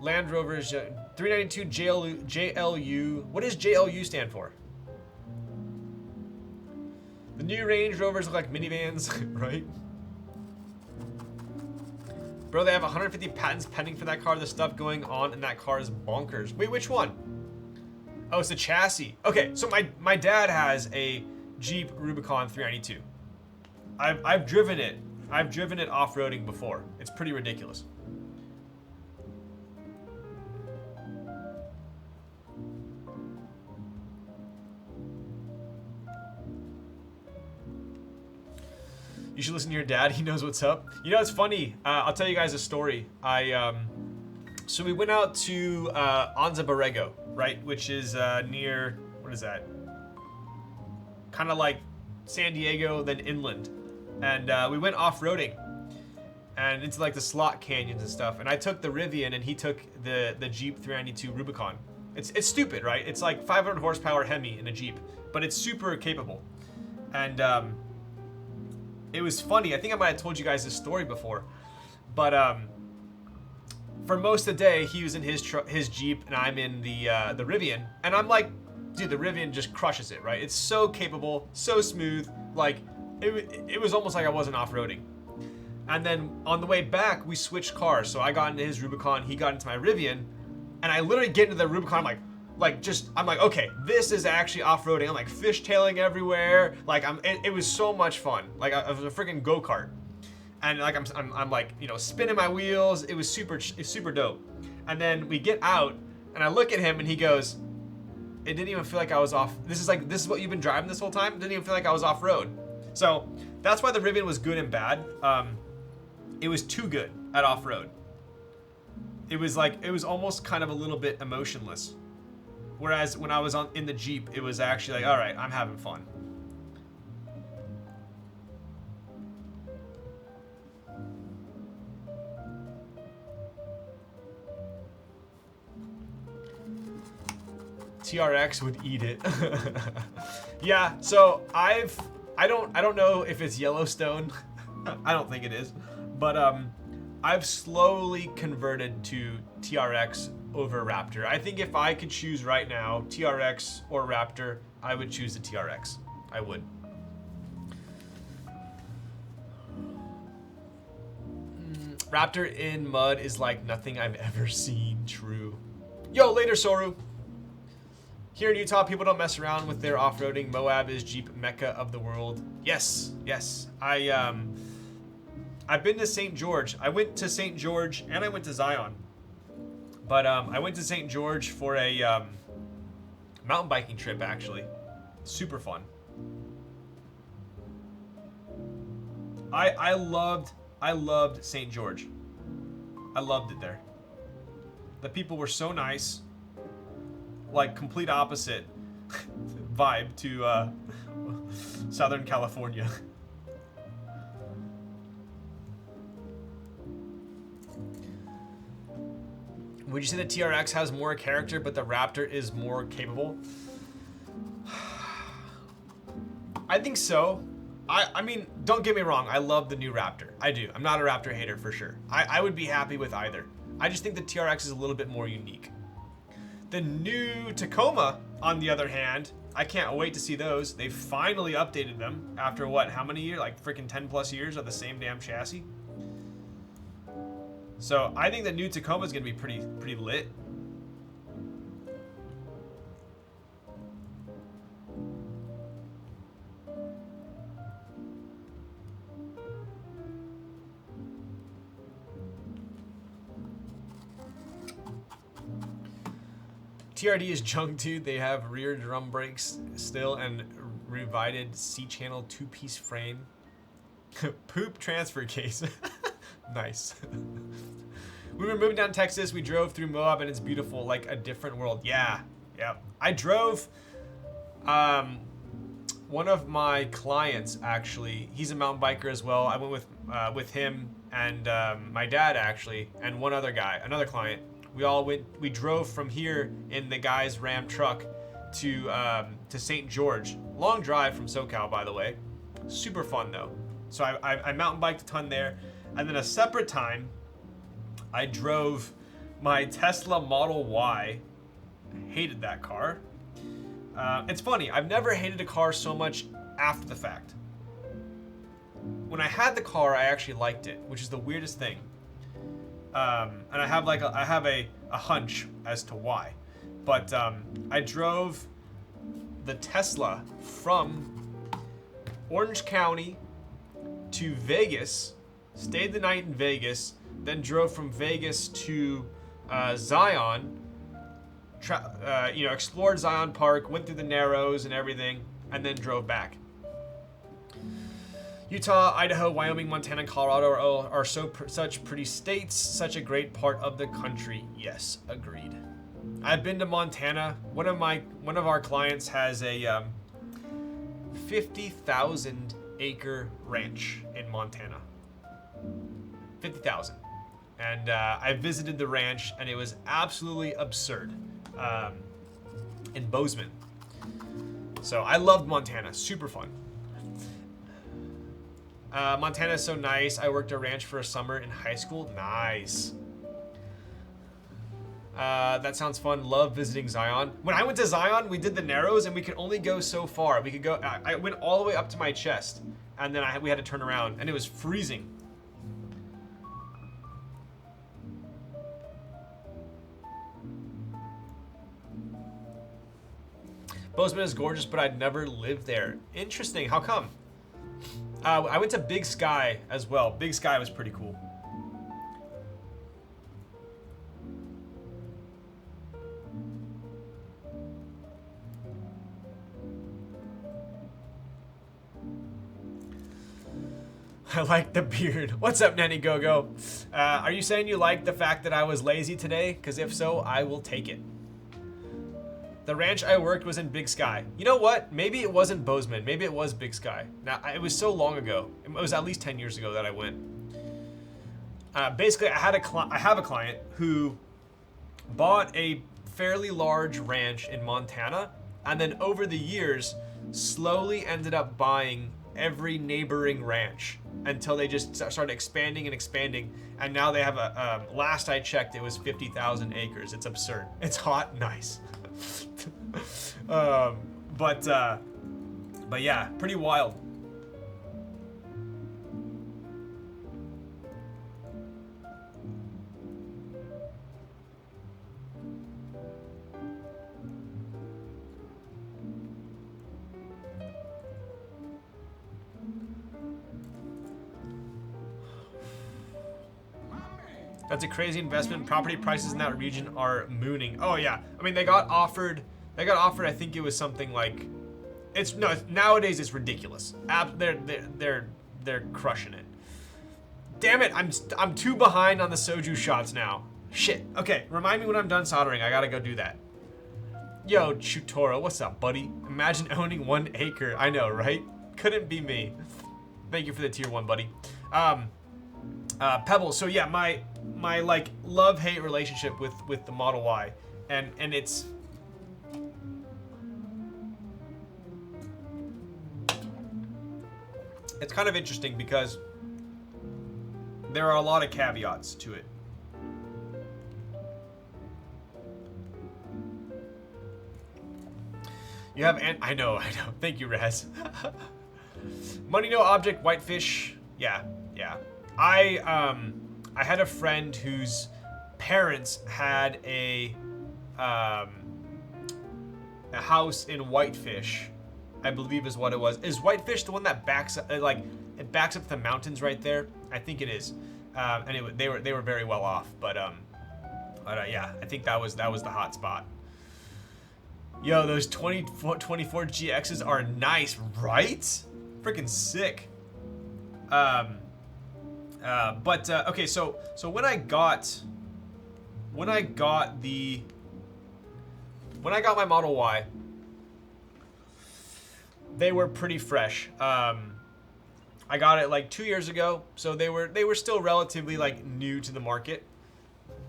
Land Rover's 392 JLU. What does JLU stand for? The new Range Rovers look like minivans, right? Bro, they have 150 patents pending for that car. The stuff going on in that car is bonkers. Wait, which one? Oh, it's the chassis. Okay, so my dad has a Jeep Rubicon 392. I've driven it. I've driven it off-roading before. It's pretty ridiculous. You should listen to your dad. He knows what's up. You know, it's funny. I'll tell you guys a story. So we went out to Anza Borrego, right? Which is near, what is that? Kind of like San Diego, then inland. And we went off-roading and into like the slot canyons and stuff. And I took the Rivian and he took the Jeep 392 Rubicon. It's stupid, right? It's like 500 horsepower Hemi in a Jeep, but it's super capable. And it was funny. I think I might have told you guys this story before, but for most of the day he was in his Jeep and I'm in the Rivian, and I'm like, dude, the Rivian just crushes it, right? It's so capable, so smooth. Like it was almost like I wasn't off-roading. And then on the way back we switched cars, so I got into his Rubicon, he got into my Rivian, and I literally get into the Rubicon, I'm like, okay, this is actually off-roading. I'm like fishtailing everywhere. Like it was so much fun. Like I was a freaking go-kart, and like I'm like, you know, spinning my wheels. It was super dope. And then we get out, and I look at him, and he goes, "It didn't even feel like I was off. This is what you've been driving this whole time. It didn't even feel like I was off-road." So that's why the Rivian was good and bad. It was too good at off-road. It was almost kind of a little bit emotionless. Whereas when I was in the Jeep, it was actually like, all right, I'm having fun. TRX would eat it. Yeah, so I don't know if it's Yellowstone. I don't think it is, but I've slowly converted to TRX over Raptor. I think if I could choose right now, TRX or Raptor, I would choose the TRX. I would. Raptor in mud is like nothing I've ever seen. True. Yo, later, Soru. Here in Utah, people don't mess around with their off-roading. Moab is Jeep Mecca of the world. Yes. I've been to St. George. I went to St. George and I went to Zion. But I went to St. George for a mountain biking trip, actually. Super fun. I loved St. George. I loved it there. The people were so nice. Like complete opposite vibe to Southern California. Would you say the TRX has more character, but the Raptor is more capable? I think so. I mean, don't get me wrong. I love the new Raptor. I do. I'm not a Raptor hater for sure. I would be happy with either. I just think the TRX is a little bit more unique. The new Tacoma, on the other hand, I can't wait to see those. They finally updated them after what? How many years? Like freaking 10 plus years of the same damn chassis. So I think the new Tacoma is gonna be pretty lit. TRD is junk, dude. They have rear drum brakes still and revided C-channel 2-piece frame. Poop transfer case. Nice. We were moving down Texas. We drove through Moab and it's beautiful, like a different world. Yeah, yeah. I drove. One of my clients actually. He's a mountain biker as well. I went with him and my dad actually, and one other guy, another client. We all went. We drove from here in the guy's Ram truck to St. George. Long drive from SoCal, by the way. Super fun though. So I mountain biked a ton there, and then a separate time, I drove my Tesla Model Y. I hated that car. It's funny. I've never hated a car so much after the fact. When I had the car, I actually liked it, which is the weirdest thing. And I have a hunch as to why, but I drove the Tesla from Orange County to Vegas, stayed the night in Vegas, then drove from Vegas to Zion, explored Zion Park, went through the Narrows and everything, and then drove back. Utah, Idaho, Wyoming, Montana, and Colorado are such pretty states, such a great part of the country. Yes, agreed. I've been to Montana. One of our clients has a 50,000 acre ranch in Montana. 50,000. And I visited the ranch and it was absolutely absurd. In Bozeman. So I loved Montana, super fun. Montana is so nice. I worked a ranch for a summer in high school. Nice. That sounds fun. Love visiting Zion. When I went to Zion, we did the Narrows and we could only go so far. We could go. I went all the way up to my chest, and then we had to turn around, and it was freezing. Bozeman is gorgeous, but I'd never lived there. Interesting. How come? I went to Big Sky as well. Big Sky was pretty cool. I like the beard. What's up, Nanny Go-Go? Are you saying you like the fact that I was lazy today? Because if so, I will take it. The ranch I worked was in Big Sky. You know what? Maybe it wasn't Bozeman. Maybe it was Big Sky. Now, it was so long ago. It was at least 10 years ago that I went. Basically, I have a client who bought a fairly large ranch in Montana, and then over the years, slowly ended up buying every neighboring ranch until they just started expanding and expanding. And now they have last I checked, it was 50,000 acres. It's absurd. It's hot, nice. But yeah, pretty wild. That's a crazy investment. Property prices in that region are mooning. Oh yeah, I mean they got offered. I think it was something like, nowadays it's ridiculous. They're crushing it. Damn it, I'm too behind on the soju shots now. Shit. Okay, remind me when I'm done soldering. I gotta go do that. Yo, Chutoro, what's up, buddy? Imagine owning 1 acre. I know, right? Couldn't be me. Thank you for the tier 1, buddy. Pebble. So yeah, my like love-hate relationship with the Model Y, and it's kind of interesting because there are a lot of caveats to it. You have I know. Thank you, Raz. Money no object, whitefish. Yeah. I had a friend whose parents had a house in Whitefish, I believe is what it was. Is Whitefish the one that backs up, it backs up the mountains right there? I think it is. And they were very well off, but yeah, I think that was the hot spot. Yo, those 24 GXs are nice, right? Freaking sick. Okay, so when I got my Model Y, they were pretty fresh. I got it like 2 years ago, so they were still relatively like new to the market.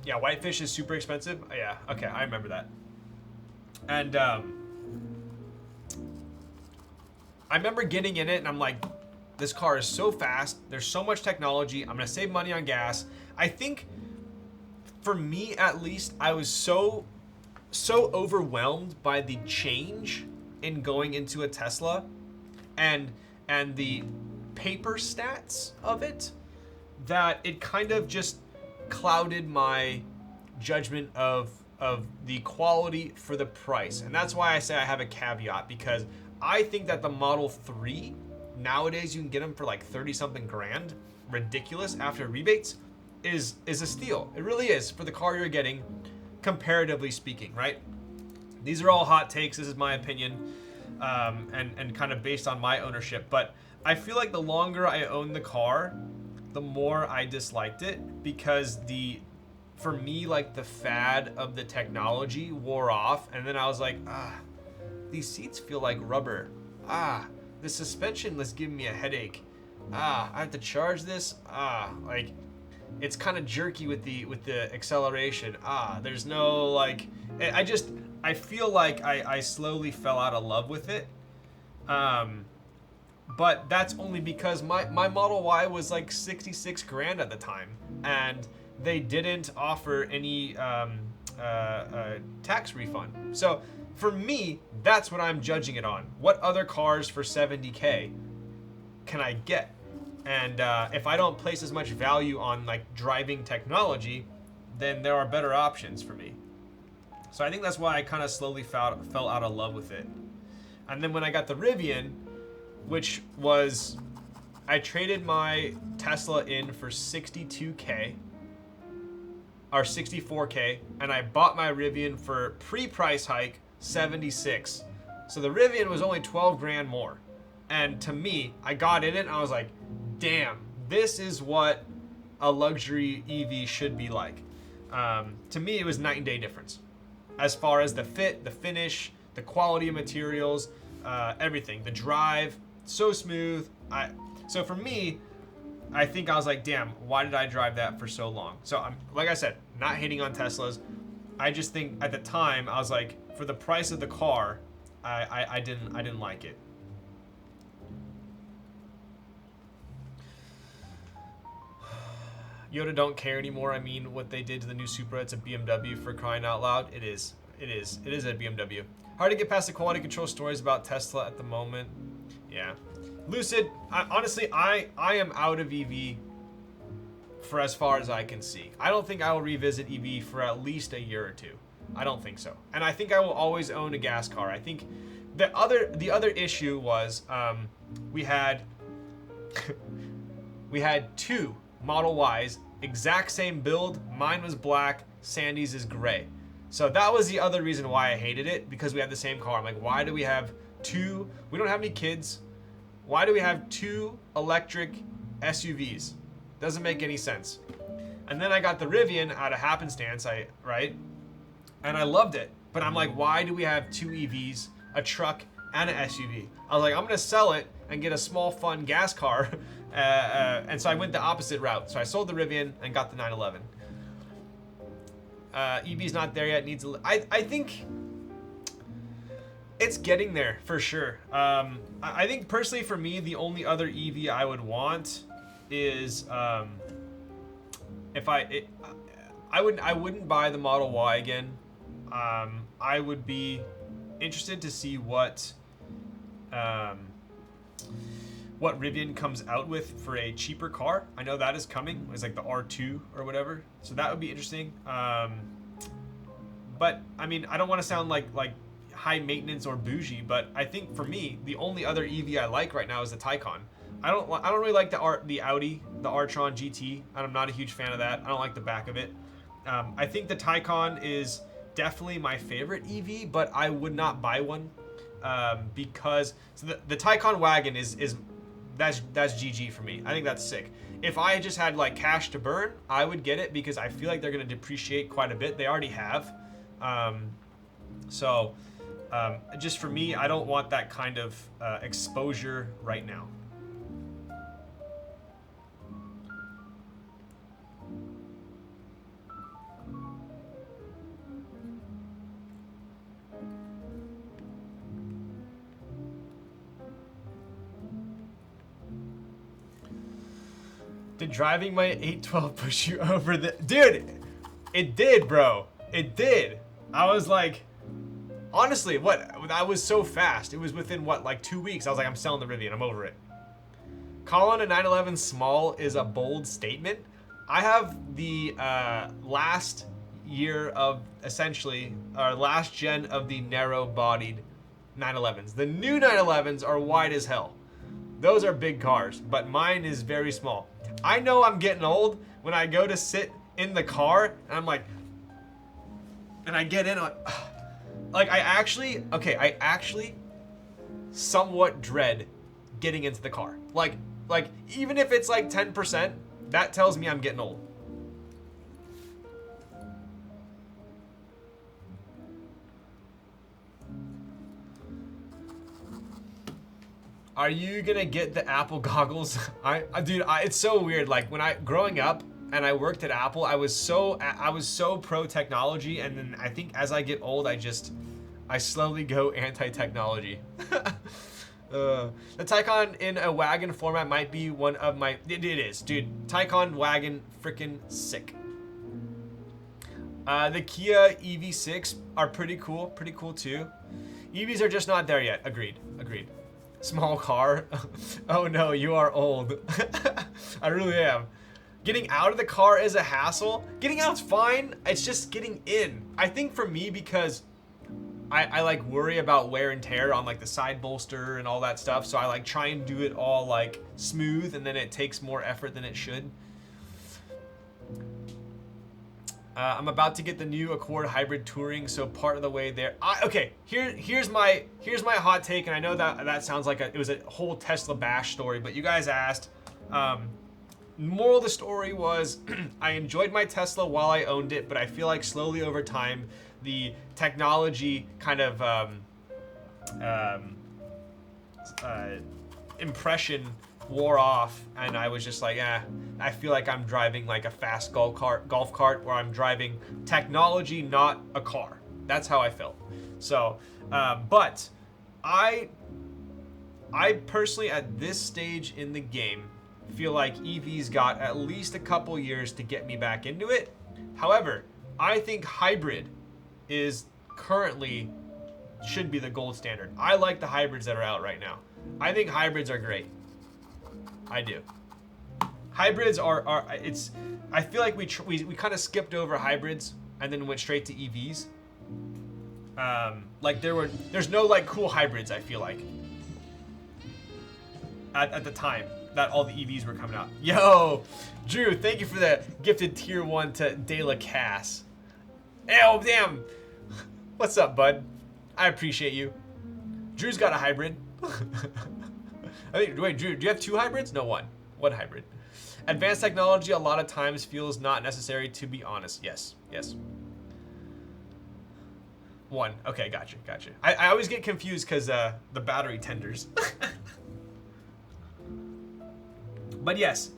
Yeah, Whitefish is super expensive. Yeah, okay, I remember that. And I remember getting in it, and I'm like, this car is so fast. There's so much technology. I'm gonna save money on gas. I think, for me at least, I was so overwhelmed by the change in going into a Tesla, and the paper stats of it, that it kind of just clouded my judgment of the quality for the price. And that's why I say I have a caveat, because I think that the Model 3 nowadays, you can get them for like 30 something grand, ridiculous after rebates, is a steal. It really is for the car you're getting, comparatively speaking, right? These are all hot takes. This is my opinion, and kind of based on my ownership. But I feel like the longer I owned the car, the more I disliked it, because for me, like, the fad of the technology wore off, and then I was like, these seats feel like rubber. The suspension was giving me a headache. I have to charge this. Like, it's kind of jerky with the acceleration. There's no, like, I feel like I slowly fell out of love with it. But that's only because my Model Y was like 66 grand at the time, and they didn't offer any tax refund. So for me, that's what I'm judging it on. What other cars for 70K can I get? And if I don't place as much value on like driving technology, then there are better options for me. So I think that's why I kind of slowly fell out of love with it. And then when I got the Rivian, which was, I traded my Tesla in for 62K or 64K, and I bought my Rivian for pre-price hike 76. So the Rivian was only 12 grand more. And to me, I got in it and I was like, damn, this is what a luxury EV should be like. To me, it was night and day difference. As far as the fit, the finish, the quality of materials, everything, the drive, so smooth. So for me, I think I was like, damn, why did I drive that for so long? So I'm, like I said, not hating on Teslas. I just think at the time I was like, for the price of the car, I didn't like it. Yoda don't care anymore. I mean, what they did to the new Supra, it's a BMW, for crying out loud. It is a BMW. Hard to get past the quality control stories about Tesla at the moment. Yeah. Lucid, honestly, I am out of EV for as far as I can see. I don't think I will revisit EV for at least a year or two. I don't think so. And I think I will always own a gas car. I think the other issue was we had two Model Ys, exact same build. Mine was black, Sandy's is gray. So that was the other reason why I hated it, because we had the same car. I'm like, why do we have two? We don't have any kids. Why do we have two electric SUVs? Doesn't make any sense. And then I got the Rivian out of happenstance, right? And I loved it. But I'm like, why do we have two EVs, a truck, and an SUV? I was like, I'm gonna sell it and get a small, fun gas car. And so I went the opposite route. So I sold the Rivian and got the 911. EV's not there yet. I think it's getting there for sure. I think personally for me, the only other EV I would want is I wouldn't buy the Model Y again. I would be interested to see what Rivian comes out with for a cheaper car. I know that is coming. It's like the R2 or whatever. So that would be interesting. But I mean, I don't want to sound like high maintenance or bougie, but I think for me, the only other EV I like right now is the Taycan. I don't really like the Audi, the r-tron GT. I'm not a huge fan of that. I don't like the back of it. I think the Taycan is definitely my favorite EV, but I would not buy one because so the Taycan wagon that's GG for me. I think that's sick. If I just had like cash to burn, I would get it because I feel like they're going to depreciate quite a bit. They already have. Just for me, I don't want that kind of exposure right now. Did driving my 812 push you over the... Dude, it did, bro. It did. I was like... Honestly, I was so fast. It was within, like 2 weeks. I was like, I'm selling the Rivian. I'm over it. Calling a 911 small is a bold statement. I have the last year of, essentially, our last gen of the narrow-bodied 911s. The new 911s are wide as hell. Those are big cars, but mine is very small. I know I'm getting old when I go to sit in the car and I'm like, and I get in, like I actually somewhat dread getting into the car. Like even if it's like 10%, that tells me I'm getting old. Are you gonna get the Apple goggles? Dude, it's so weird. Like growing up and I worked at Apple, I was so pro technology, and then I think as I get old, I slowly go anti-technology. The Taycan in a wagon format might be one of my. It is, dude. Taycan wagon, freaking sick. The Kia EV6 are pretty cool too. EVs are just not there yet. Agreed. Small car. Oh no, you are old. I really am. Getting out of the car is a hassle. Getting out's fine. It's just getting in. I think for me, because I like worry about wear and tear on like the side bolster and all that stuff. So I like try and do it all like smooth, and then it takes more effort than it should. I'm about to get the new Accord Hybrid Touring, so part of the way there. Okay, here's my hot take, and I know that sounds like it was a whole Tesla bash story, but you guys asked. Moral of the story was, I enjoyed my Tesla while I owned it, but I feel like slowly over time, the technology kind of impression wore off, and I was just like, I feel like I'm driving like a fast golf cart where I'm driving technology, not a car. That's how I felt. So, but I personally, at this stage in the game, feel like EVs got at least a couple years to get me back into it. However, I think hybrid is currently should be the gold standard. I like the hybrids that are out right now. I think hybrids are great. I do. Hybrids are I feel like we kind of skipped over hybrids and then went straight to EVs. Like there's no like cool hybrids, I feel like, at the time that all the EVs were coming out. Yo, Drew, thank you for the gifted tier 1 to De La Cass. Oh damn. What's up, bud? I appreciate you. Drew's got a hybrid. I think, wait, Drew, do you have 2 hybrids? No, one hybrid. Advanced technology a lot of times feels not necessary, to be honest. Yes. 1. Okay, gotcha. I always get confused because the battery tenders. But yes,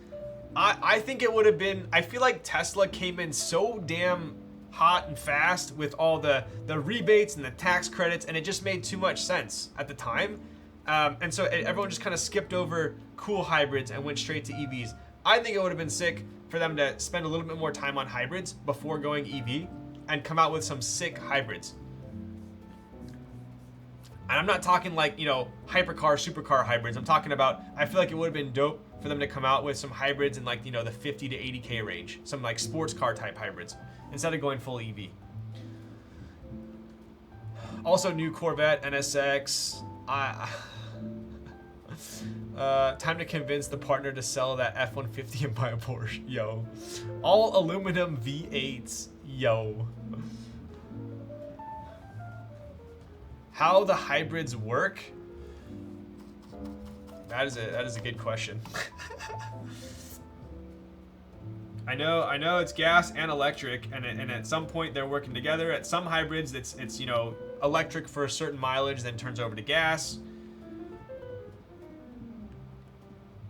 I think it would have been, I feel like Tesla came in so damn hot and fast with all the rebates and the tax credits, and it just made too much sense at the time. And so everyone just kind of skipped over cool hybrids and went straight to EVs. I think it would have been sick for them to spend a little bit more time on hybrids before going EV and come out with some sick hybrids. And I'm not talking like, hypercar, supercar hybrids. I'm talking about, I feel like it would have been dope for them to come out with some hybrids in like, the 50 to 80K range. Some like sports car type hybrids instead of going full EV. Also new Corvette, NSX. Time to convince the partner to sell that F-150 and buy a Porsche. Yo. All aluminum V8s. Yo. How the hybrids work? That is a good question. I know it's gas and electric, and at some point they're working together. At some hybrids, it's you know, electric for a certain mileage, then turns over to gas.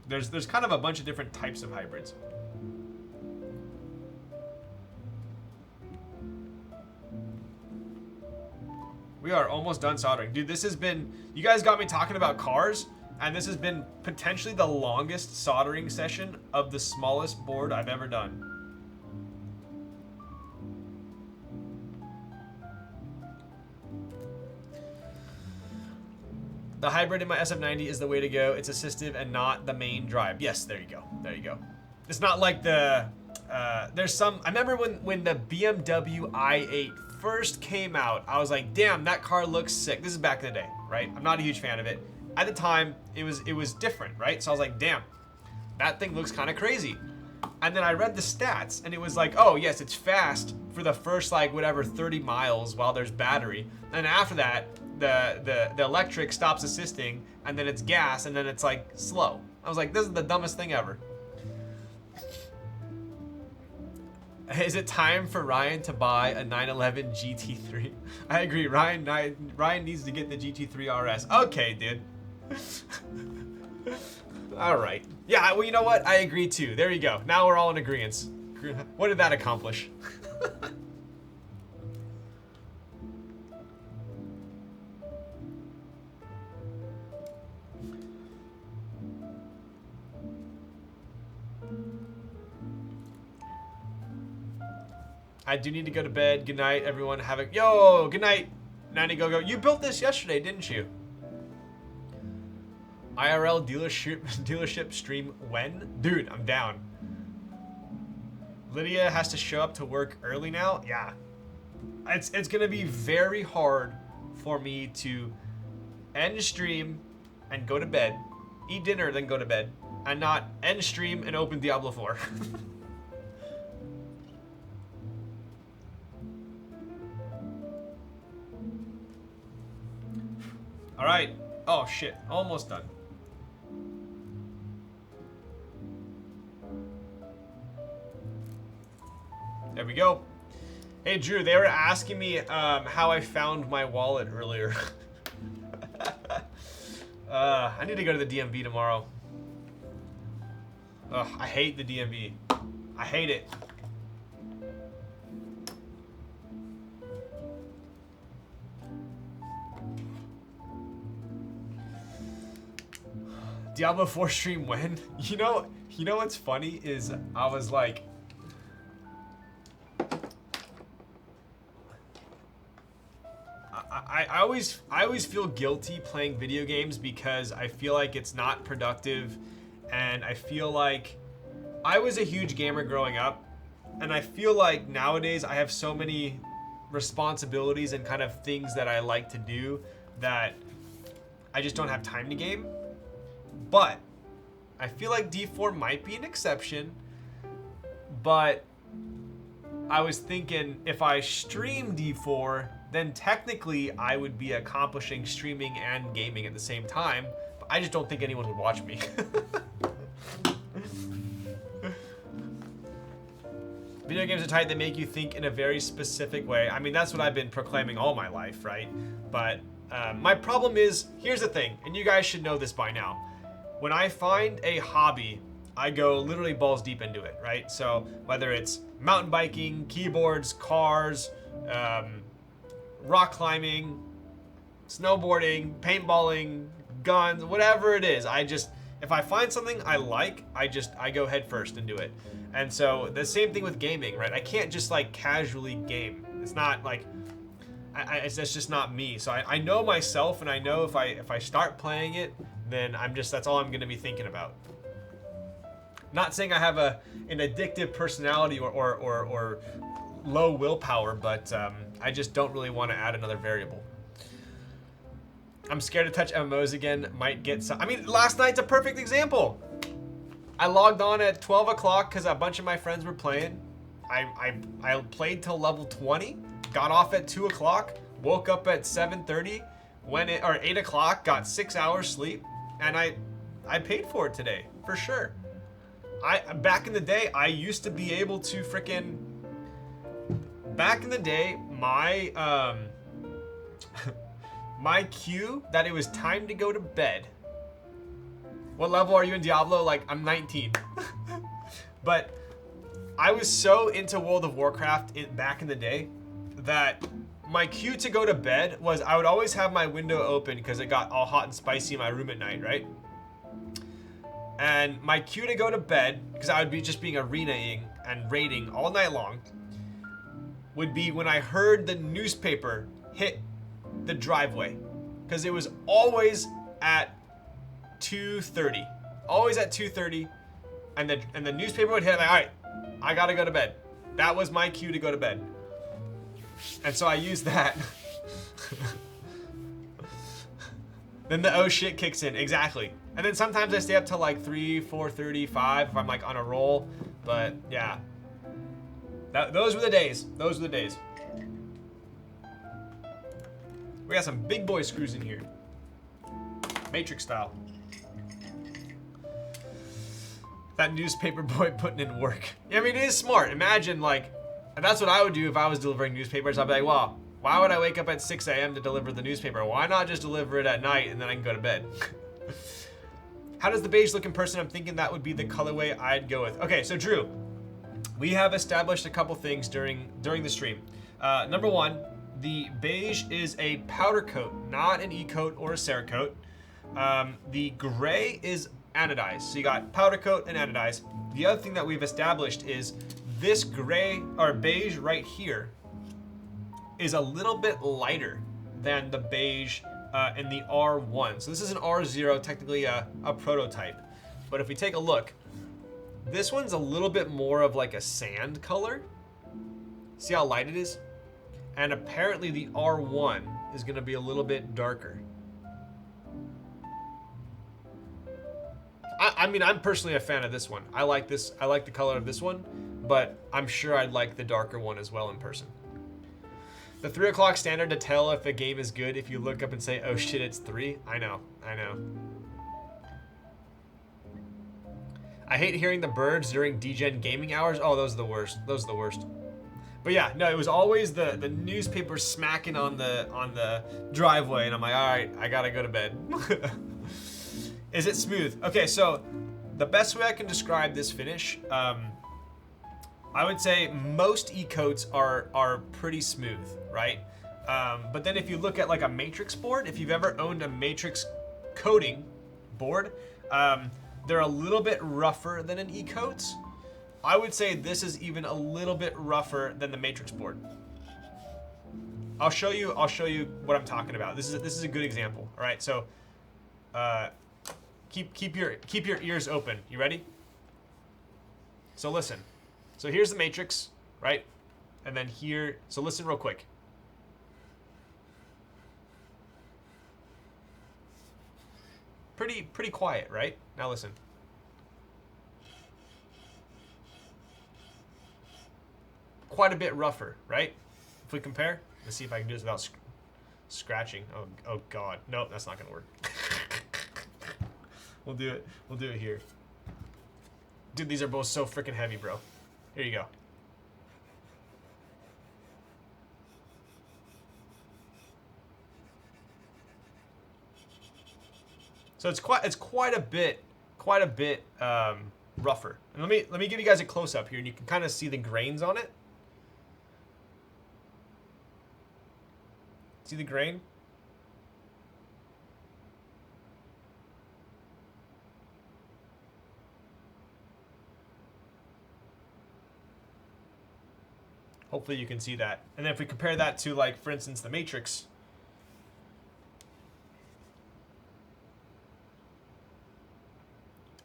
There's kind of a bunch of different types of hybrids. We are almost done soldering. Dude, this has been, you guys got me talking about cars, and this has been potentially the longest soldering session of the smallest board I've ever done. The hybrid in my SF90 is the way to go. It's assistive and not the main drive. Yes, there you go. There you go. It's not like the, there's some, I remember when the BMW i8 first came out, I was like, damn, that car looks sick. This is back in the day, right? I'm not a huge fan of it. At the time, it was different, right? So I was like, damn, that thing looks kind of crazy. And then I read the stats, and it was like, oh yes, it's fast for the first like whatever 30 miles while there's battery, and after that, the electric stops assisting, and then it's gas, and then it's like slow. I was like, this is the dumbest thing ever. Is it time for Ryan to buy a 911 GT3? I agree, Ryan needs to get the GT3 RS. Okay, dude. All right. Yeah, well, you know what? I agree too. There you go. Now we're all in agreement. What did that accomplish? I do need to go to bed. Good night, everyone. Have a good night, 90 go go. You built this yesterday, didn't you? IRL dealership stream when? Dude, I'm down. Lydia has to show up to work early now. Yeah, it's gonna be very hard for me to end stream and go to bed, eat dinner, then go to bed, and not end stream and open Diablo 4. All right. Oh shit, almost done. There we go. Hey Drew, they were asking me how I found my wallet earlier. I need to go to the DMV tomorrow. Ugh, I hate the DMV. I hate it. Diablo 4 stream when? You know what's funny is I was like, I always feel guilty playing video games because I feel like it's not productive, and I feel like I was a huge gamer growing up, and I feel like nowadays I have so many responsibilities and kind of things that I like to do that I just don't have time to game. But I feel like D4 might be an exception, but I was thinking if I stream D4, then technically I would be accomplishing streaming and gaming at the same time, but I just don't think anyone would watch me. Video games are tight, they make you think in a very specific way. I mean, that's what I've been proclaiming all my life, right? But my problem is, here's the thing, and you guys should know this by now. When I find a hobby, I go literally balls deep into it, right? So whether it's mountain biking, keyboards, cars, rock climbing, snowboarding, paintballing, guns, whatever it is, if I find something I like, I go head first and do it. And so the same thing with gaming, right? I can't just like casually game. It's not like, that's just not me. So I know myself, and I know if I start playing it, then that's all I'm gonna be thinking about. Not saying I have an addictive personality or low willpower, but I just don't really want to add another variable. I'm scared to touch MMOs again, might get some. I mean, last night's a perfect example. I logged on at 12 o'clock because a bunch of my friends were playing. I played till level 20, got off at 2 o'clock, woke up at 7:30, went in, or 8 o'clock, got 6 hours sleep, and I paid for it today, for sure. Back in the day, I used to be able to frickin', back in the day, my, my cue that it was time to go to bed. What level are you in Diablo? Like, I'm 19. But I was so into World of Warcraft back in the day that my cue to go to bed was I would always have my window open because it got all hot and spicy in my room at night, right? And my cue to go to bed, because I would be just being arenaing and raiding all night long, would be when I heard the newspaper hit the driveway. Because it was always at 2:30. Always at 2:30. And the newspaper would hit, like, all right, I gotta go to bed. That was my cue to go to bed. And so I used that. Then the oh shit kicks in, exactly. And then sometimes I stay up till like 3, 4:35 if I'm like on a roll. But yeah, those were the days. Those were the days. We got some big boy screws in here, Matrix style. That newspaper boy putting in work. I mean, it is smart. Imagine like, and that's what I would do if I was delivering newspapers. I'd be like, well, why would I wake up at 6 a.m. to deliver the newspaper? Why not just deliver it at night and then I can go to bed? How does the beige look in person? I'm thinking that would be the colorway I'd go with. Okay, so Drew, we have established a couple things during the stream. Number one, the beige is a powder coat, not an e-coat or a Cerakote. The gray is anodized. So you got powder coat and anodized. The other thing that we've established is this gray or beige right here is a little bit lighter than the beige in the R1. So this is an R0, technically a prototype. But if we take a look, this one's a little bit more of like a sand color. See how light it is? And apparently the R1 is gonna be a little bit darker. I mean, I'm personally a fan of this one. I like this, I like the color of this one, but I'm sure I'd like the darker one as well in person. The 3 o'clock standard to tell if a game is good if you look up and say, oh shit, it's 3. I know. I hate hearing the birds during DGen gaming hours. Oh, those are the worst. Those are the worst. But yeah, no, it was always the newspaper smacking on the driveway, and I'm like, all right, I gotta go to bed. Is it smooth? Okay, so the best way I can describe this finish, I would say most e-coats are pretty smooth, right? But then if you look at like a matrix board, if you've ever owned a matrix coating board, they're a little bit rougher than an e-coat. I would say this is even a little bit rougher than the matrix board. I'll show you what I'm talking about. This is a good example. All right, so keep your ears open. You ready? So listen. So here's the matrix, right? And then here, so listen real quick. Pretty quiet, right? Now listen. Quite a bit rougher, right? If we compare, let's see if I can do this without scratching. Oh God, nope, that's not gonna work. We'll do it here. Dude, these are both so freaking heavy, bro. Here you go. So it's quite a bit rougher. And let me give you guys a close up here, and you can kind of see the grains on it. See the grain? Hopefully you can see that. And then if we compare that to, like, for instance, the Matrix.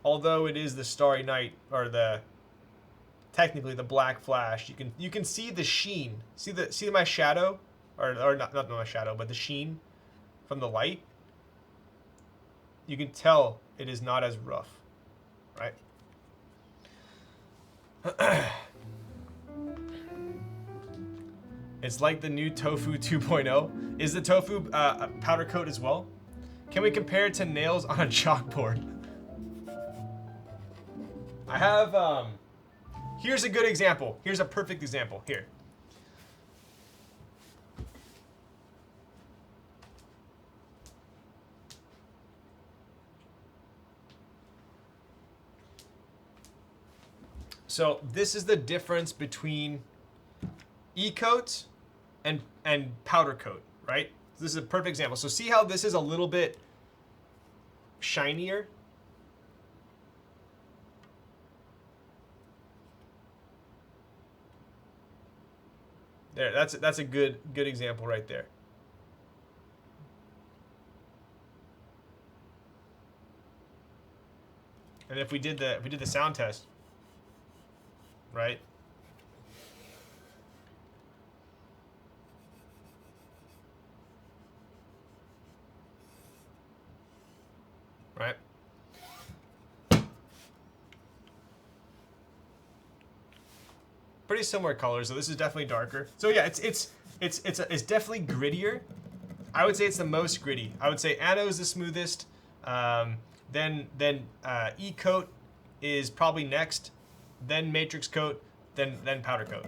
Although it is the Starry Night, or technically the Black Flash, you can see the sheen. See my shadow? Or not my shadow, but the sheen from the light. You can tell it is not as rough, right? It's like the new Tofu 2.0. Is the Tofu a powder coat as well? Can we compare it to nails on a chalkboard? I have, here's a good example. Here's a perfect example. Here. So this is the difference between e-coat and powder coat, right? This is a perfect example. So see how this is a little bit shinier? There, that's a good example right there. And if we did the sound test, right? Right? Pretty similar colors, so this is definitely darker. So yeah, it's definitely grittier. I would say it's the most gritty. I would say Anno is the smoothest. Then E-coat is probably next. Then Matrix coat. Then powder coat.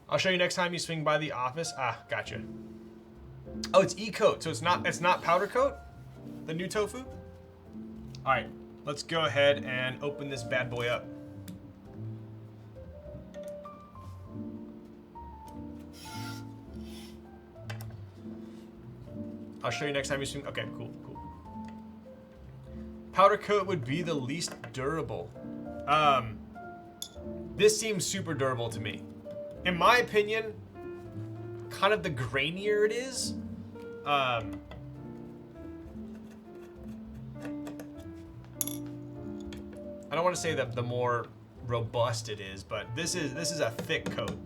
I'll show you next time you swing by the office. Ah, gotcha. Oh, it's E-coat, so it's not powder coat. The new Tofu? All right, let's go ahead and open this bad boy up. I'll show you next time you swing. Okay, cool. Powder coat would be the least durable. This seems super durable to me. In my opinion, kind of the grainier it is, I don't want to say that the more robust it is, but this is a thick coat.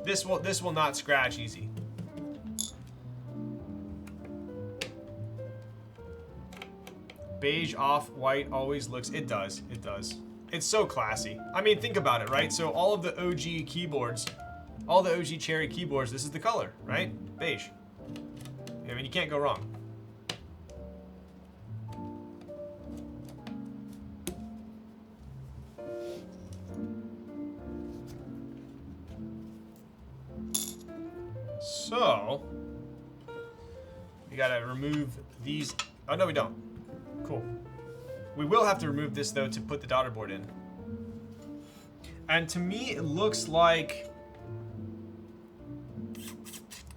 This will not scratch easy. Beige off white always looks. It does. It's so classy. I mean, think about it, right? So all of the OG keyboards, all the OG Cherry keyboards, this is the color, right? Beige. I mean, you can't go wrong. So, we gotta remove these. Oh, no, we don't. Cool. We will have to remove this, though, to put the daughter board in. And to me, it looks like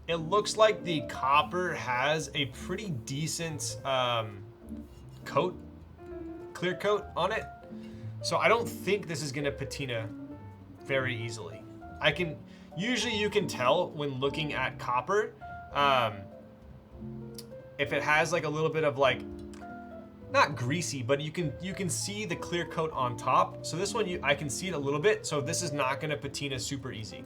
the copper has a pretty decent coat, clear coat on it. So I don't think this is gonna patina very easily. Usually you can tell when looking at copper, if it has like a little bit of like, not greasy, but you can see the clear coat on top. So this one, I can see it a little bit. So this is not gonna patina super easy.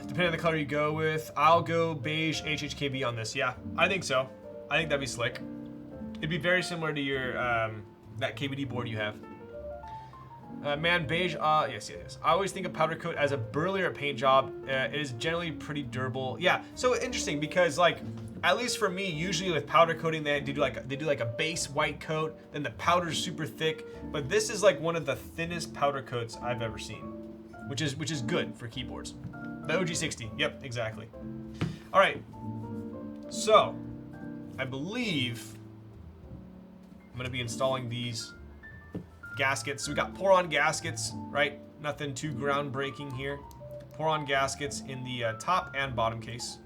Depending on the color you go with, I'll go beige HHKB on this. Yeah, I think so. I think that'd be slick. It'd be very similar to your that KBD board you have. Man, beige, yes. I always think of powder coat as a burlier paint job. It is generally pretty durable. Yeah, so interesting because like, at least for me, usually with powder coating, they do like a base white coat, then the powder's super thick. But this is like one of the thinnest powder coats I've ever seen, which is good for keyboards. The OG60, yep, exactly. All right, so I believe I'm gonna be installing these gaskets. So we got pour-on gaskets, right? Nothing too groundbreaking here. Pour-on gaskets in the top and bottom case.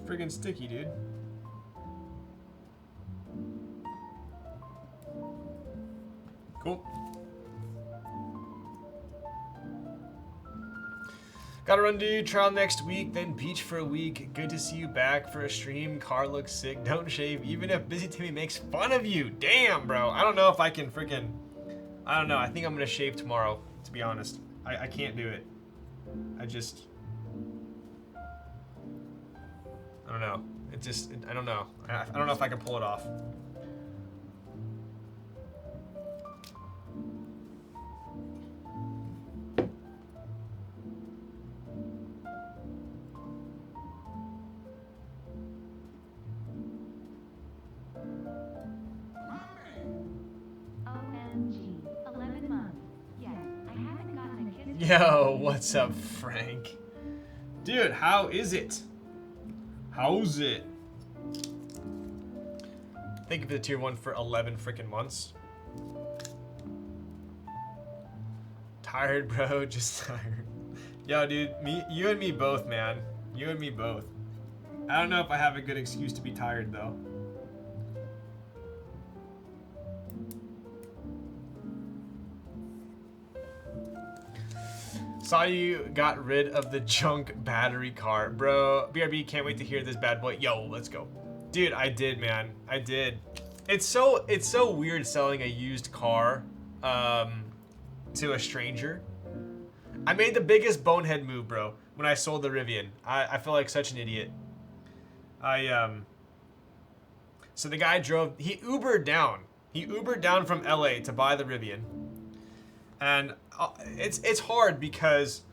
friggin' sticky, dude. Cool. Gotta run, dude. Trial next week, then beach for a week. Good to see you back for a stream. Car looks sick. Don't shave, even if Busy Timmy makes fun of you. Damn, bro. I don't know if I can freaking... I don't know. I think I'm gonna shave tomorrow, to be honest. I can't do it. I don't know. I don't know. I don't know if I can pull it off. Yo, what's up, Frank? Dude, how is it? How's it? Thank you for the tier 1 for 11 freaking months. Tired, bro, just tired. Yo, dude, you and me both, man. You and me both. I don't know if I have a good excuse to be tired, though. Saw you got rid of the junk battery car. Bro, BRB, can't wait to hear this bad boy. Yo, let's go. Dude, I did, man. I did. It's so weird selling a used car to a stranger. I made the biggest bonehead move, bro, when I sold the Rivian. I feel like such an idiot. So the guy drove, he Ubered down. He Ubered down from LA to buy the Rivian. And it's hard because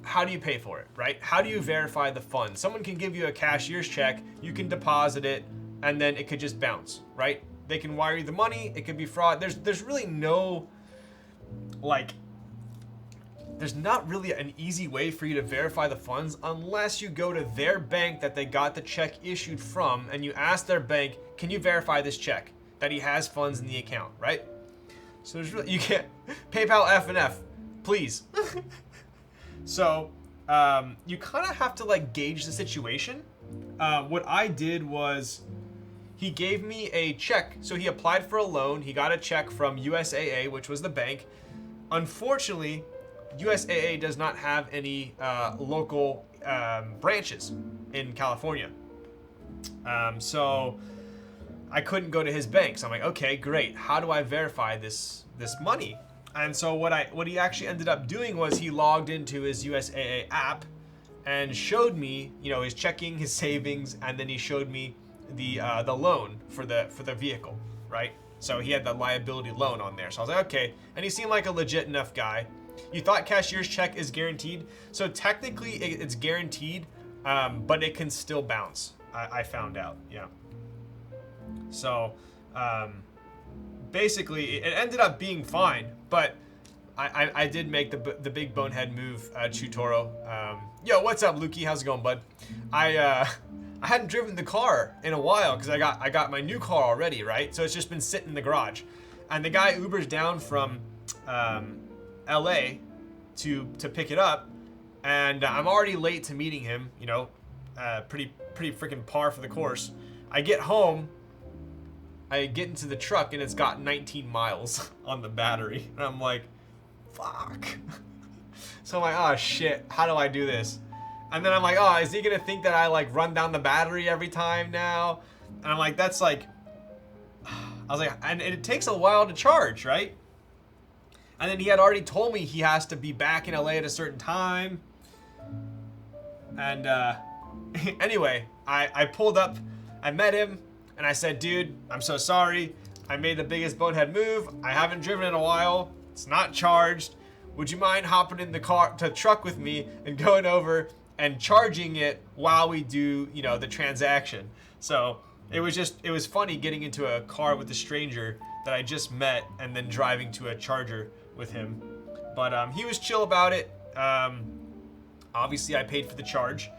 how do you pay for it, right? How do you verify the funds? Someone can give you a cashier's check, you can deposit it, and then it could just bounce, right? They can wire you the money, it could be fraud. There's really no, like, there's not really an easy way for you to verify the funds unless you go to their bank that they got the check issued from and you ask their bank, can you verify this check that he has funds in the account, right? So there's really, you can't, PayPal F and F, please. So you kind of have to like gauge the situation. What I did was he gave me a check. So he applied for a loan. He got a check from USAA, which was the bank. Unfortunately, USAA does not have any local branches in California. So I couldn't go to his bank. So I'm like, okay, great. How do I verify this money? And so what he actually ended up doing was he logged into his USAA app and showed me, you know, his checking, his savings, and then he showed me the loan for the vehicle, right? So he had the liability loan on there. So I was like, okay. And he seemed like a legit enough guy. You thought cashier's check is guaranteed. So technically it's guaranteed, but it can still bounce. I found out, yeah. So basically it ended up being fine, but I did make the big bonehead move, Chutoro. Yo, what's up, Lukey? How's it going, bud? I hadn't driven the car in a while because I got my new car already, right? So it's just been sitting in the garage. And the guy Ubers down from LA to pick it up, and I'm already late to meeting him, you know, pretty freaking par for the course. I get home, I get into the truck, and it's got 19 miles on the battery. And I'm like, fuck. So I'm like, oh shit, how do I do this? And then I'm like, oh, is he gonna think that I like run down the battery every time now? And I'm like, that's like, I was like, and it takes a while to charge, right? And then he had already told me he has to be back in LA at a certain time. And anyway, I pulled up, I met him, and I said, dude, I'm so sorry. I made the biggest bonehead move. I haven't driven in a while. It's not charged. Would you mind hopping in the truck with me and going over and charging it while we do, you know, the transaction? So it was funny getting into a car with a stranger that I just met and then driving to a charger with him. But he was chill about it. Obviously I paid for the charge,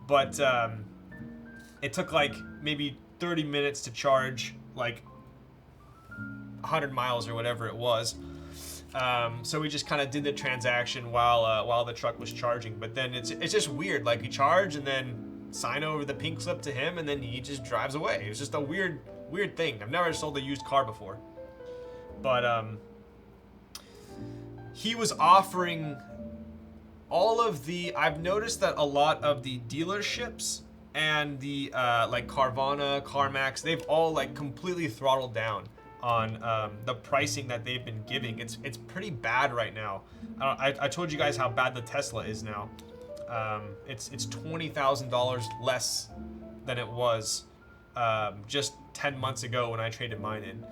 but it took like maybe 30 minutes to charge like 100 miles or whatever it was. So we just kind of did the transaction while the truck was charging. But then it's just weird. Like, you charge and then sign over the pink slip to him, and then he just drives away. It's just a weird thing. I've never sold a used car before. But he was offering all of the... I've noticed that a lot of the dealerships and the like Carvana, CarMax, they've all like completely throttled down on the pricing that they've been giving. It's pretty bad right now. I told you guys how bad the Tesla is now. It's $20,000 less than it was just 10 months ago when I traded mine in.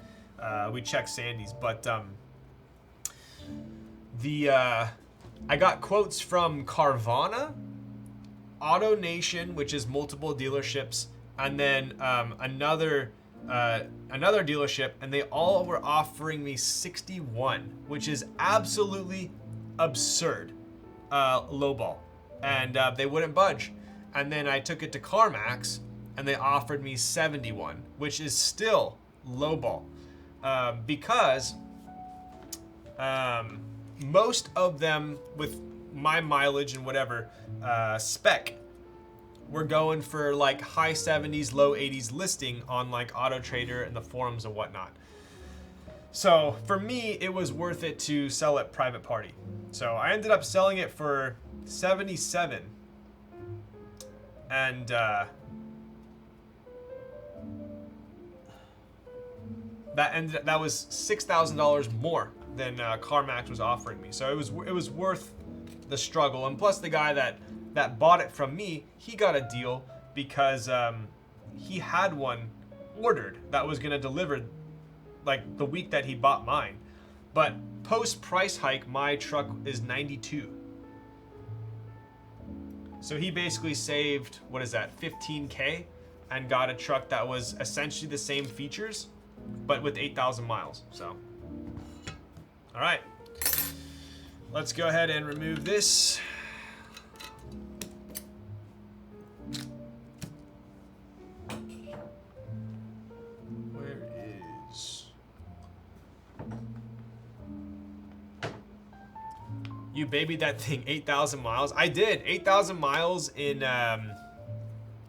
We checked Sandy's, but I got quotes from Carvana, AutoNation, which is multiple dealerships, and then another dealership, and they all were offering me 61, which is absolutely absurd, lowball, and they wouldn't budge. And then I took it to CarMax, and they offered me 71, which is still lowball, because most of them with my mileage and whatever spec, we're going for like high 70s, low 80s listing on like Auto Trader and the forums and whatnot. So for me, it was worth it to sell it private party. So I ended up selling it for 77, and that was $6,000 more than CarMax was offering me. So it was worth the struggle. And plus, the guy that bought it from me, he got a deal because he had one ordered that was gonna deliver like the week that he bought mine. But post price hike, my truck is 92. So he basically saved, what is that, 15K, and got a truck that was essentially the same features, but with 8,000 miles. So, all right, let's go ahead and remove this. Where is... You babied that thing 8,000 miles. I did 8,000 miles in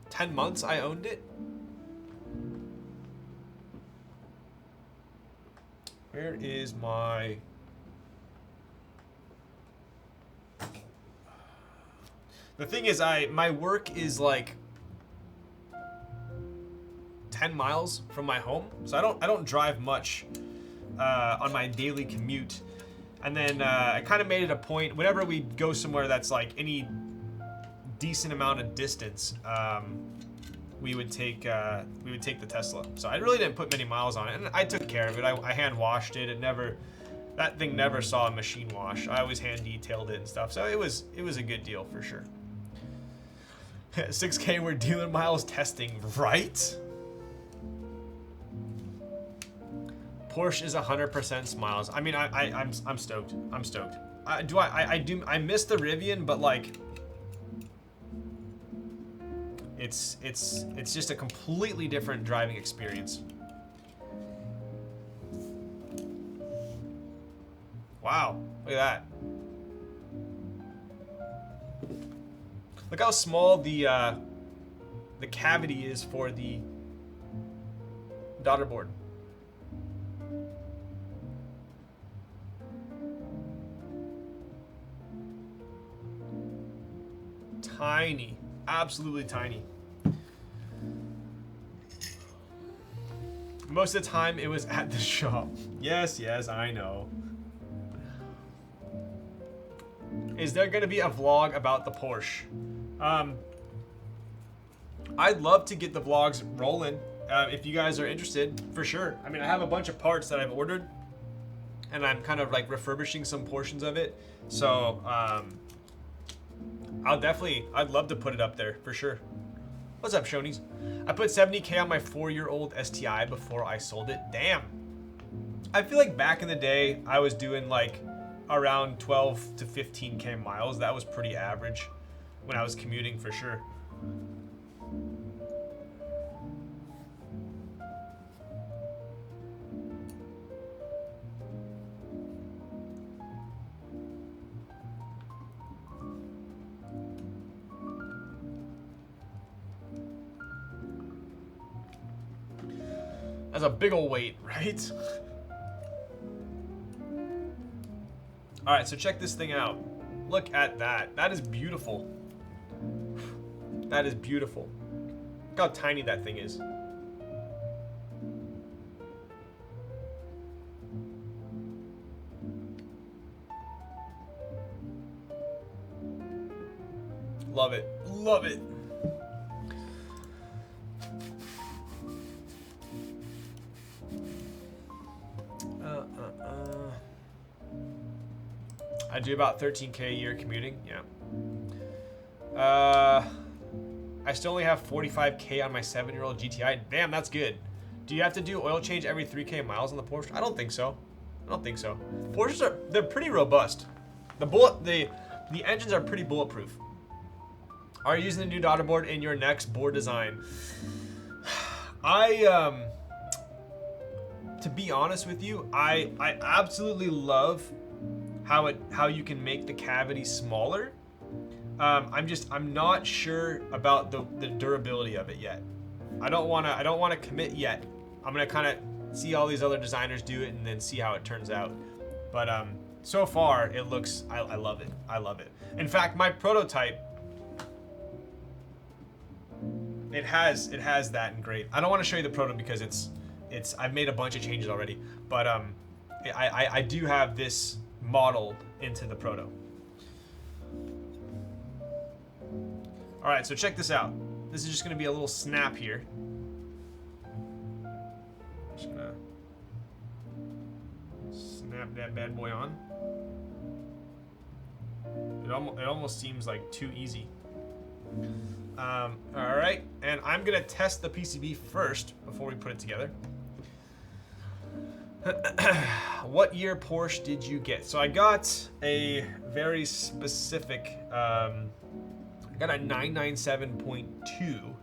10 months. I owned it. Where is my... The thing is, my work is like 10 miles from my home, so I don't drive much on my daily commute. And then I kind of made it a point whenever we go somewhere that's like any decent amount of distance, we would take the Tesla. So I really didn't put many miles on it, and I took care of it. I hand washed it. That thing never saw a machine wash. I always hand detailed it and stuff. So it was a good deal for sure. 6K were dealer miles testing, right? Porsche is 100% smiles. I mean, I'm stoked. I'm stoked. I miss the Rivian, but like, it's just a completely different driving experience. Wow, look at that. Look how small the cavity is for the daughter board. Tiny, absolutely tiny. Most of the time it was at the shop. Yes, I know. Is there gonna be a vlog about the Porsche? I'd love to get the vlogs rolling if you guys are interested, for sure. I mean, I have a bunch of parts that I've ordered, and I'm kind of like refurbishing some portions of it. So I'd love to put it up there for sure. What's up, Shonies? I put 70K on my 4-year-old STI before I sold it. Damn. I feel like back in the day, I was doing like around 12 to 15K miles. That was pretty average when I was commuting for sure. That's a big old weight, right? All right, so check this thing out. Look at that. That is beautiful. That is beautiful. Look how tiny that thing is. Love it. Love it. I do about 13K a year commuting. Yeah. I still only have 45K on my 7-year-old GTI. Damn, that's good. Do you have to do oil change every 3K miles on the Porsche? I don't think so. I don't think so. Porsches they're pretty robust. The engines are pretty bulletproof. Are you using the new daughter board in your next board design? To be honest with you, I absolutely love how you can make the cavity smaller. I'm not sure about the durability of it yet. I don't wanna commit yet. I'm gonna kind of see all these other designers do it and then see how it turns out. But so far it looks, I love it. I love it. In fact, my prototype, it has that in gray. I don't want to show you the proto because I've made a bunch of changes already. But I do have this modeled into the proto. All right, so check this out. This is just going to be a little snap here. Just gonna snap that bad boy on. It almost seems like too easy. All right, and I'm gonna test the PCB first before we put it together. What year Porsche did you get? So I got a very specific, I got a 997.2,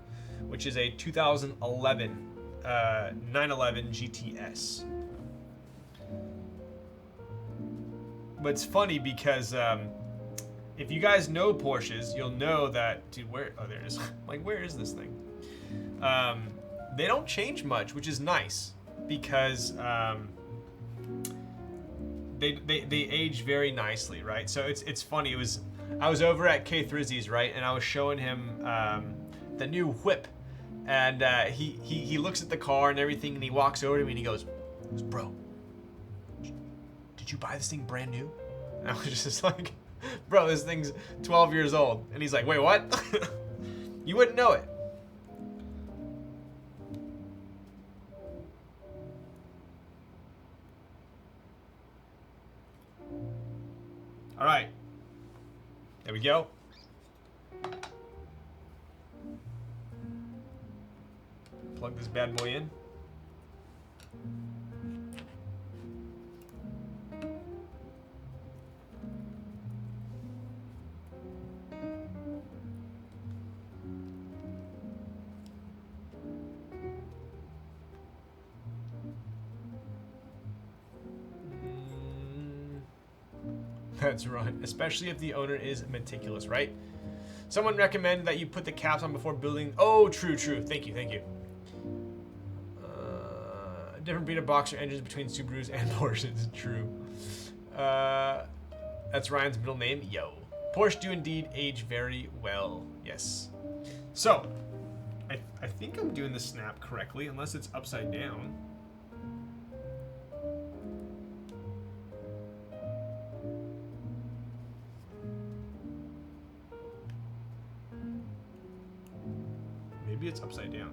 which is a 2011 911 GTS. But it's funny because if you guys know Porsches, you'll know that, dude, oh, there it is. Like, where is this thing? They don't change much, which is nice because they age very nicely, right? So it's funny. I was over at K Thrizzy's, right, and I was showing him the new whip, and he looks at the car and everything, and he walks over to me and he goes, "Bro, did you buy this thing brand new?" And I was just like, "Bro, this thing's 12 years old." And he's like, "Wait, what?" You wouldn't know it. All right. There we go. Plug this bad boy in. That's right, especially if the owner is meticulous, right? Someone recommended that you put the caps on before building. Oh, true. Thank you. Different breed of boxer engines between Subarus and Porsches. True. That's Ryan's middle name. Yo. Porsche do indeed age very well. Yes. So, I think I'm doing the snap correctly, unless it's upside down. Maybe it's upside down.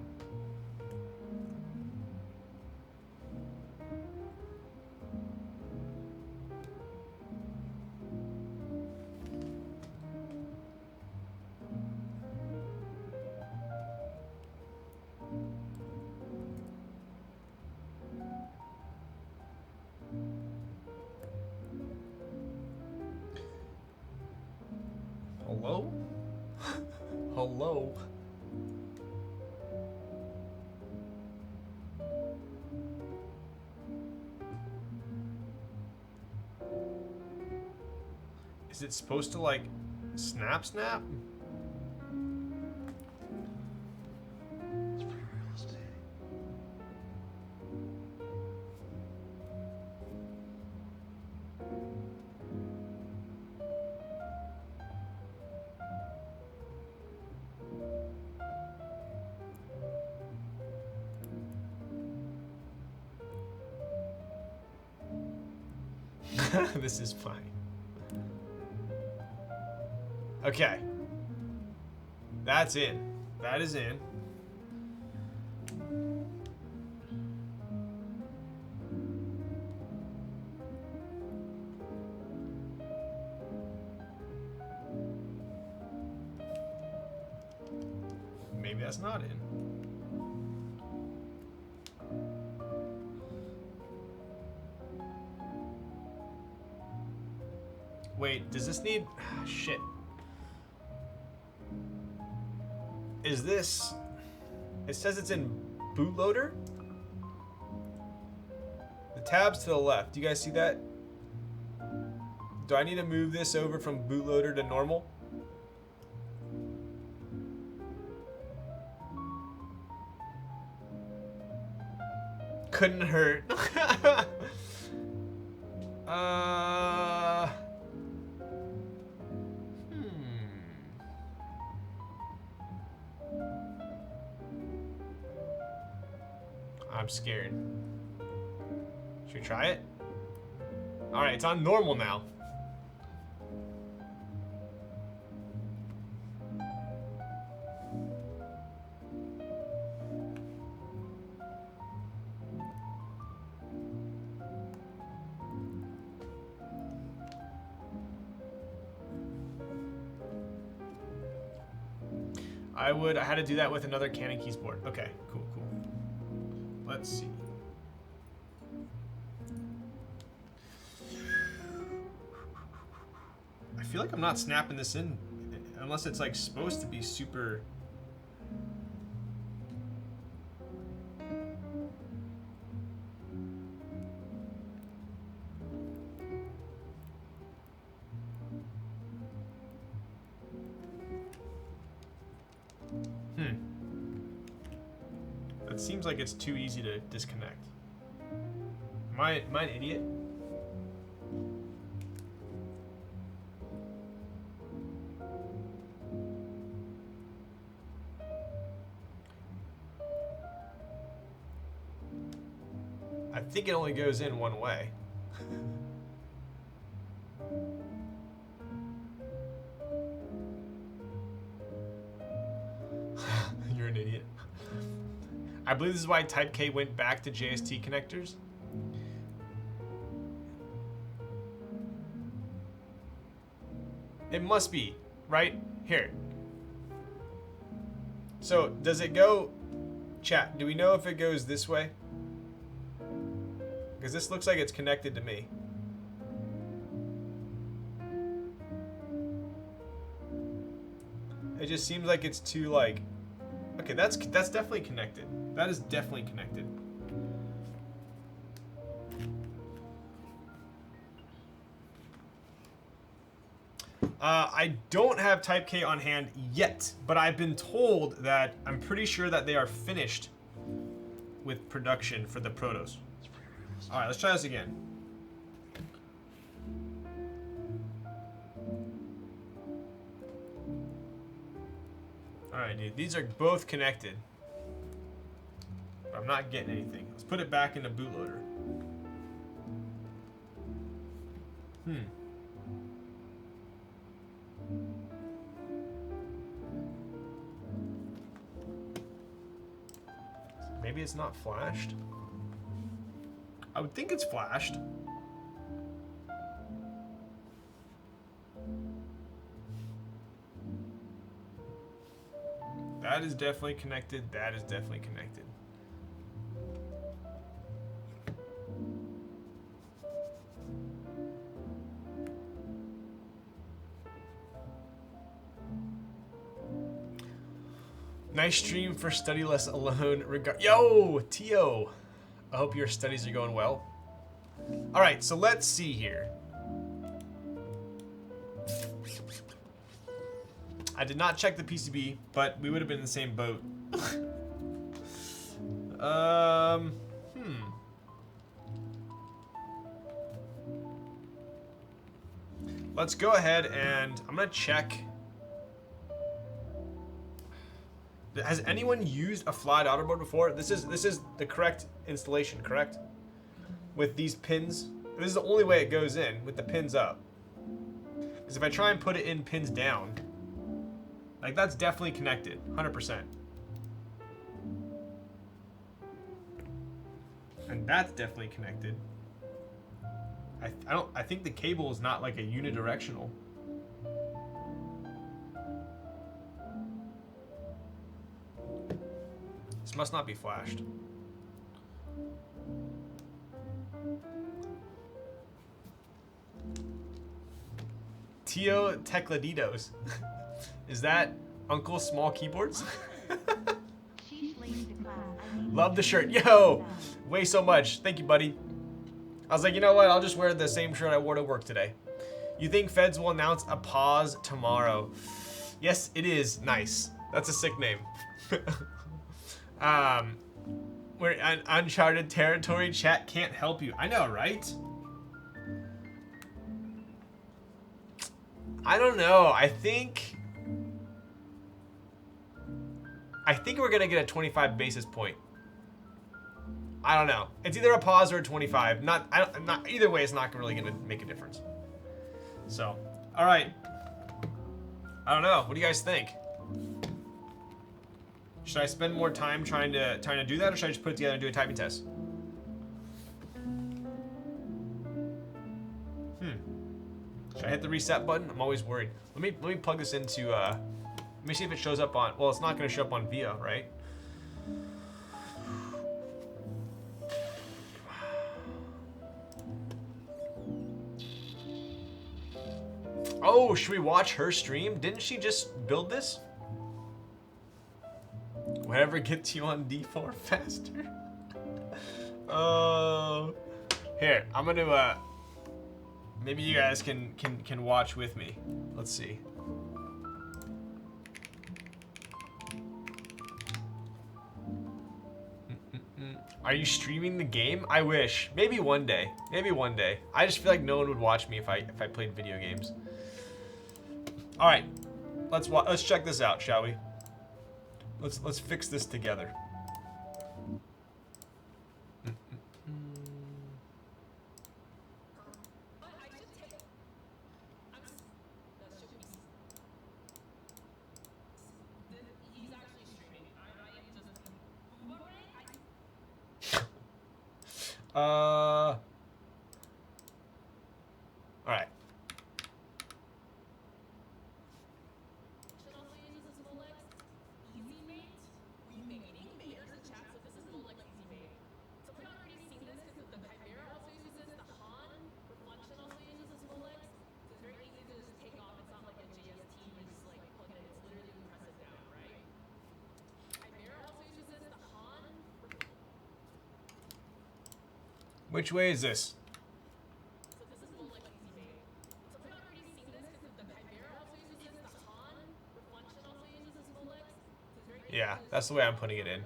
Hello? Hello? Is it supposed to, like, snap? It's pretty realistic. This is fine. Okay. That's in. That is in. Maybe that's not in. Wait, does this need... shit. Is this... It says it's in bootloader? The tab's to the left. Do you guys see that? Do I need to move this over from bootloader to normal? Couldn't hurt. I'm scared. Should we try it? Alright, it's on normal now. I had to do that with another Canon keys board. Okay, cool. Let's see. I feel like I'm not snapping this in unless it's like supposed to be super. It seems like it's too easy to disconnect. Am I an idiot? I think it only goes in one way. You're an idiot. I believe this is why Type K went back to JST connectors. It must be, right? Here. So, does it go... Chat, do we know if it goes this way? Because this looks like it's connected to me. It just seems like it's too, like... Okay, that's definitely connected. That is definitely connected. I don't have Type K on hand yet, but I've been told that I'm pretty sure that they are finished with production for the Protos. All right, let's try this again. All right, dude, these are both connected. But I'm not getting anything. Let's put it back into bootloader. Maybe it's not flashed. I would think it's flashed. That is definitely connected. That is definitely connected. Nice stream for study less alone. Yo, Tio. I hope your studies are going well. All right, so let's see here. I did not check the PCB, but we would have been in the same boat. Let's go ahead and I'm gonna check. Has anyone used a flight outerboard before? This is the correct installation, correct? With these pins This is the only way it goes in, with the pins up. Because if I try and put it in pins down, like that's definitely connected, 100%. And that's definitely connected. I think the cable is not like a unidirectional. This must not be flashed. Tio Tecladitos. Is that Uncle Small Keyboards? Love the shirt. Yo! Way so much. Thank you, buddy. I was like, you know what? I'll just wear the same shirt I wore to work today. You think Feds will announce a pause tomorrow? Yes, it is. Nice. That's a sick name. We're in uncharted territory. Chat can't help you. I know, right? I don't know. I think we're gonna get a 25 basis point. I don't know. It's either a pause or a 25. Not either way. It's not really gonna make a difference. So, all right. I don't know. What do you guys think? Should I spend more time trying to do that, or should I just put it together and do a typing test? Should I hit the reset button? I'm always worried. Let me plug this into. Let me see if it shows up on. Well, it's not going to show up on VIA, right? Oh, should we watch her stream? Didn't she just build this? Whatever gets you on D4 faster. Oh, here I'm gonna. Maybe you guys can watch with me. Let's see. Are you streaming the game? I wish. Maybe one day. Maybe one day. I just feel like no one would watch me if I played video games. All right, let's check this out, shall we? Let's fix this together. All right. Which way is this? Yeah, that's the way I'm putting it in.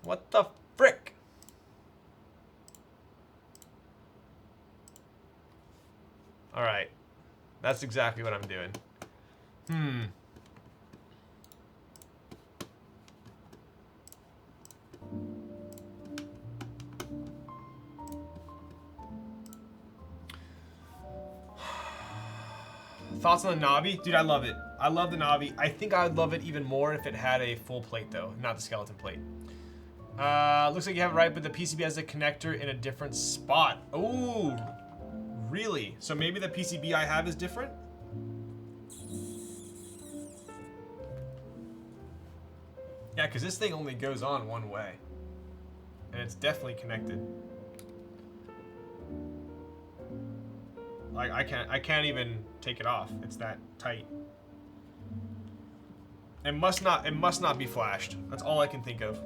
What the frick? All right. That's exactly what I'm doing. Thoughts on the Navi? Dude, I love it. I love the Navi. I think I would love it even more if it had a full plate though, not the skeleton plate. Looks like you have it right, but the PCB has a connector in a different spot. Oh, really? So maybe the PCB I have is different? Yeah, because this thing only goes on one way. And it's definitely connected. Like, I can't even take it off. It's that tight. It must not be flashed. That's all I can think of.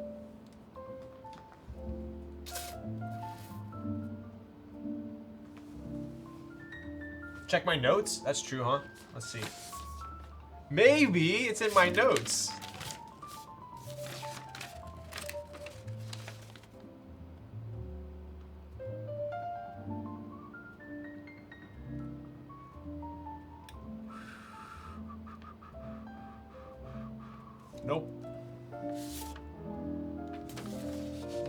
Check my notes? That's true, huh? Let's see. Maybe it's in my notes. Nope.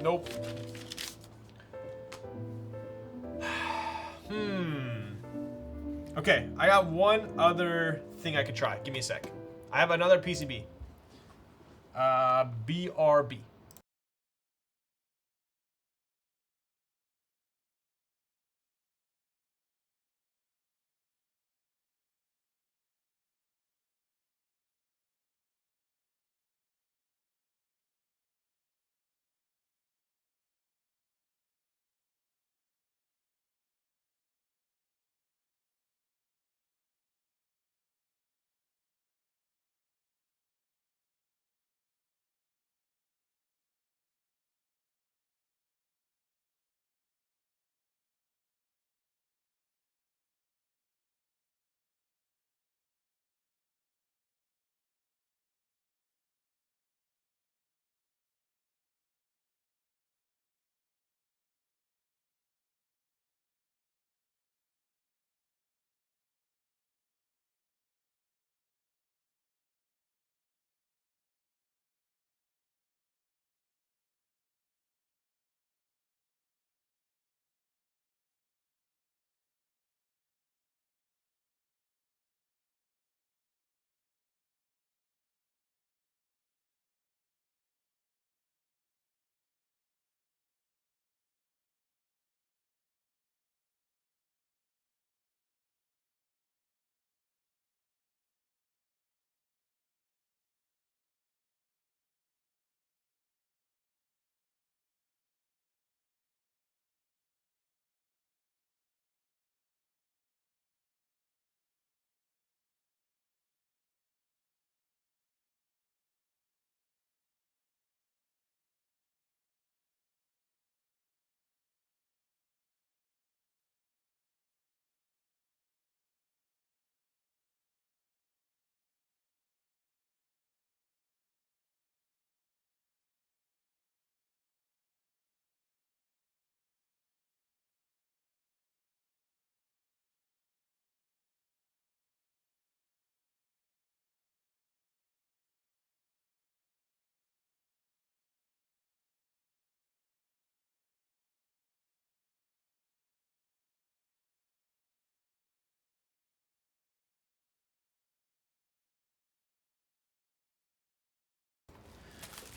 Nope. Okay, I got one other thing I could try. Give me a sec. I have another PCB. BRB.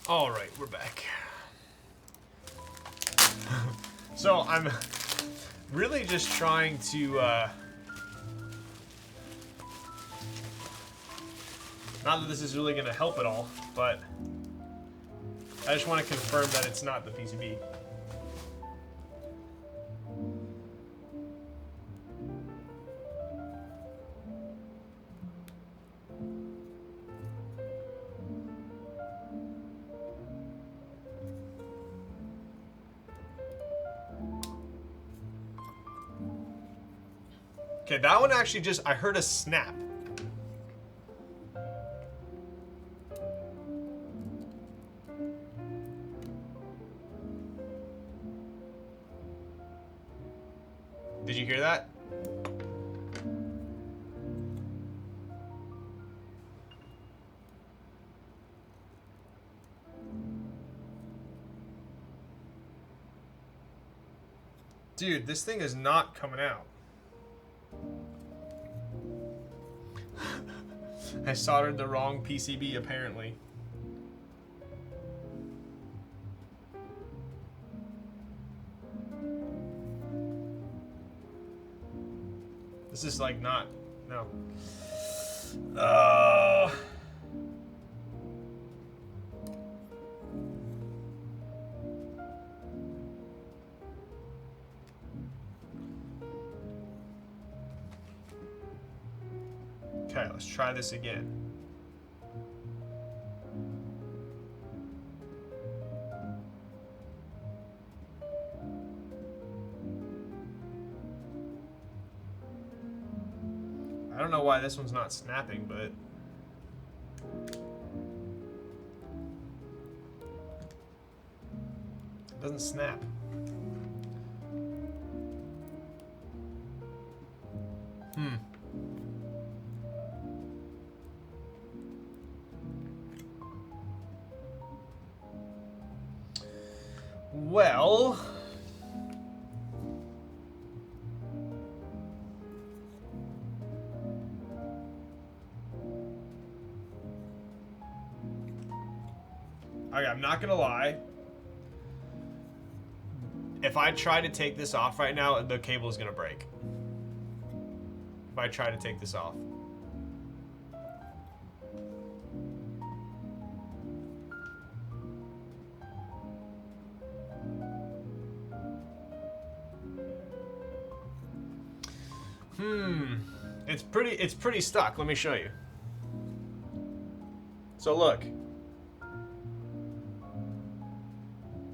All right, we're back. So I'm really just trying to, not that this is really going to help at all, but I just want to confirm that it's not the PCB. Okay, that one actually just, I heard a snap. Did you hear that? Dude, this thing is not coming out. I soldered the wrong PCB, apparently. This is like not, no. Okay, let's try this again. I don't know why this one's not snapping, but it doesn't snap. Well, okay, I'm not gonna lie. If I try to take this off right now, the cable is gonna break. If I try to take this off. It's pretty stuck. Let me show you. So look.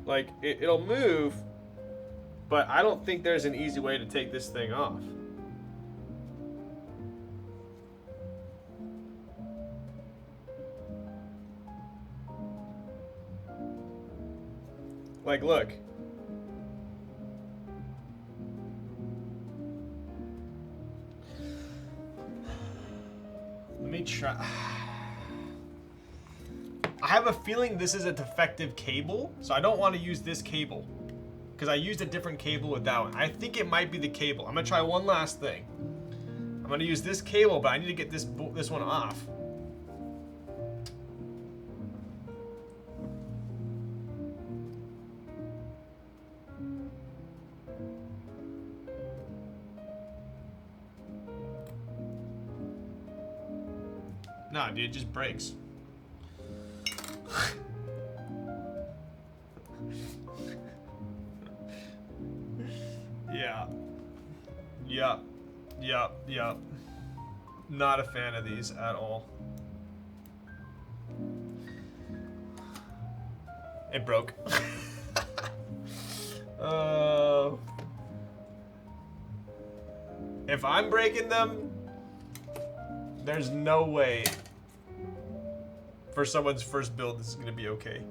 Like, it'll move, but I don't think there's an easy way to take this thing off. Like, look. Let me try. I have a feeling this is a defective cable, so I don't want to use this cable because I used a different cable with that one. I think it might be the cable. I'm gonna try one last thing. I'm gonna use this cable, but I need to get this one off. Nah, dude, it just breaks. Yeah. Yup. Not a fan of these at all. It broke. If I'm breaking them, there's no way for someone's first build this is gonna be okay.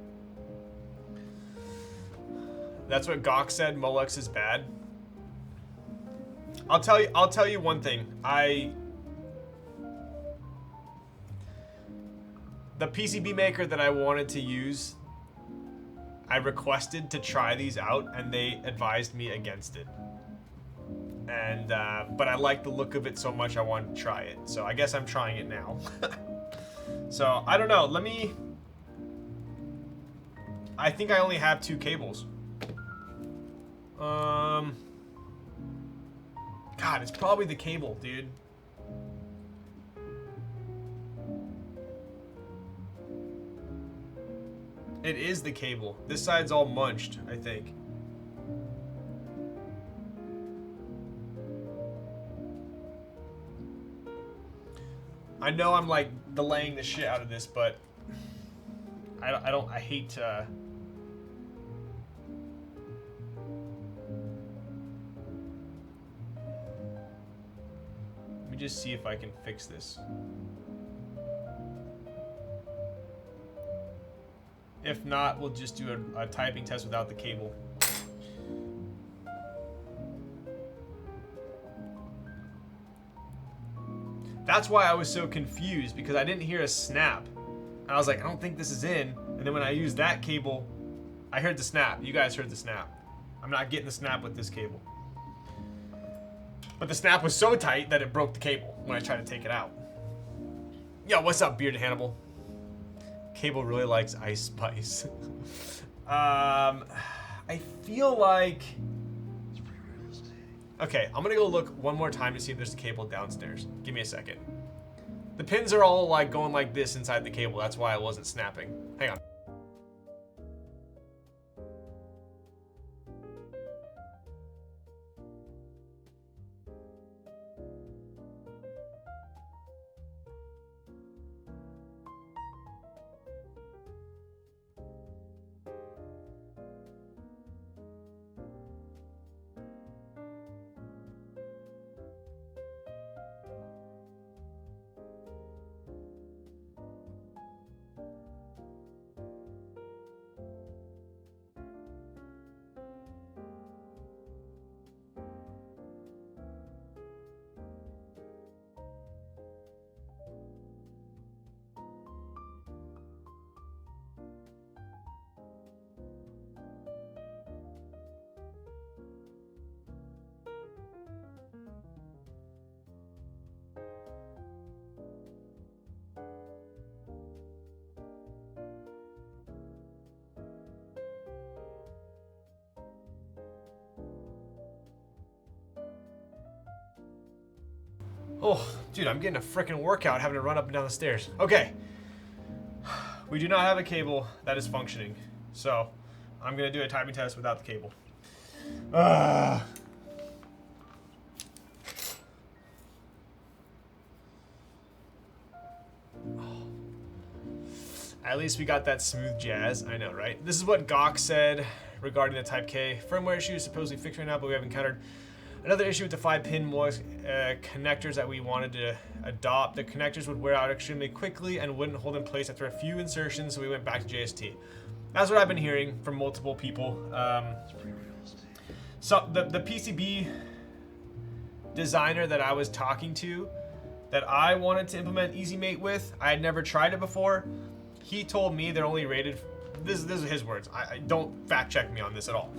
That's what Gawk said. Molex is bad. I'll tell you one thing. The PCB maker that I wanted to use, I requested to try these out, and they advised me against it. And but I like the look of it so much I wanted to try it. So I guess I'm trying it now. So I don't know. I think I only have 2 cables. God, it's probably the cable, dude. It is the cable. This side's all munched, I think. I know I'm like delaying the shit out of this, but I hate to. Let me just see if I can fix this. If not, we'll just do a typing test without the cable. That's why I was so confused, because I didn't hear a snap. And I was like, I don't think this is in. And then when I used that cable, I heard the snap. You guys heard the snap. I'm not getting the snap with this cable. But the snap was so tight that it broke the cable when I tried to take it out. Yo, what's up, Bearded Hannibal? Cable really likes Ice Spice. I feel like... Okay, I'm gonna go look one more time to see if there's a cable downstairs. Give me a second. The pins are all like going like this inside the cable. That's why I wasn't snapping. Hang on. Oh, dude, I'm getting a freaking workout having to run up and down the stairs. Okay. We do not have a cable that is functioning. So, I'm going to do a timing test without the cable. At least we got that smooth jazz. I know, right? This is what Gawk said regarding the Type K. Firmware issue is supposedly fixed right now, but we have encountered another issue with the 5-pin connectors that we wanted to adopt. The connectors would wear out extremely quickly and wouldn't hold in place after a few insertions, so we went back to JST. That's what I've been hearing from multiple people. So the PCB designer that I was talking to, that I wanted to implement EasyMate with, I had never tried it before. He told me they're only rated, this is his words, I don't fact check me on this at all.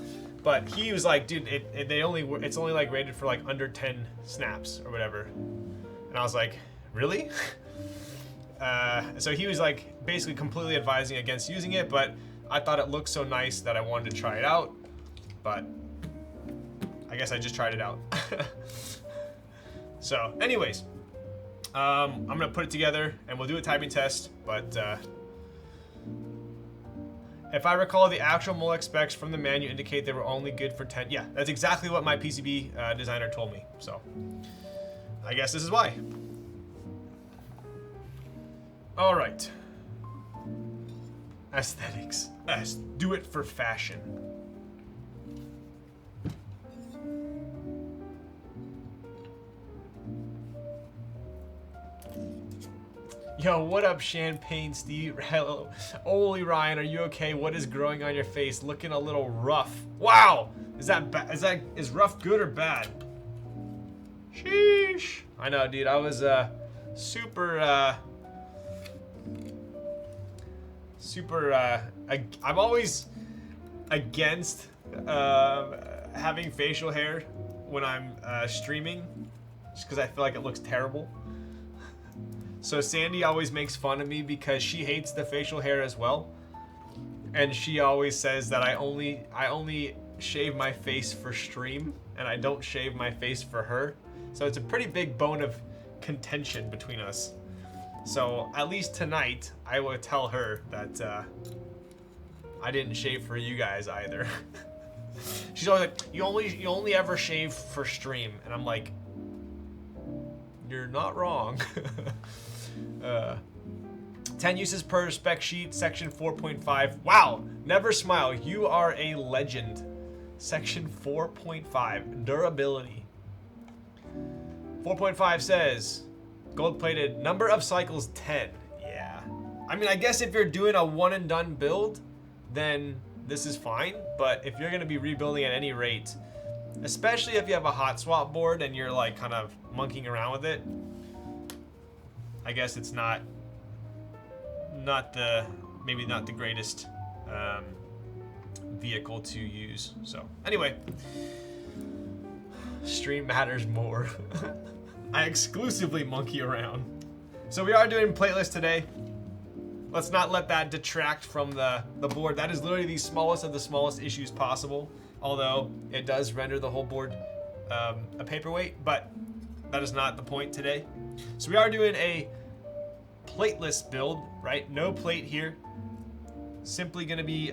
But he was like, dude, it's only like rated for like under 10 snaps or whatever. And I was like, really? So he was like basically completely advising against using it, but I thought it looked so nice that I wanted to try it out. But I guess I just tried it out. So anyways, I'm gonna put it together and we'll do a timing test, but if I recall, the actual Molex specs from the menu indicate they were only good for 10. Yeah, that's exactly what my PCB designer told me. So, I guess this is why. All right. Aesthetics. Do it for fashion. Yo, what up, Champagne Steve? Hello. Holy Ryan, are you okay? What is growing on your face? Looking a little rough. Wow! Is rough good or bad? Sheesh. I know, dude. I was super I'm always against having facial hair when I'm streaming, just because I feel like it looks terrible. So Sandy always makes fun of me because she hates the facial hair as well, and she always says that I only shave my face for stream and I don't shave my face for her. So it's a pretty big bone of contention between us. So at least tonight I will tell her that I didn't shave for you guys either. She's always like, you only ever shave for stream, and I'm like, you're not wrong. 10 uses per spec sheet, section 4.5. Wow, never smile. You are a legend. Section 4.5, durability. 4.5 says, gold plated, number of cycles 10. Yeah. I mean, I guess if you're doing a one and done build, then this is fine. But if you're going to be rebuilding at any rate, especially if you have a hot swap board and you're like kind of monkeying around with it, I guess it's maybe not the greatest vehicle to use. So anyway, stream matters more. I exclusively monkey around. So we are doing plateless today. Let's not let that detract from the board. That is literally the smallest of the smallest issues possible, although it does render the whole board a paperweight, but that is not the point today. So we are doing a plateless build, right? No plate here. Simply going to be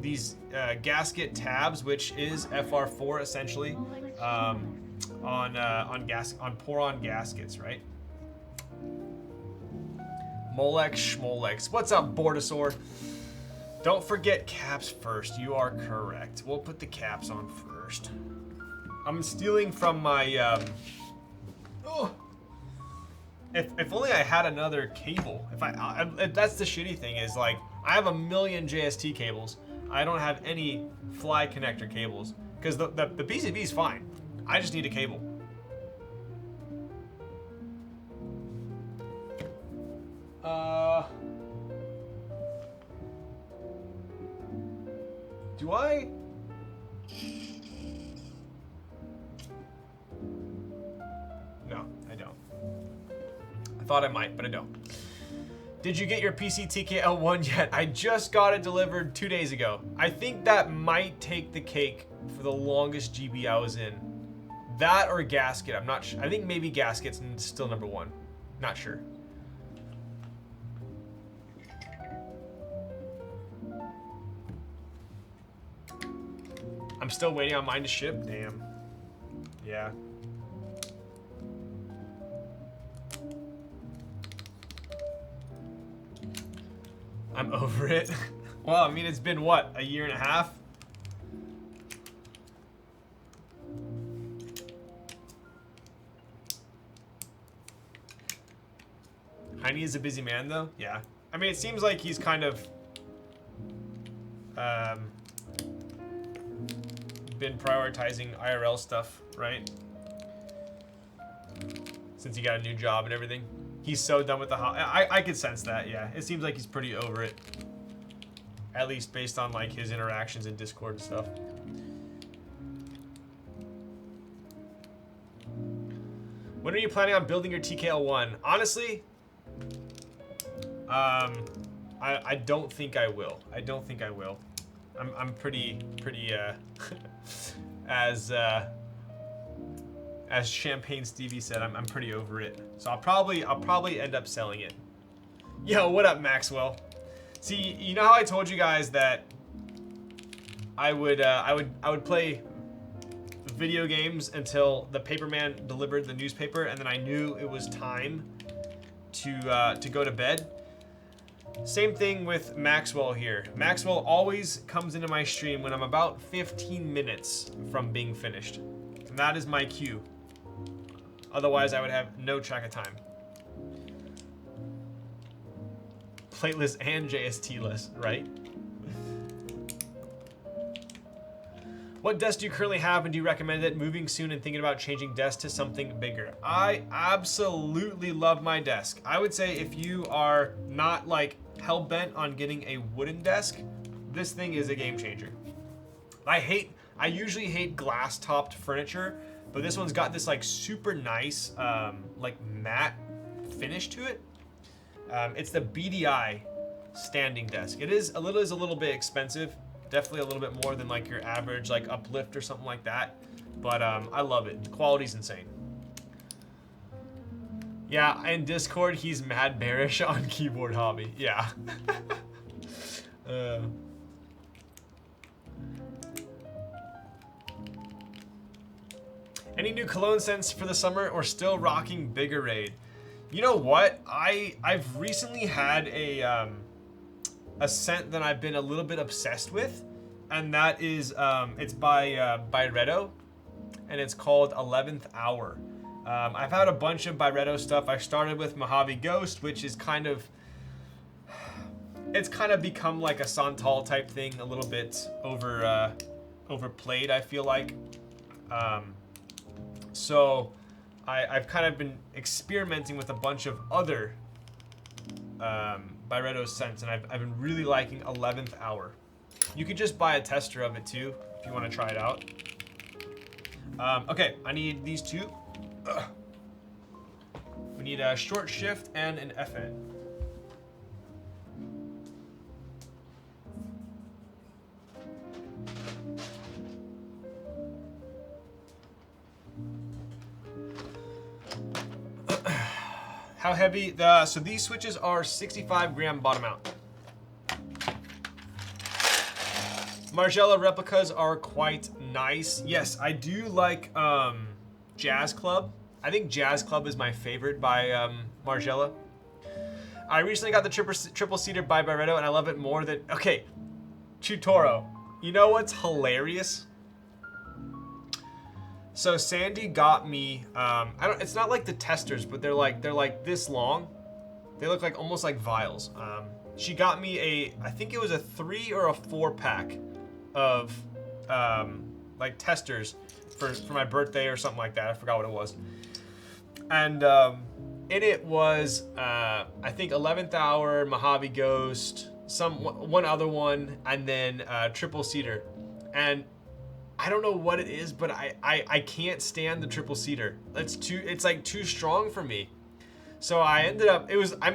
these gasket tabs, which is FR4 essentially, on pour-on gaskets, right? Molex Schmolex. What's up, Bordosaur? Don't forget caps first. You are correct. We'll put the caps on first. I'm stealing from my If only I had another cable. If that's the shitty thing, is like I have a million JST cables. I don't have any fly connector cables because the PCB is fine. I just need a cable. Do I? No, I don't. I thought I might, but I don't. Did you get your PC TKL1 yet? I just got it delivered 2 days ago. I think that might take the cake for the longest GB I was in That or gasket, I'm not sure. I think maybe gasket's still number one. Not sure. I'm still waiting on mine to ship. Damn. Yeah. I'm over it. Well, I mean, it's been what, a year and a half? Heine is a busy man, though. Yeah. I mean, it seems like he's kind of been prioritizing IRL stuff, right? Since he got a new job and everything. He's so done with the I could sense that, yeah. It seems like he's pretty over it. At least based on like his interactions in Discord and stuff. When are you planning on building your TKL1? Honestly, I don't think I will. I don't think I will. I'm pretty as Champagne Stevie said, I'm pretty over it. So I'll probably end up selling it. Yo, what up, Maxwell? See, you know how I told you guys that I would play video games until the paperman delivered the newspaper, and then I knew it was time to go to bed. Same thing with Maxwell here. Maxwell always comes into my stream when I'm about 15 minutes from being finished. And that is my cue. Otherwise, I would have no track of time. Plateless and JST-less, right? What desk do you currently have, and do you recommend it? Moving soon and thinking about changing desk to something bigger. I absolutely love my desk. I would say if you are not like hell-bent on getting a wooden desk, this thing is a game changer. I usually hate glass-topped furniture, but this one's got this like super nice like matte finish to it. It's the BDI standing desk. It is a little bit expensive. Definitely a little bit more than like your average like uplift or something like that. But I love it. The quality's insane. Yeah, in Discord, he's mad bearish on Keyboard Hobby. Yeah. Any new cologne scents for the summer, or still rocking Biggerade? You know what? I've recently had a scent that I've been a little bit obsessed with, and that is it's by Byredo, and it's called 11th Hour. I've had a bunch of Byredo stuff. I started with Mojave Ghost, which is kind of become like a Santal type thing, a little bit overplayed, I feel like. So I've kind of been experimenting with a bunch of other Byredo scents, and I've been really liking 11th Hour. You could just buy a tester of it too if you want to try it out. Okay, I need these two. Ugh. We need a short shift and an FN. How heavy? So these switches are 65 gram bottom out. Margiela replicas are quite nice. Yes, I do like Jazz Club. I think Jazz Club is my favorite by Margiela. I recently got the triple seater by Byredo, and I love it more than... Okay, Chutoro. You know what's hilarious? So Sandy got me, it's not like the testers, but they're like this long. They look like almost like vials. She got me I think it was a 3 or a 4 pack of like testers for my birthday or something like that. I forgot what it was. And in it was, I think 11th Hour, Mojave Ghost, one other one, and then triple cedar. And I don't know what it is, but I can't stand the triple cedar. It's like too strong for me. So I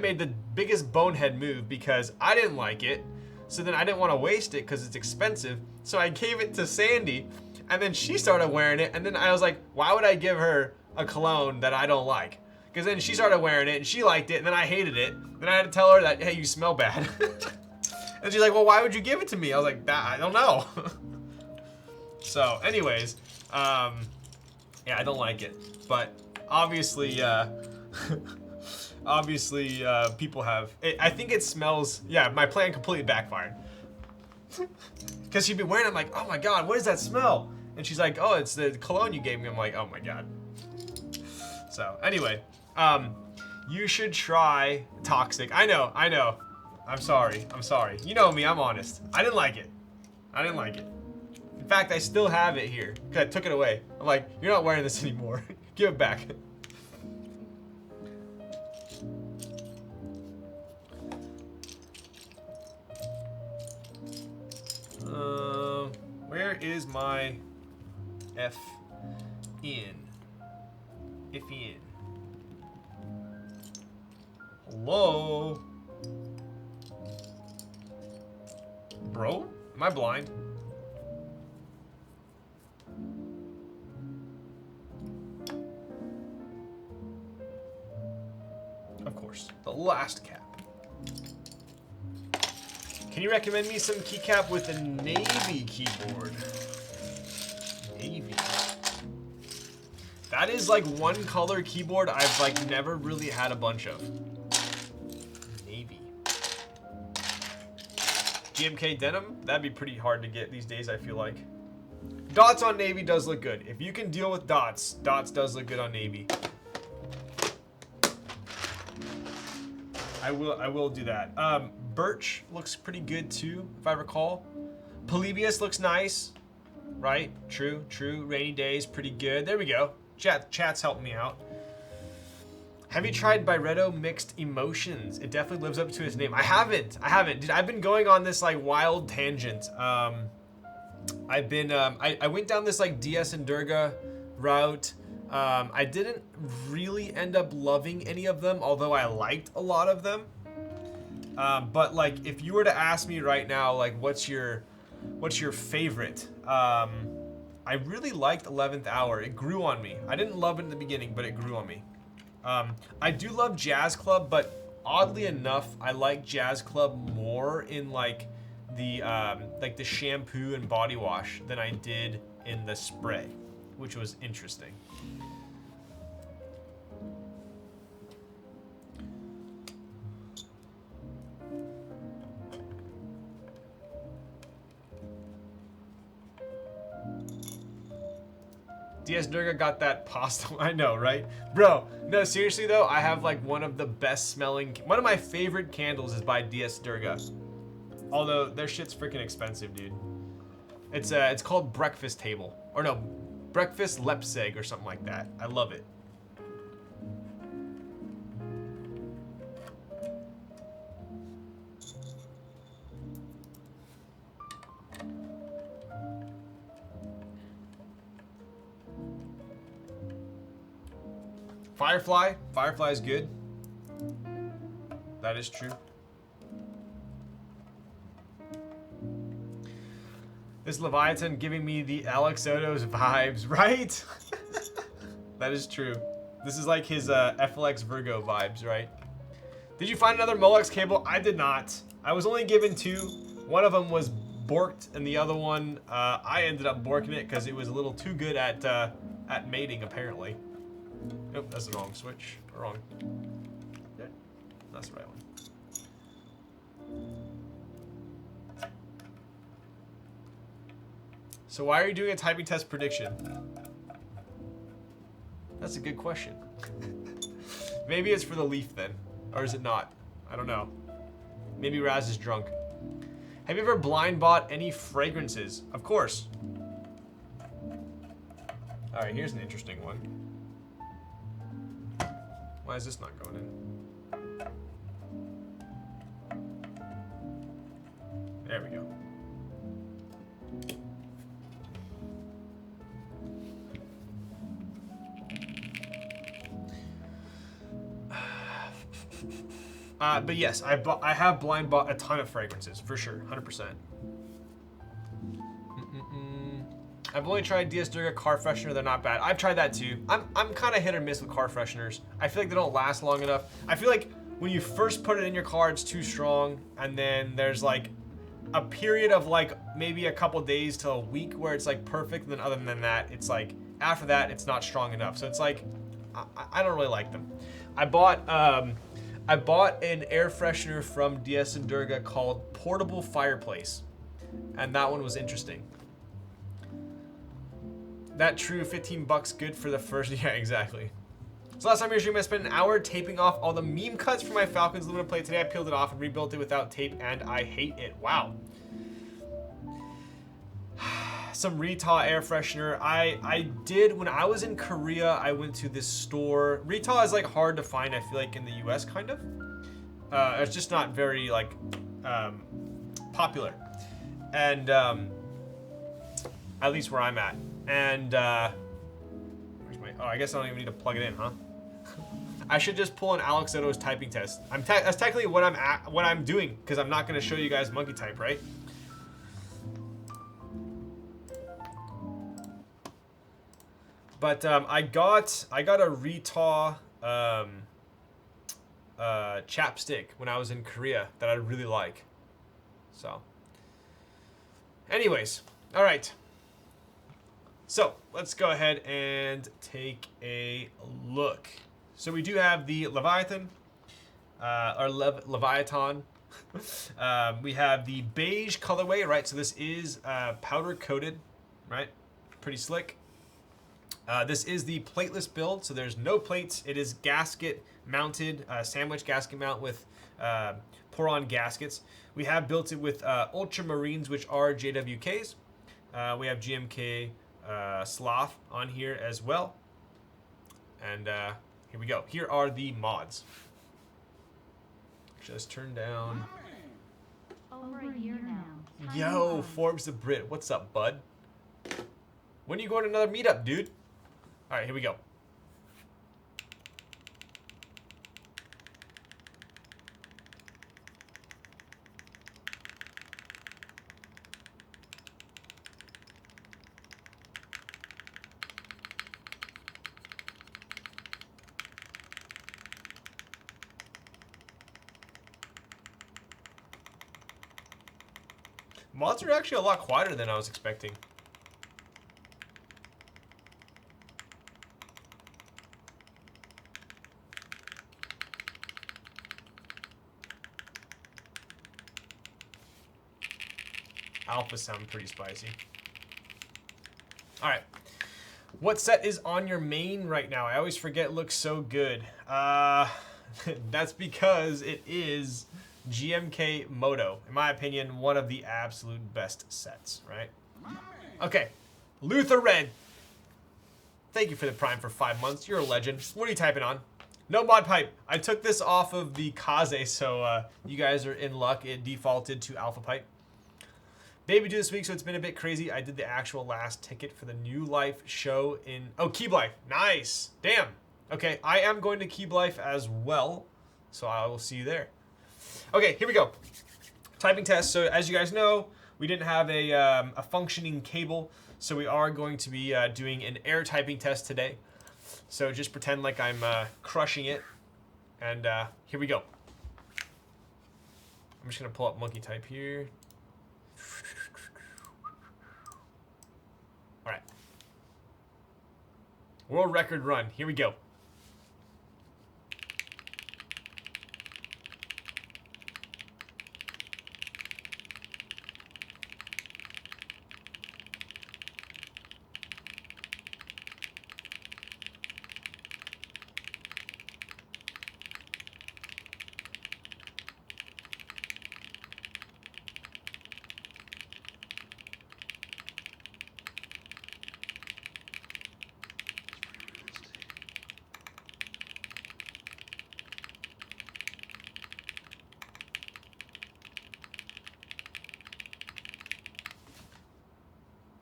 made the biggest bonehead move because I didn't like it. So then I didn't want to waste it because it's expensive. So I gave it to Sandy, And then she started wearing it, and then I was like, why would I give her a cologne that I don't like? Because then she started wearing it, and she liked it, and then I hated it. Then I had to tell her that, hey, you smell bad. And she's like, well, why would you give it to me? I was like, I don't know. So, anyways, yeah, I don't like it. But obviously, people have. I think it smells. Yeah, my plan completely backfired. Because she'd be wearing it, I'm like, oh my god, what does that smell? And she's like, oh, it's the cologne you gave me. I'm like, oh my god. So, anyway, you should try Toxic. I know. I'm sorry. You know me, I'm honest. I didn't like it. In fact, I still have it here, because I took it away. I'm like, you're not wearing this anymore. Give it back. Where is my F in? If in. Hello? Bro? Am I blind? Of course. The last cap. Can you recommend me some keycap with a navy keyboard? Navy. That is like one color keyboard I've like never really had a bunch of. Navy. GMK denim? That'd be pretty hard to get these days, I feel like. Dots on navy does look good. If you can deal with dots, dots does look good on navy. I will do that. Birch looks pretty good too, if I recall. Polybius looks nice, right? True. Rainy days, pretty good. There we go. Chat's helping me out. Have you tried Byretto Mixed Emotions? It definitely lives up to its name. I haven't. Dude, I've been going on this like wild tangent. I went down this like DS and Durga route. I didn't really end up loving any of them, although I liked a lot of them. But like, if you were to ask me right now, like, what's your favorite? I really liked 11th Hour. It grew on me. I didn't love it in the beginning, but it grew on me. I do love Jazz Club, but oddly enough, I like Jazz Club more in like the shampoo and body wash than I did in the spray, which was interesting. DS Durga got that pasta. I know, right? Bro, no, seriously though, I have like one of the best smelling, one of my favorite candles is by DS Durga. Although their shit's freaking expensive, dude. It's called Breakfast Table. Or no, Breakfast Lepseg or something like that. I love it. Firefly is good. That is true. This Leviathan giving me the Alex Soto's vibes, right? That is true. This is like his FLX Virgo vibes, right? Did you find another Molex cable? I did not. I was only given 2. One of them was borked, and the other one, I ended up borking it because it was a little too good at mating, apparently. Nope, that's the wrong switch. Wrong. Yeah, that's the right one. So why are you doing a typing test prediction? That's a good question. Maybe it's for the Leaf then. Or is it not? I don't know. Maybe Raz is drunk. Have you ever blind bought any fragrances? Of course. Alright, here's an interesting one. Why is this not going in? There we go. But yes, I have blind bought a ton of fragrances, for sure, 100%. I've only tried DS Durga car freshener. They're not bad. I've tried that too. I'm kind of hit or miss with car fresheners. I feel like they don't last long enough. I feel like when you first put it in your car, it's too strong, and then there's like a period of like maybe a couple days to a week where it's like perfect, and then other than that, it's like after that, it's not strong enough. So it's like I don't really like them. I bought an air freshener from DS and Durga called Portable Fireplace, and that one was interesting. That true, 15 bucks good for the first, yeah, exactly. So last time you stream, I spent an hour taping off all the meme cuts for my Falcons Limited plate. Today I peeled it off and rebuilt it without tape, and I hate it. Wow. Some Retaw air freshener. I did, when I was in Korea, I went to this store. Retaw is like hard to find, I feel like, in the US, kind of. It's just not very like popular. And at least where I'm at. And where's my, oh, I guess I don't even need to plug it in, huh? I should just pull an Alex Otto's typing test. That's technically what I'm doing, because I'm not going to show you guys monkey type, right? But I got a Retaw chapstick when I was in Korea that I really like. So, anyways, all right. So let's go ahead and take a look. So we do have the Leviathan, or Leviathan. We have the beige colorway, right? So this is powder coated, right? Pretty slick. This is the plateless build, so there's no plates. It is gasket mounted, sandwich gasket mount with pour-on gaskets. We have built it with Ultramarines, which are JWKs. We have GMK Sloth on here as well. And here we go. Here are the mods. Just turn down. Over a year now. Yo, Forbes the Brit. What's up, bud? When are you going to another meetup, dude? All right, here we go. Mods are actually a lot quieter than I was expecting. Alpha sound pretty spicy. All right. What set is on your main right now? I always forget it looks so good. That's because it is GMK Moto. In my opinion, one of the absolute best sets, right? Okay. Luther Red. Thank you for the Prime for 5 months. You're a legend. What are you typing on? No mod pipe. I took this off of the Kaze, so you guys are in luck. It defaulted to alpha pipe. Baby due this week, so it's been a bit crazy. I did the actual last ticket for the New Life show in... Oh, Keep Life. Nice. Damn. Okay, I am going to Keep Life as well, so I will see you there. Okay, here we go. Typing test. So as you guys know, we didn't have a functioning cable, so we are going to be doing an air typing test today. So just pretend like I'm crushing it, and here we go. I'm just gonna pull up monkey type here. All right. World record run. Here we go.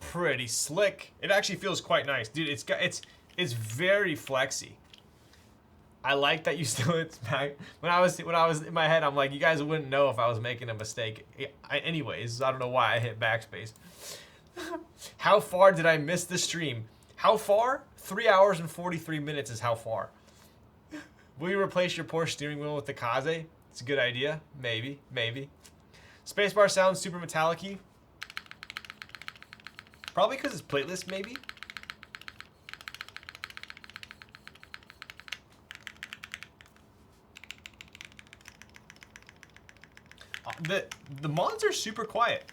Pretty slick. It actually feels quite nice, dude. It's very flexy. I like that you still it's back. When I was in my head, I'm like, you guys wouldn't know if I was making a mistake. Anyways, I don't know why I hit backspace. How far did I miss the stream? How far? 3 hours and 43 minutes is how far. Will you replace your Porsche steering wheel with the Kaze? It's a good idea. Maybe, maybe. Spacebar sounds super metallic-y. Probably because it's plateless, maybe. The mods are super quiet.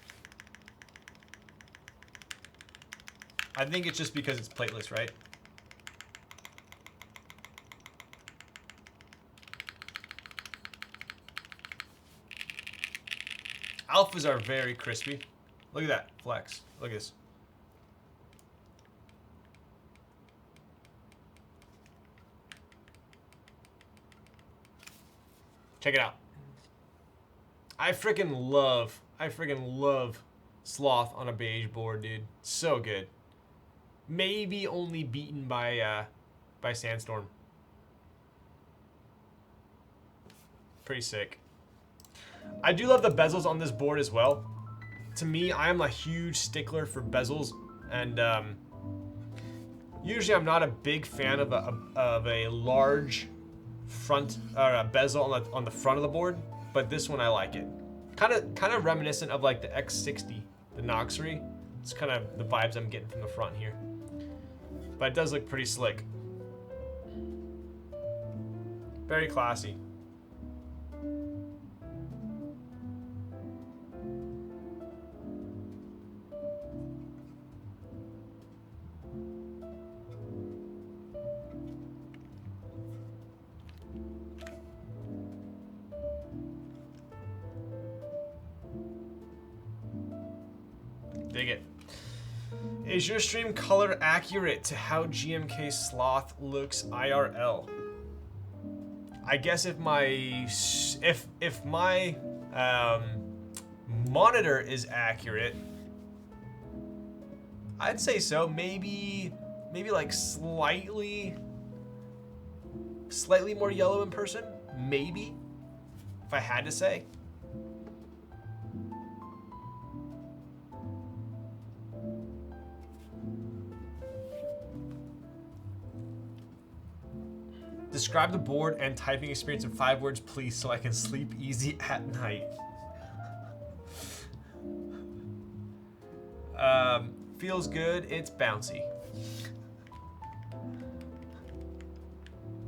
I think it's just because it's plateless, right? Alphas are very crispy. Look at that flex. Look at this. Check it out. I freaking love Sloth on a beige board, dude. So good. Maybe only beaten by Sandstorm. Pretty sick. I do love the bezels on this board as well. To me, I am a huge stickler for bezels, and usually I'm not a big fan of a large front or a bezel on the front of the board, but this one I like it. Kind of reminiscent of like the X60, the Noxery. It's kind of the vibes I'm getting from the front here. But it does look pretty slick. Very classy. Dig it. Is your stream color accurate to how GMK Sloth looks IRL? I guess if my monitor is accurate, I'd say so. Maybe like slightly more yellow in person. Maybe, if I had to say. Describe the board and typing experience in 5 words, please, so I can sleep easy at night. Feels good, it's bouncy.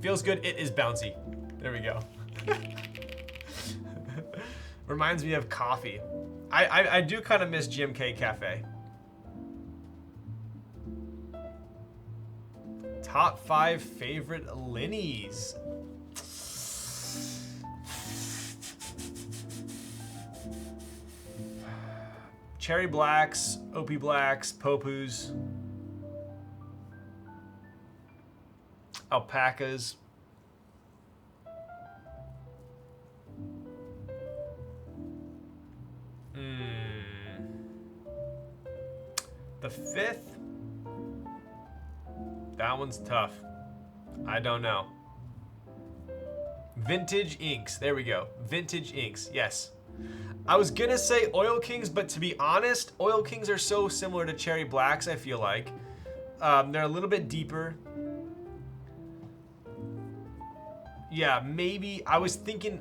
Feels good, it is bouncy. There we go. Reminds me of coffee. I do kind of miss GMK Cafe. Top 5 favorite Linnies. Cherry Blacks, OP Blacks, Popus, Alpacas. The 5th. That one's tough. I don't know. Vintage Inks. There we go. Vintage Inks. Yes. I was gonna say Oil Kings, but to be honest, Oil Kings are so similar to Cherry Blacks, I feel like. They're a little bit deeper. Yeah, maybe. I was thinking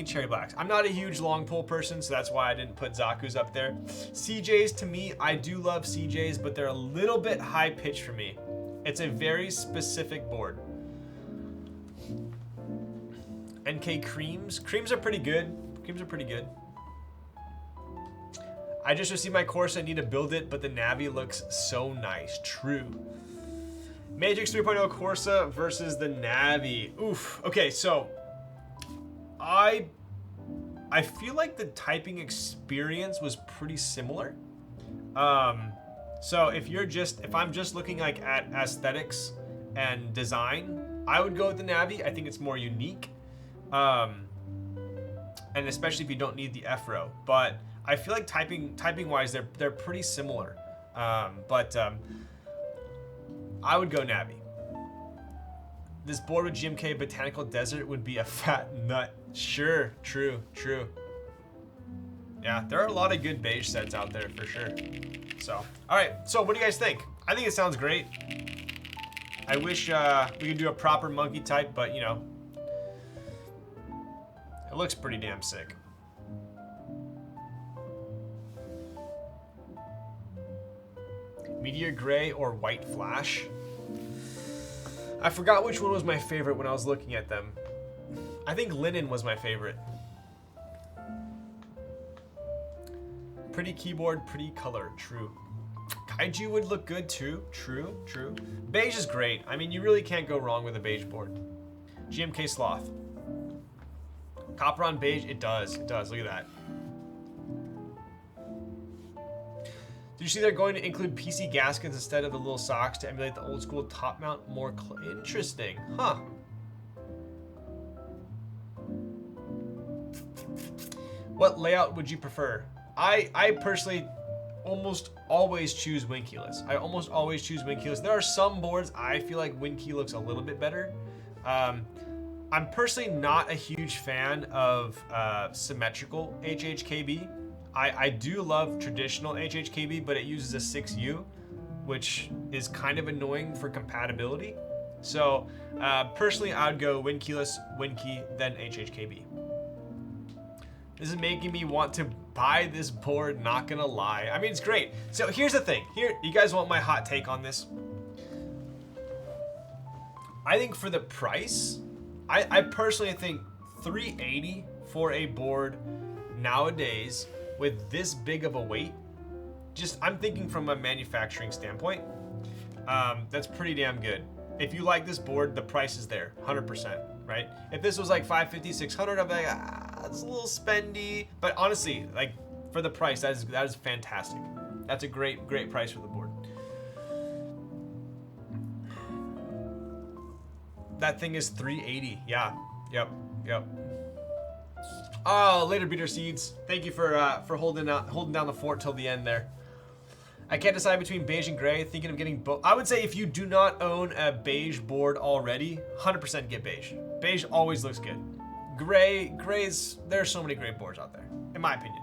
Cherry Blacks. I'm not a huge long pull person, so that's why I didn't put Zaku's up there. CJs, to me, I do love CJs, but they're a little bit high pitch for me. It's a very specific board. NK Creams. Creams are pretty good. Creams are pretty good. I just received my course. I need to build it, but the Navi looks so nice. True. Matrix 3.0 Corsa versus the Navi. Oof. Okay, so I feel like the typing experience was pretty similar. So if I'm just looking like at aesthetics and design, I would go with the Navi. I think it's more unique. And especially if you don't need the F-row. But I feel like typing wise, they're pretty similar. I would go Navi. This board with GMK Botanical Desert would be a fat nut. Sure, true. Yeah, there are a lot of good beige sets out there for sure. So, all right. So, what do you guys think? I think it sounds great. I wish we could do a proper monkey type, but you know, it looks pretty damn sick. Meteor gray or white flash? I forgot which one was my favorite when I was looking at them. I think linen was my favorite. Pretty keyboard, pretty color, true. Kaiju would look good too, true. Beige is great. I mean, you really can't go wrong with a beige board. GMK Sloth. Copper on beige, it does, look at that. Did you see they're going to include PC gaskets instead of the little socks to emulate the old school top mount more interesting, huh? What layout would you prefer? I personally almost always choose wing keyless. I almost always choose wing keyless. There are some boards I feel like wing key looks a little bit better. I'm personally not a huge fan of symmetrical HHKB. I do love traditional HHKB, but it uses a 6U, which is kind of annoying for compatibility. So personally, I would go wing keyless, wing key, then HHKB. This is making me want to buy this board, not gonna lie. I mean, it's great. So here's the thing. Here, you guys want my hot take on this? I think for the price, I personally think $380 for a board nowadays with this big of a weight, just I'm thinking from a manufacturing standpoint, that's pretty damn good. If you like this board, the price is there, 100%, right? If this was like $550, $600, I'd be like, it's a little spendy. But honestly, like for the price, that is fantastic. That's a great price for the board. That thing is $380. Yeah. Yep. Oh, later, Beater Seeds. Thank you for holding down the fort till the end there. I can't decide between beige and gray. Thinking of getting both. I would say if you do not own a beige board already, 100% get beige. Beige always looks good. Grays. There's so many great boards out there, in my opinion.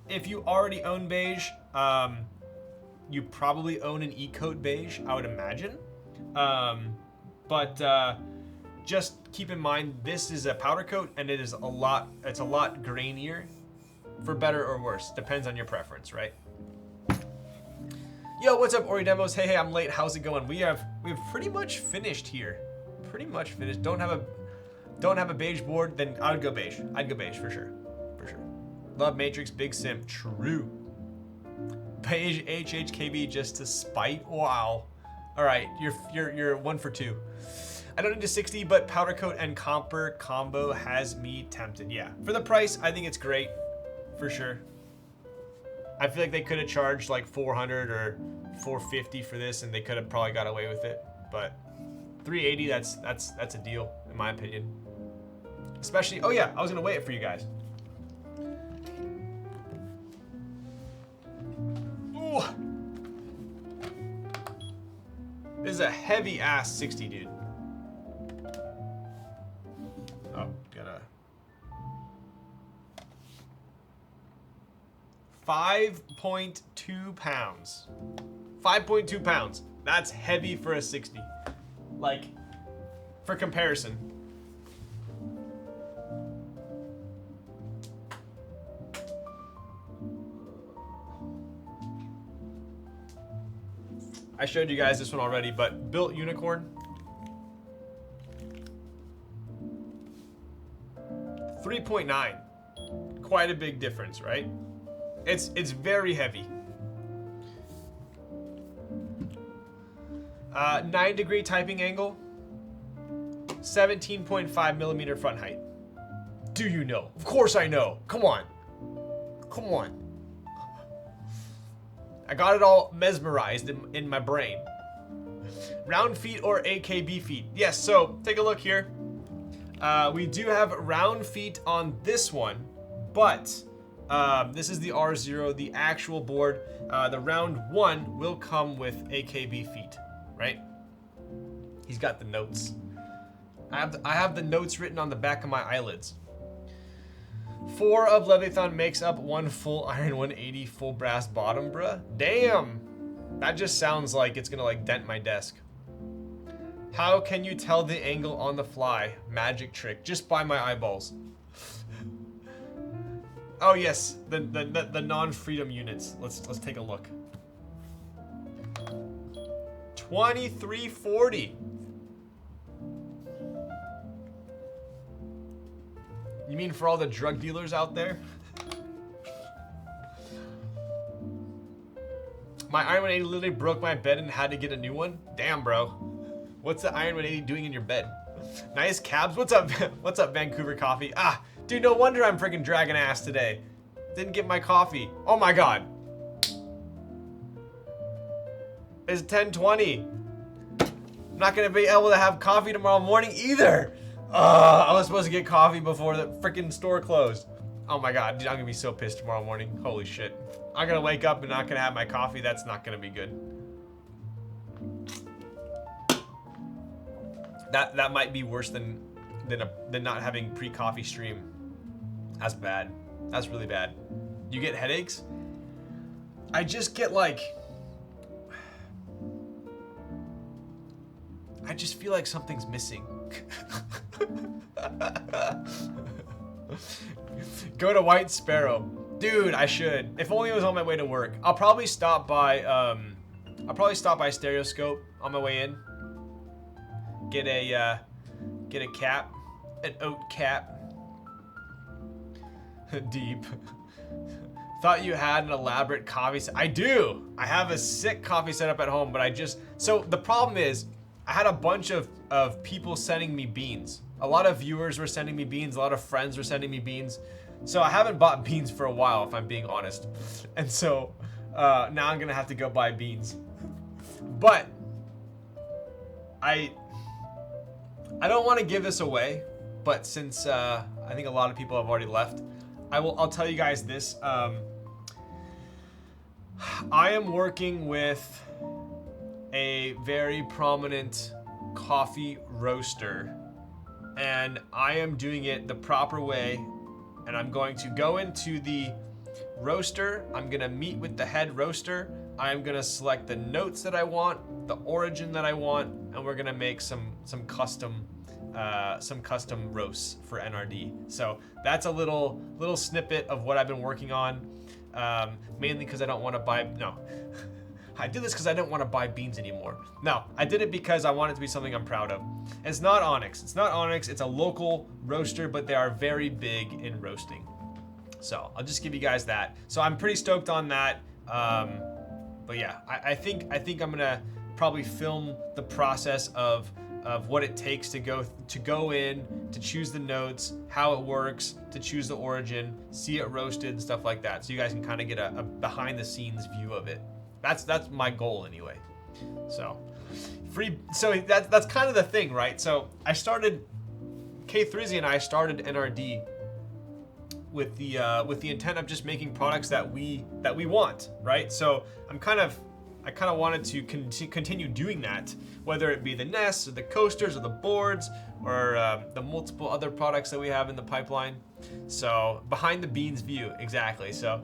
If you already own beige, you probably own an E-coat beige, I would imagine. But just keep in mind, this is a powder coat, and it's a lot grainier, for better or worse. Depends on your preference, right? Yo, what's up, Ori Demos? Hey, I'm late. How's it going? We've pretty much finished here. Pretty much finished. Don't have a beige board, then I would go beige. I'd go beige for sure. Love Matrix, big sim. True. Beige HHKB just to spite. Wow. All right, you're 1 for 2. I don't need a 60, but powder coat and copper combo has me tempted. Yeah, for the price, I think it's great, for sure. I feel like they could have charged like $400 or $450 for this, and they could have probably got away with it. But $380, that's a deal, in my opinion. Especially, oh yeah, I was gonna weigh it for you guys. Ooh. This is a heavy ass 60, dude. Oh, gotta. 5.2 pounds. 5.2 pounds. That's heavy for a 60. Like, for comparison. I showed you guys this one already, but built unicorn. 3.9. Quite a big difference, right? It's very heavy. 9-degree typing angle. 17.5 millimeter front height. Do you know? Of course I know. Come on. I got it all mesmerized in my brain. Round feet or AKB feet? Yes, so take a look here. We do have round feet on this one, but this is the R0, the actual board. The round one will come with AKB feet, right? He's got the notes. I have the notes written on the back of my eyelids. 4 of Leviathan makes up 1 full iron 180 full brass bottom, bruh. Damn. That just sounds like it's gonna like dent my desk. How can you tell the angle on the fly? Magic trick, just by my eyeballs. Oh yes, the non-freedom units. Let's take a look. 2340. You mean for all the drug dealers out there? My Iron 180 literally broke my bed and had to get a new one. Damn, bro. What's the Iron 180 doing in your bed? Nice cabs. What's up? What's up, Vancouver Coffee? Ah, dude, no wonder I'm freaking dragging ass today. Didn't get my coffee. Oh my god. It's 10:20. I'm not gonna be able to have coffee tomorrow morning either. I was supposed to get coffee before the freaking store closed. Oh my god, dude, I'm gonna be so pissed tomorrow morning. Holy shit. I'm gonna wake up and not gonna have my coffee. That's not gonna be good. That might be worse than not having pre-coffee stream. That's bad. That's really bad. You get headaches? I just get like, I just feel like something's missing. Go to White Sparrow. Dude, I should. If only it was on my way to work. I'll probably stop by Stereoscope on my way in. Get a cap, an oat cap. Deep. Thought you had an elaborate coffee set. I do. I have a sick coffee setup at home, but so the problem is I had a bunch of people sending me beans. A lot of viewers were sending me beans. A lot of friends were sending me beans. So I haven't bought beans for a while, if I'm being honest. And so now I'm gonna have to go buy beans. But I don't want to give this away, but since I think a lot of people have already left, I'll tell you guys this. I am working with a very prominent coffee roaster, and I am doing it the proper way. And I'm going to go into the roaster. I'm gonna meet with the head roaster. I'm gonna select the notes that I want, the origin that I want, and we're gonna make some custom roasts for NRD. So that's a little snippet of what I've been working on, mainly because I don't want to buy. No, I did this because I didn't want to buy beans anymore. No, I did it because I want it to be something I'm proud of. And it's not Onyx. It's not Onyx. It's a local roaster, but they are very big in roasting. So I'll just give you guys that. So I'm pretty stoked on that. But yeah, I think I'm gonna probably film the process of what it takes to go in, to choose the notes, how it works, to choose the origin, see it roasted and stuff like that. So you guys can kind of get a behind the scenes view of it. That's my goal anyway. So that's kind of the thing, right? So I started, K3Z and I started NRD with the intent of just making products that we want, right? So I kind of wanted to continue doing that, whether it be the nests or the coasters or the boards or the multiple other products that we have in the pipeline. So behind the beans view, exactly. So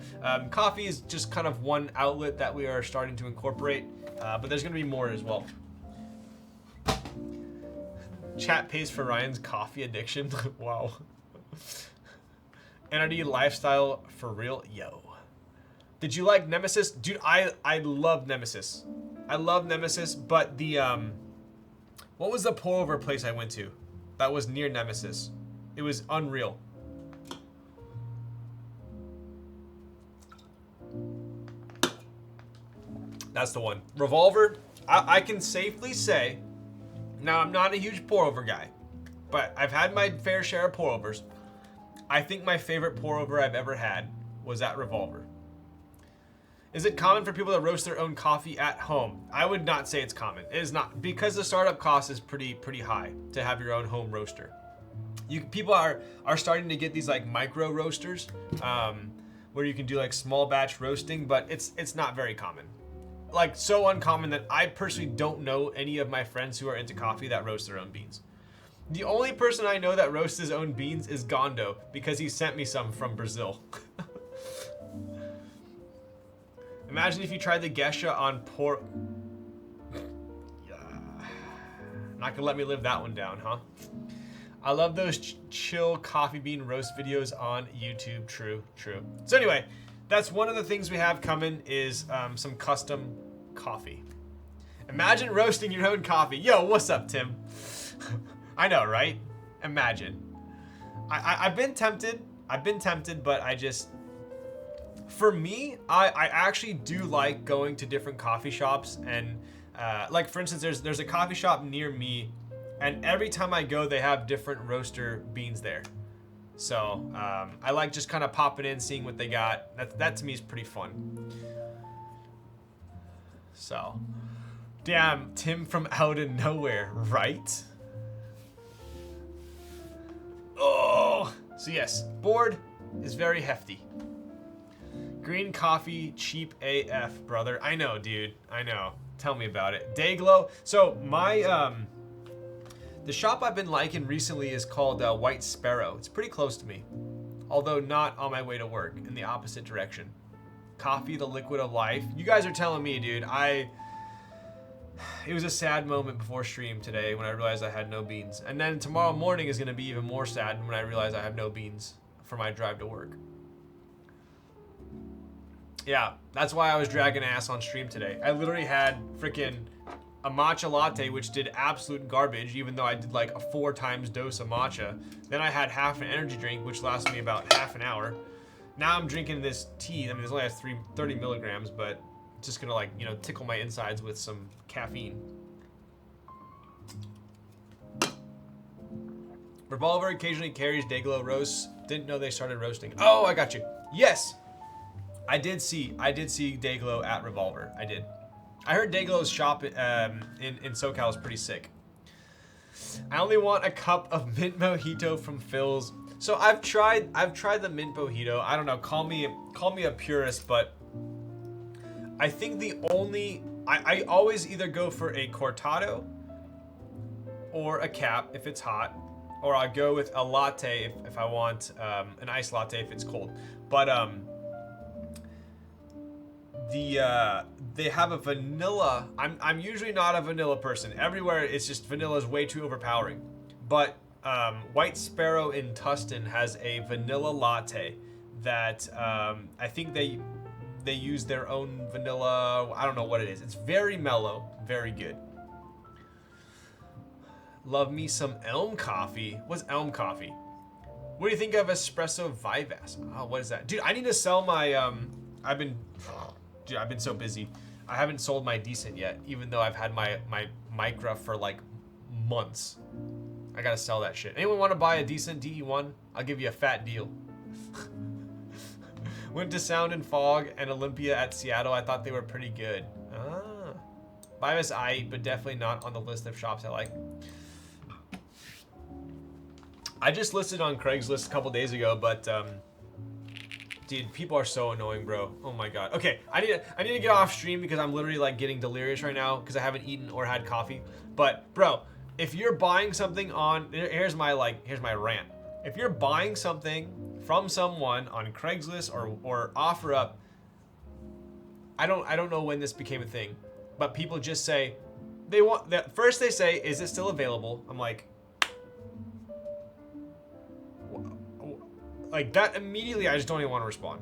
coffee is just kind of one outlet that we are starting to incorporate, but there's gonna be more as well. Chat pays for Ryan's coffee addiction. Wow. NRD lifestyle for real, yo. Did you like Nemesis? Dude, I love Nemesis. I love Nemesis, but the what was the pour over place I went to that was near Nemesis? It was unreal. That's the one. Revolver, I can safely say, now I'm not a huge pour over guy, but I've had my fair share of pour overs. I think my favorite pour over I've ever had was at Revolver. Is it common for people to roast their own coffee at home? I would not say it's common. It is not, because the startup cost is pretty high to have your own home roaster. People are starting to get these like micro roasters, where you can do like small batch roasting, but it's not very common. Like so uncommon that I personally don't know any of my friends who are into coffee that roast their own beans. The only person I know that roasts his own beans is Gondo because he sent me some from Brazil. Imagine if you tried the Gesha on pork. Not gonna let me live that one down, huh? I love those chill coffee bean roast videos on YouTube. True, true. So anyway, that's one of the things we have coming is some custom coffee. Imagine roasting your own coffee. Yo, what's up, Tim? I know, right? Imagine. I've been tempted. But I just, for me, I actually do like going to different coffee shops and like for instance, there's a coffee shop near me, and every time I go, they have different roaster beans there. So I like just kind of popping in, seeing what they got. That to me is pretty fun. So, damn, Tim from out of nowhere, right? Oh, so yes, board is very hefty. Green coffee, cheap AF, brother. I know, dude. I know. Tell me about it. Dayglow. So my the shop I've been liking recently is called White Sparrow. It's pretty close to me, although not on my way to work, in the opposite direction. Coffee, the liquid of life. You guys are telling me, dude. It was a sad moment before stream today when I realized I had no beans. And then tomorrow morning is going to be even more sad when I realize I have no beans for my drive to work. Yeah, that's why I was dragging ass on stream today. I literally had freaking a matcha latte, which did absolute garbage, even though I did like a 4 times dose of matcha. Then I had half an energy drink, which lasted me about half an hour. Now I'm drinking this tea. I mean, this only has 30 milligrams, but it's just gonna like, you know, tickle my insides with some caffeine. Revolver occasionally carries Dayglow roasts. Didn't know they started roasting. Oh, I got you. Yes, I did see Dayglow at Revolver. I did. I heard Dayglow's shop in SoCal is pretty sick. I only want a cup of mint mojito from Phil's. So I've tried the mint mojito. I don't know. Call me a purist, but I think I always either go for a cortado or a cap if it's hot, or I'll go with a latte if I want an iced latte if it's cold. But they have a vanilla. I'm usually not a vanilla person. Everywhere it's just vanilla is way too overpowering. But White Sparrow in Tustin has a vanilla latte that I think they use their own vanilla. I don't know what it is. It's very mellow, very good. Love me some Elm coffee. What's Elm coffee? What do you think of espresso Vivace? Oh, what is that? Dude, I need to sell my I've been so busy. I haven't sold my decent yet, even though I've had my micra for like months. I gotta sell that shit. Anyone want to buy a decent DE1? I'll give you a fat deal. Went to Sound and Fog and Olympia at Seattle. I thought they were pretty good. Ah. Vivace I eat, but definitely not on the list of shops I like. I just listed on Craigslist a couple days ago, but dude, people are so annoying, bro. Oh my god. Okay, I need to get off stream because I'm literally like getting delirious right now because I haven't eaten or had coffee. But bro, if you're buying something on here's my rant. If you're buying something from someone on Craigslist or OfferUp, I don't know when this became a thing, but people just say they want that. First they say, "Is it still available?" I'm like that immediately. I just don't even want to respond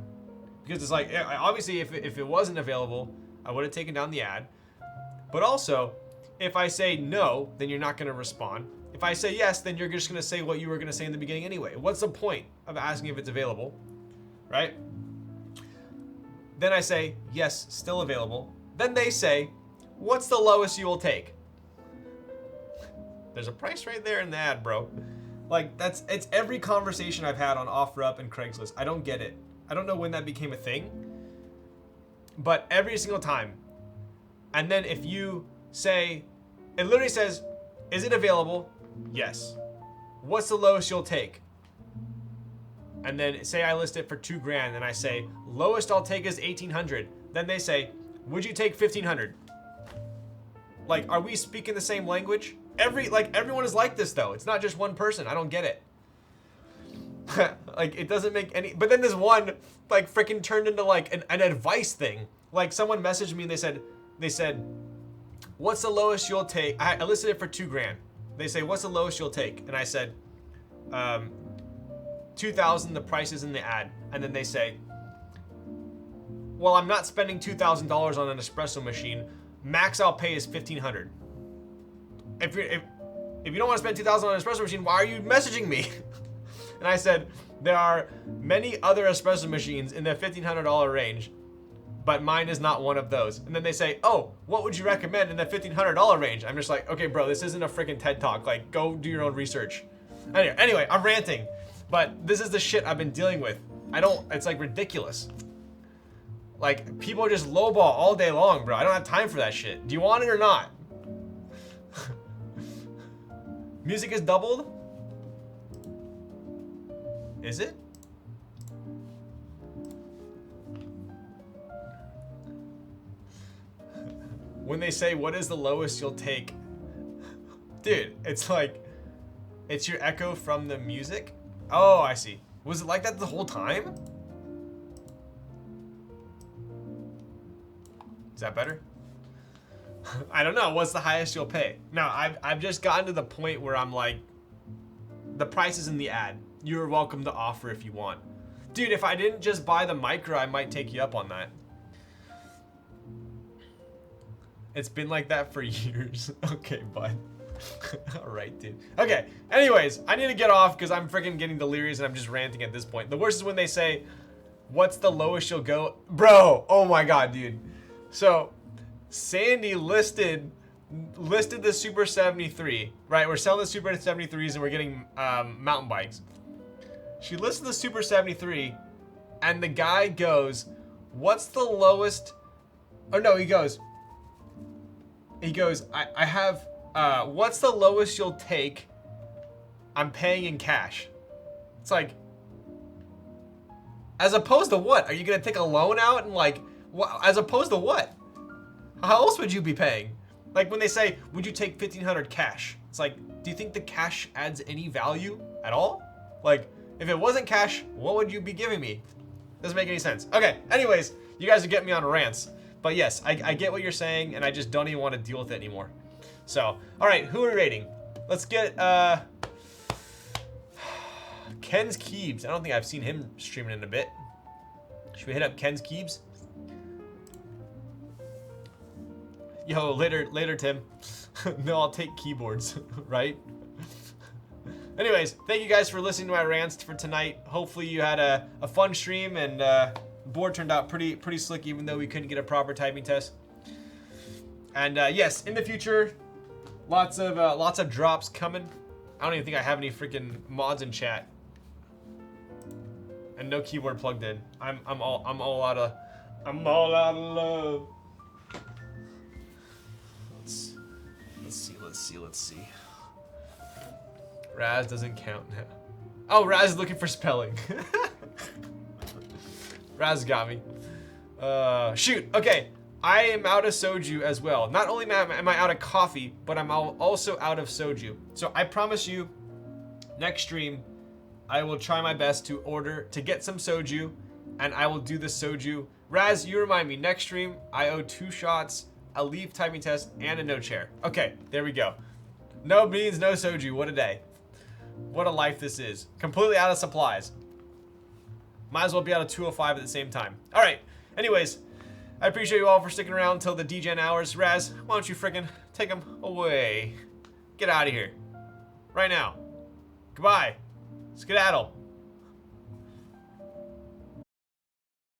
because it's like, obviously if it wasn't available, I would have taken down the ad. But also, if I say no, then you're not going to respond. If I say yes, then you're just going to say what you were going to say in the beginning anyway. What's the point of asking if it's available, right? Then I say, yes, still available. Then they say, what's the lowest you will take? There's a price right there in the ad, bro. Like, it's every conversation I've had on OfferUp and Craigslist. I don't get it. I don't know when that became a thing, but every single time. And then if you say, it literally says, is it available? Yes. What's the lowest you'll take? And then say I list it for $2,000 and I say, lowest I'll take is 1,800. Then they say, would you take 1,500? Like, are we speaking the same language? Everyone is like this though. It's not just one person. I don't get it. Like, it doesn't make any, but then this one, like, freaking turned into, like, an advice thing. Like, someone messaged me and they said, what's the lowest you'll take? I listed it for $2,000. They say, what's the lowest you'll take? And I said, 2,000, the price is in the ad. And then they say, well, I'm not spending $2,000 on an espresso machine. Max I'll pay is $1,500. If you don't want to spend $2,000 on an espresso machine, why are you messaging me? And I said, there are many other espresso machines in the $1,500 range, but mine is not one of those. And then they say, oh, what would you recommend in the $1,500 range? I'm just like, okay, bro, this isn't a freaking TED Talk. Like, go do your own research. Anyway, I'm ranting, but this is the shit I've been dealing with. It's like ridiculous. Like, people just lowball all day long, bro. I don't have time for that shit. Do you want it or not? Music is doubled? Is it? When they say, what is the lowest you'll take? Dude, it's like, it's your echo from the music? Oh, I see. Was it like that the whole time? Is that better? I don't know. What's the highest you'll pay? No, I've just gotten to the point where I'm like, the price is in the ad. You're welcome to offer if you want. Dude, if I didn't just buy the Micro, I might take you up on that. It's been like that for years. Okay, bud. All right, dude. Okay, anyways, I need to get off because I'm freaking getting delirious and I'm just ranting at this point. The worst is when they say, what's the lowest you'll go? Bro, oh my God, dude. So, Sandy listed the Super 73, right? We're selling the Super 73s and we're getting mountain bikes. She listed the Super 73 and the guy goes, what's the lowest? Oh no, he goes, I have, what's the lowest you'll take? I'm paying in cash. It's like, as opposed to what? Are you gonna take a loan out and like, what, as opposed to what? How else would you be paying? Like when they say, would you take 1,500 cash? It's like, do you think the cash adds any value at all? Like, if it wasn't cash, what would you be giving me? Doesn't make any sense. Okay, anyways, you guys are getting me on rants. But yes, I get what you're saying, and I just don't even want to deal with it anymore. So, all right, who are we rating? Let's get Ken's Keebs. I don't think I've seen him streaming in a bit. Should we hit up Ken's Keebs? Yo, later, Tim. No, I'll take keyboards, right? Anyways, thank you guys for listening to my rants for tonight. Hopefully you had a fun stream and the board turned out pretty slick even though we couldn't get a proper typing test. And yes, in the future, lots of drops coming. I don't even think I have any freaking mods in chat. And no keyboard plugged in. I'm all out of love. Let's see. Raz doesn't count now. Oh, Raz is looking for spelling. Raz got me. Shoot. Okay. I am out of soju as well. Not only am I out of coffee, but I'm also out of soju. So I promise you, next stream, I will try my best to get some soju, and I will do the soju. Raz, you remind me, next stream, I owe 2 shots, a leave typing test, and a no chair. Okay, there we go. No beans, no soju. What a day. What a life this is. Completely out of supplies. Might as well be out of 205 at the same time. All right. Anyways, I appreciate you all for sticking around until the DGen hours. Raz, why don't you freaking take them away? Get out of here. Right now. Goodbye. Skedaddle.